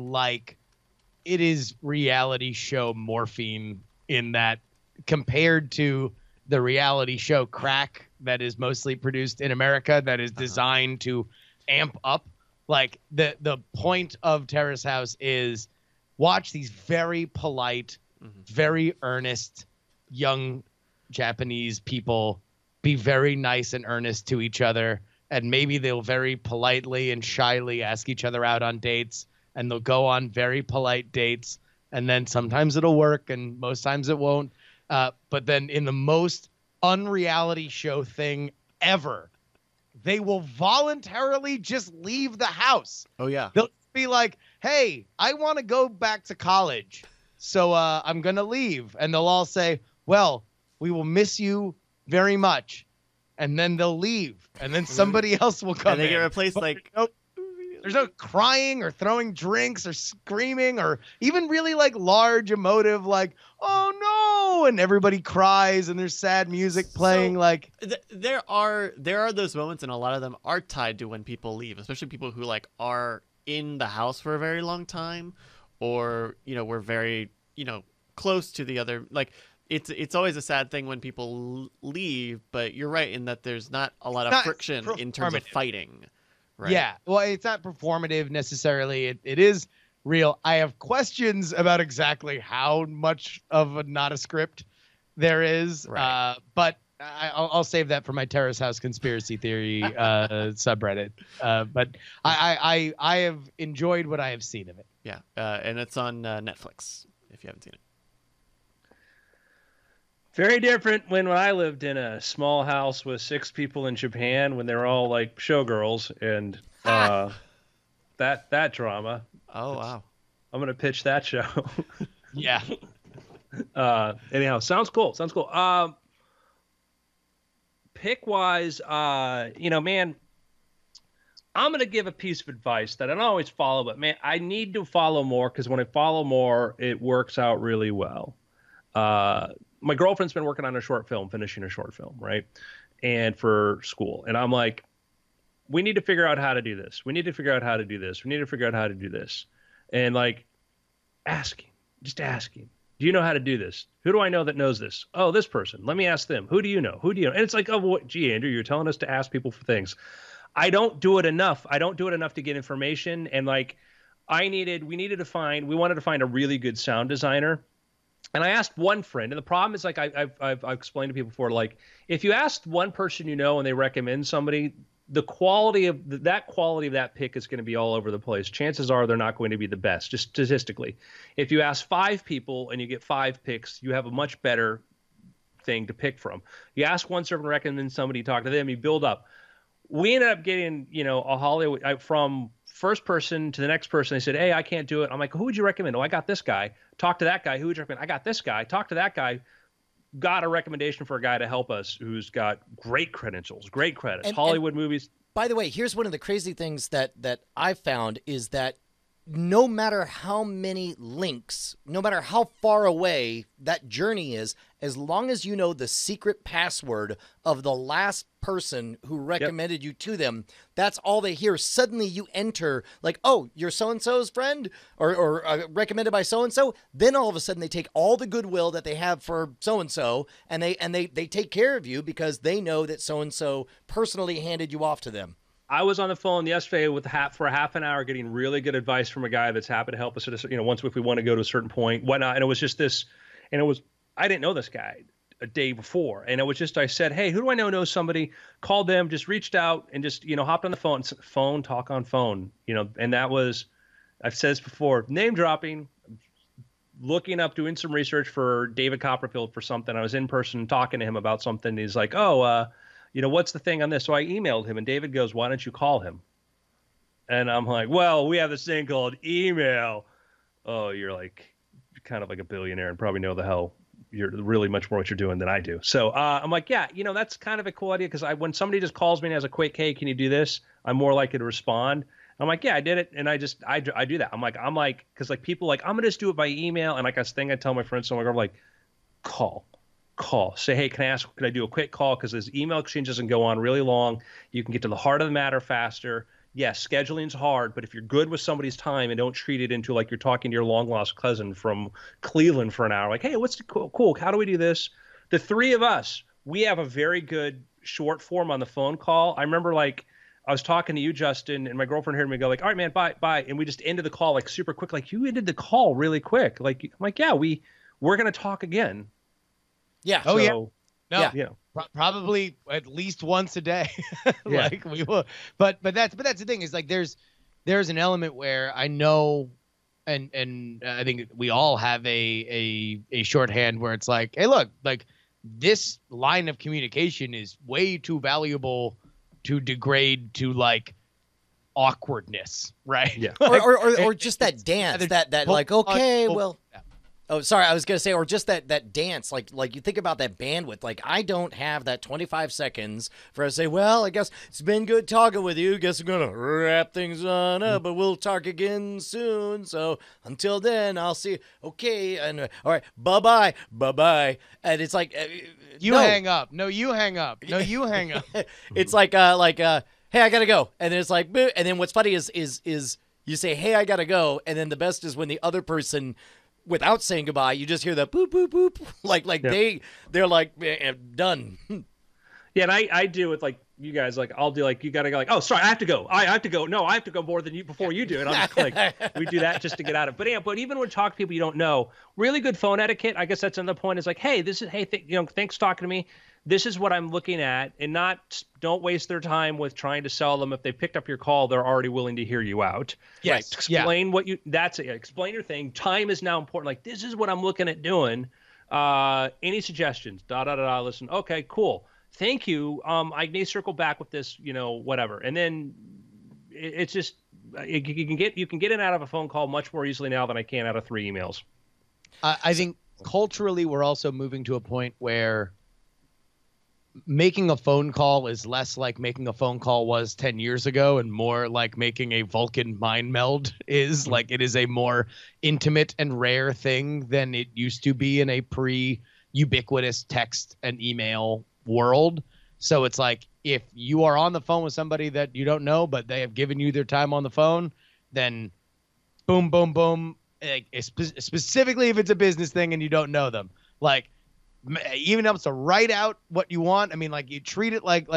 reality show morphine in that, compared to the reality show Crack that is mostly produced in America, that is designed to amp up. Like the point of Terrace House is watch these very polite, very earnest young Japanese people be very nice and earnest to each other. And maybe they'll very politely and shyly ask each other out on dates, and they'll go on very polite dates. And then sometimes it'll work and most times it won't. But then in the most unreality show thing ever, they will voluntarily just leave the house. Oh, yeah. They'll be like, hey, I want to go back to college, so I'm going to leave. And they'll all say, well, we will miss you very much. And then they'll leave. And then somebody else will come in. And they get replaced like... There's no crying or throwing drinks or screaming or even really like large emotive, like, oh no, and everybody cries and there's sad music playing. Like there are those moments, and a lot of them are tied to when people leave, especially people who like are in the house for a very long time, or we're very close to the other. Like it's always a sad thing when people leave, but you're right in that there's not a lot of friction in terms of fighting. Right. Yeah, well, it's not performative necessarily. It is real. I have questions about exactly how much of not a script there is, right. But I'll save that for my Terrace House conspiracy theory subreddit. But I have enjoyed what I have seen of it. Yeah, and it's on Netflix if you haven't seen it. Very different when I lived in a small house with 6 people in Japan when they were all like showgirls and that drama. Oh wow. I'm gonna pitch that show. Yeah. Anyhow, sounds cool. Pick wise, man, I'm gonna give a piece of advice that I don't always follow, but man, I need to follow more because when I follow more, it works out really well. My girlfriend's been working on a short film, finishing a short film, right? And for school. And I'm like, we need to figure out how to do this. We need to figure out how to do this. We need to figure out how to do this. And like, just asking. Do you know how to do this? Who do I know that knows this? Oh, this person. Let me ask them. Who do you know? Who do you know? And it's like, oh, gee, Andrew, you're telling us to ask people for things. I don't do it enough. I don't do it enough to get information. And like, we wanted to find a really good sound designer. And I asked one friend, and the problem is like I've explained to people before, like if you ask one person you know and they recommend somebody, the quality of that pick is going to be all over the place. Chances are they're not going to be the best, just statistically. If you ask 5 people and you get 5 picks, you have a much better thing to pick from. You ask one servant, recommend somebody, talk to them, you build up. We ended up getting, a Hollywood from first person to the next person. They said, hey, I can't do it. I'm like, who would you recommend? Oh, I got this guy. Talk to that guy. Who would you recommend? I got this guy. Talk to that guy. Got a recommendation for a guy to help us who's got great credentials, great credits, Hollywood movies. By the way, here's one of the crazy things that I've found is that no matter how many links, no matter how far away that journey is, as long as you know the secret password of the last person who recommended you to them, that's all they hear. Suddenly you enter like, oh, you're so-and-so's friend or recommended by so-and-so. Then all of a sudden they take all the goodwill that they have for so-and-so and they take care of you because they know that so-and-so personally handed you off to them. I was on the phone yesterday for a half an hour getting really good advice from a guy that's happy to help us at once if we want to go to a certain point, whatnot. And it was just this, and I didn't know this guy a day before. And it was just, I said, hey, who do I know somebody? Called them, just reached out and just, hopped on the phone, talk on phone, and that was, I've said this before, name dropping, looking up, doing some research for David Copperfield for something. I was in person talking to him about something. He's like, what's the thing on this? So I emailed him and David goes, why don't you call him? And I'm like, well, we have this thing called email. Oh, you're like kind of like a billionaire and probably know the hell you're really much more what you're doing than I do. So I'm like, yeah, that's kind of a cool idea because when somebody just calls me and has a quick, hey, can you do this? I'm more likely to respond. I'm like, yeah, I did it. And I do that. I'm like, because like people like, I'm going to just do it by email. And like I tell my friends, so I'm like, call. Say, hey, can I do a quick call? Because this email exchange doesn't go on really long. You can get to the heart of the matter faster. Yes, scheduling's hard, but if you're good with somebody's time and don't treat it into like you're talking to your long lost cousin from Cleveland for an hour, like, hey, what's the cool? How do we do this? The 3 of us, we have a very good short form on the phone call. I remember like I was talking to you, Justin, and my girlfriend heard me go like, all right, man, bye. And we just ended the call like super quick. Like you ended the call really quick. Like I'm like, yeah, we're going to talk again. Yeah. Oh, yeah. No. Yeah. Probably at least once a day. Yeah. Like we will. But that's the thing is like there's an element where I know and I think we all have a shorthand where it's like, hey, look, like this line of communication is way too valuable to degrade to like awkwardness, right? Yeah. or just that dance that like, okay, well. Oh, sorry. I was going to say, or just that dance, like you think about that bandwidth. Like, I don't have that 25 seconds for us to say, well, I guess it's been good talking with you. Guess I'm going to wrap things on up, but we'll talk again soon. So until then, I'll see. Okay. And all right. Bye-bye. Bye-bye. And it's like, hang up. No, you hang up. No, you hang up. It's like, hey, I got to go. And then it's like, boo. And then what's funny is you say, hey, I got to go. And then the best is when the other person, without saying goodbye, you just hear the boop, boop, boop. Like they're like, done. Yeah, and I do with like you guys, like I'll do like, you got to go like, oh, sorry, I have to go. I have to go. No, I have to go more than you before you do. And I'm just like, we do that just to get out of it. But yeah, but even when talk to people you don't know, really good phone etiquette, I guess that's another point is like, hey, thanks for talking to me. This is what I'm looking at, and don't waste their time with trying to sell them. If they picked up your call, they're already willing to hear you out. Yes. Explain what that's it. Explain your thing. Time is now important. Like, this is what I'm looking at doing. Any suggestions? Da da da da. Listen. Okay, cool. Thank you. I may circle back with this, whatever. And then it's just you can get in and out of a phone call much more easily now than I can out of 3 emails. I think culturally we're also moving to a point where making a phone call is less like making a phone call was 10 years ago and more like making a Vulcan mind meld is. Like, it is a more intimate and rare thing than it used to be in a pre-ubiquitous text and email world. So it's like, if you are on the phone with somebody that you don't know, but they have given you their time on the phone, then boom, boom, boom. Like, specifically if it's a business thing and you don't know them, like, even helps to write out what you want. I mean, like, you treat it like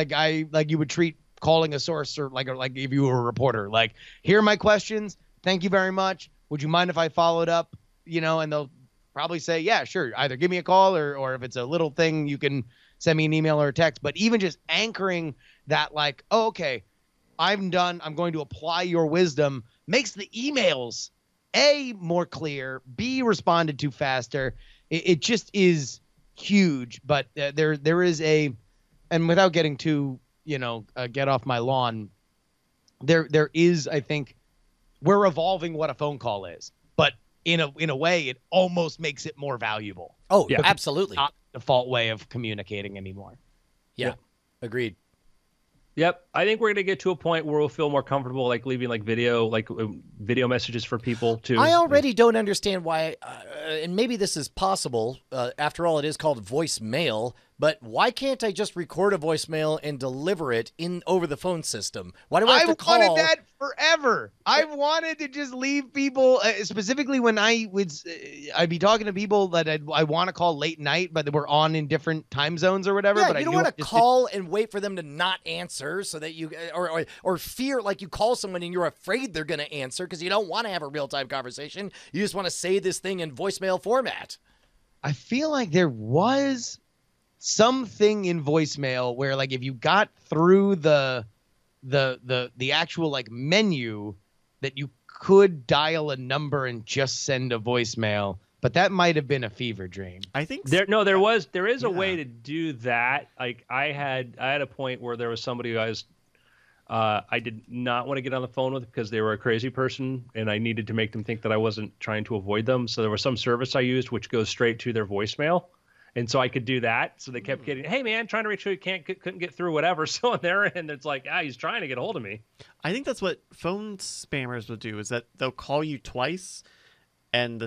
you would treat calling a source, or like if you were a reporter. Like, here are my questions. Thank you very much. Would you mind if I followed up? And they'll probably say, yeah, sure. Either give me a call or if it's a little thing, you can send me an email or a text. But even just anchoring that, like, oh, okay, I'm done. I'm going to apply your wisdom, makes the emails A, more clear, B, responded to faster. It just is huge. But there is and without getting too, get off my lawn, there is, I think, we're evolving what a phone call is, but in a way it almost makes it more valuable. Oh, yeah, absolutely. It's not the default way of communicating anymore. Yeah, Yep. Agreed. Yep, I think we're gonna get to a point where we'll feel more comfortable, like leaving video messages for people too. I already don't understand why, and maybe this is possible. After all, it is called voicemail. But why can't I just record a voicemail and deliver it over the phone system? Why do I have to call? I wanted that forever. I wanted to just leave people, specifically when I'd be talking to people that I want to call late night, but we're on in different time zones or whatever. Yeah, but you don't want to call and wait for them to not answer, so that you or fear, like, you call someone and you're afraid they're going to answer because you don't want to have a real time conversation. You just want to say this thing in voicemail format. I feel like there was something in voicemail where, like, if you got through the actual, like, menu, that you could dial a number and just send a voicemail, but that might have been a fever dream. I think there is a way to do that. Like, I had a point where there was somebody who I did not want to get on the phone with because they were a crazy person and I needed to make them think that I wasn't trying to avoid them. So there was some service I used which goes straight to their voicemail. And so I could do that. So they kept getting, hey, man, trying to reach you, couldn't get through, whatever. So on their end, it's like, he's trying to get a hold of me. I think that's what phone spammers will do, is that they'll call you twice, and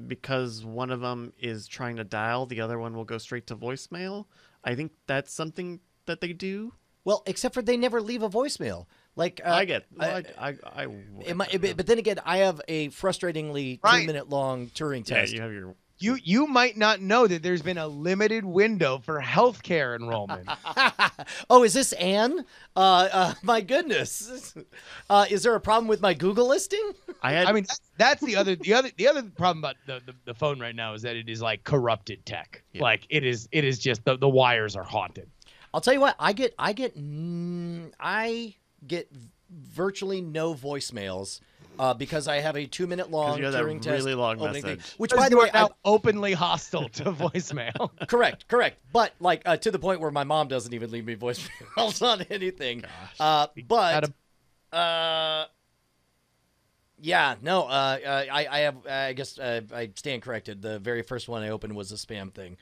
because one of them is trying to dial, the other one will go straight to voicemail. I think that's something that they do. Well, except for they never leave a voicemail. Like, I get, but then again, I have a frustratingly 2-minute long Turing test. Yeah, you have your. You might not know that there's been a limited window for healthcare enrollment. Oh, is this Anne? My goodness. Is there a problem with my Google listing? I mean, that's the other problem about the phone right now is that it is like corrupted tech. Yeah. Like, it is just the wires are haunted. I'll tell you what, I get virtually no voicemails. Because I have a 2-minute long Turing test, really long message, which, by the way, I'm openly hostile to voicemail. Correct. But like to the point where my mom doesn't even leave me voicemails on anything. Yeah, no. I have. I guess I stand corrected. The very first one I opened was a spam thing.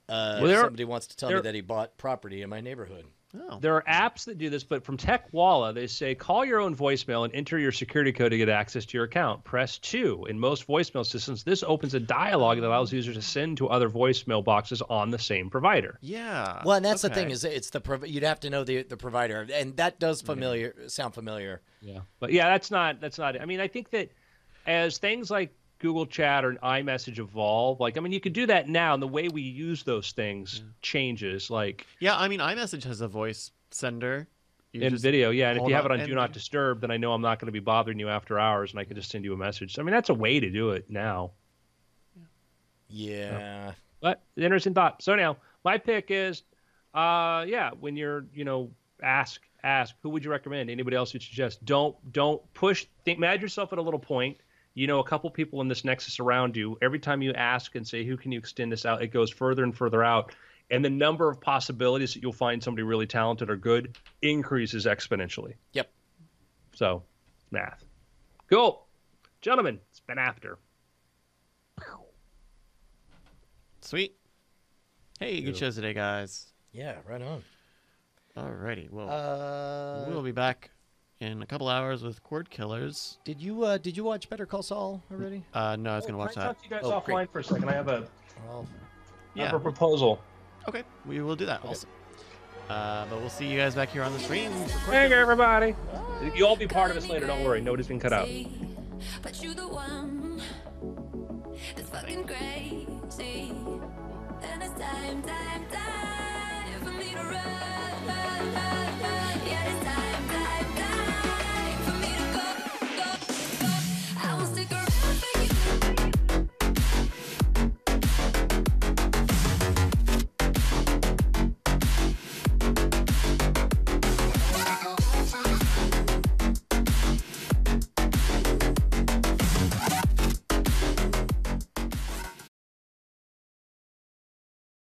Somebody wants to tell me that he bought property in my neighborhood. Oh. There are apps that do this, but from TechWalla, they say call your own voicemail and enter your security code to get access to your account. Press 2. In most voicemail systems, this opens a dialogue that allows users to send to other voicemail boxes on the same provider. Yeah. Well, and that's the thing, is it's you'd have to know the provider, and that does sound familiar. Yeah. But yeah, that's not it. I mean, I think that as things like Google Chat or iMessage evolve, like, I mean, you could do that now, and the way we use those things changes. Like, yeah, I mean, iMessage has a voice sender in video, yeah, and if you have it on Do Not Disturb, then I know I'm not going to be bothering you after hours, and I can just send you a message. So, I mean, that's a way to do it now. Yeah. But interesting thought. So now my pick is, when you're, ask who would you recommend? Anybody else you'd suggest? Don't push. Imagine yourself at a little point. you know a couple people in this nexus around you. Every time you ask and say, who can you extend this out, it goes further and further out. And the number of possibilities that you'll find somebody really talented or good increases exponentially. Yep. So, math. Cool. Gentlemen, it's been after. Sweet. Hey, good shows today, guys. Yeah, right on. Alrighty, well, we'll be back in a couple hours with Cord Killers. Did you watch Better Call Saul already? No, I was gonna watch Can I that. talk to you guys Oh, offline great. for a second? I have a, Well, I have a proposal. Okay, we will do that also. But we'll see you guys back here on the stream. Thank you, everybody. You'll all be part of this later. Don't worry. Nobody's been cut out. But you the one that's fucking crazy. And it's time for me to run.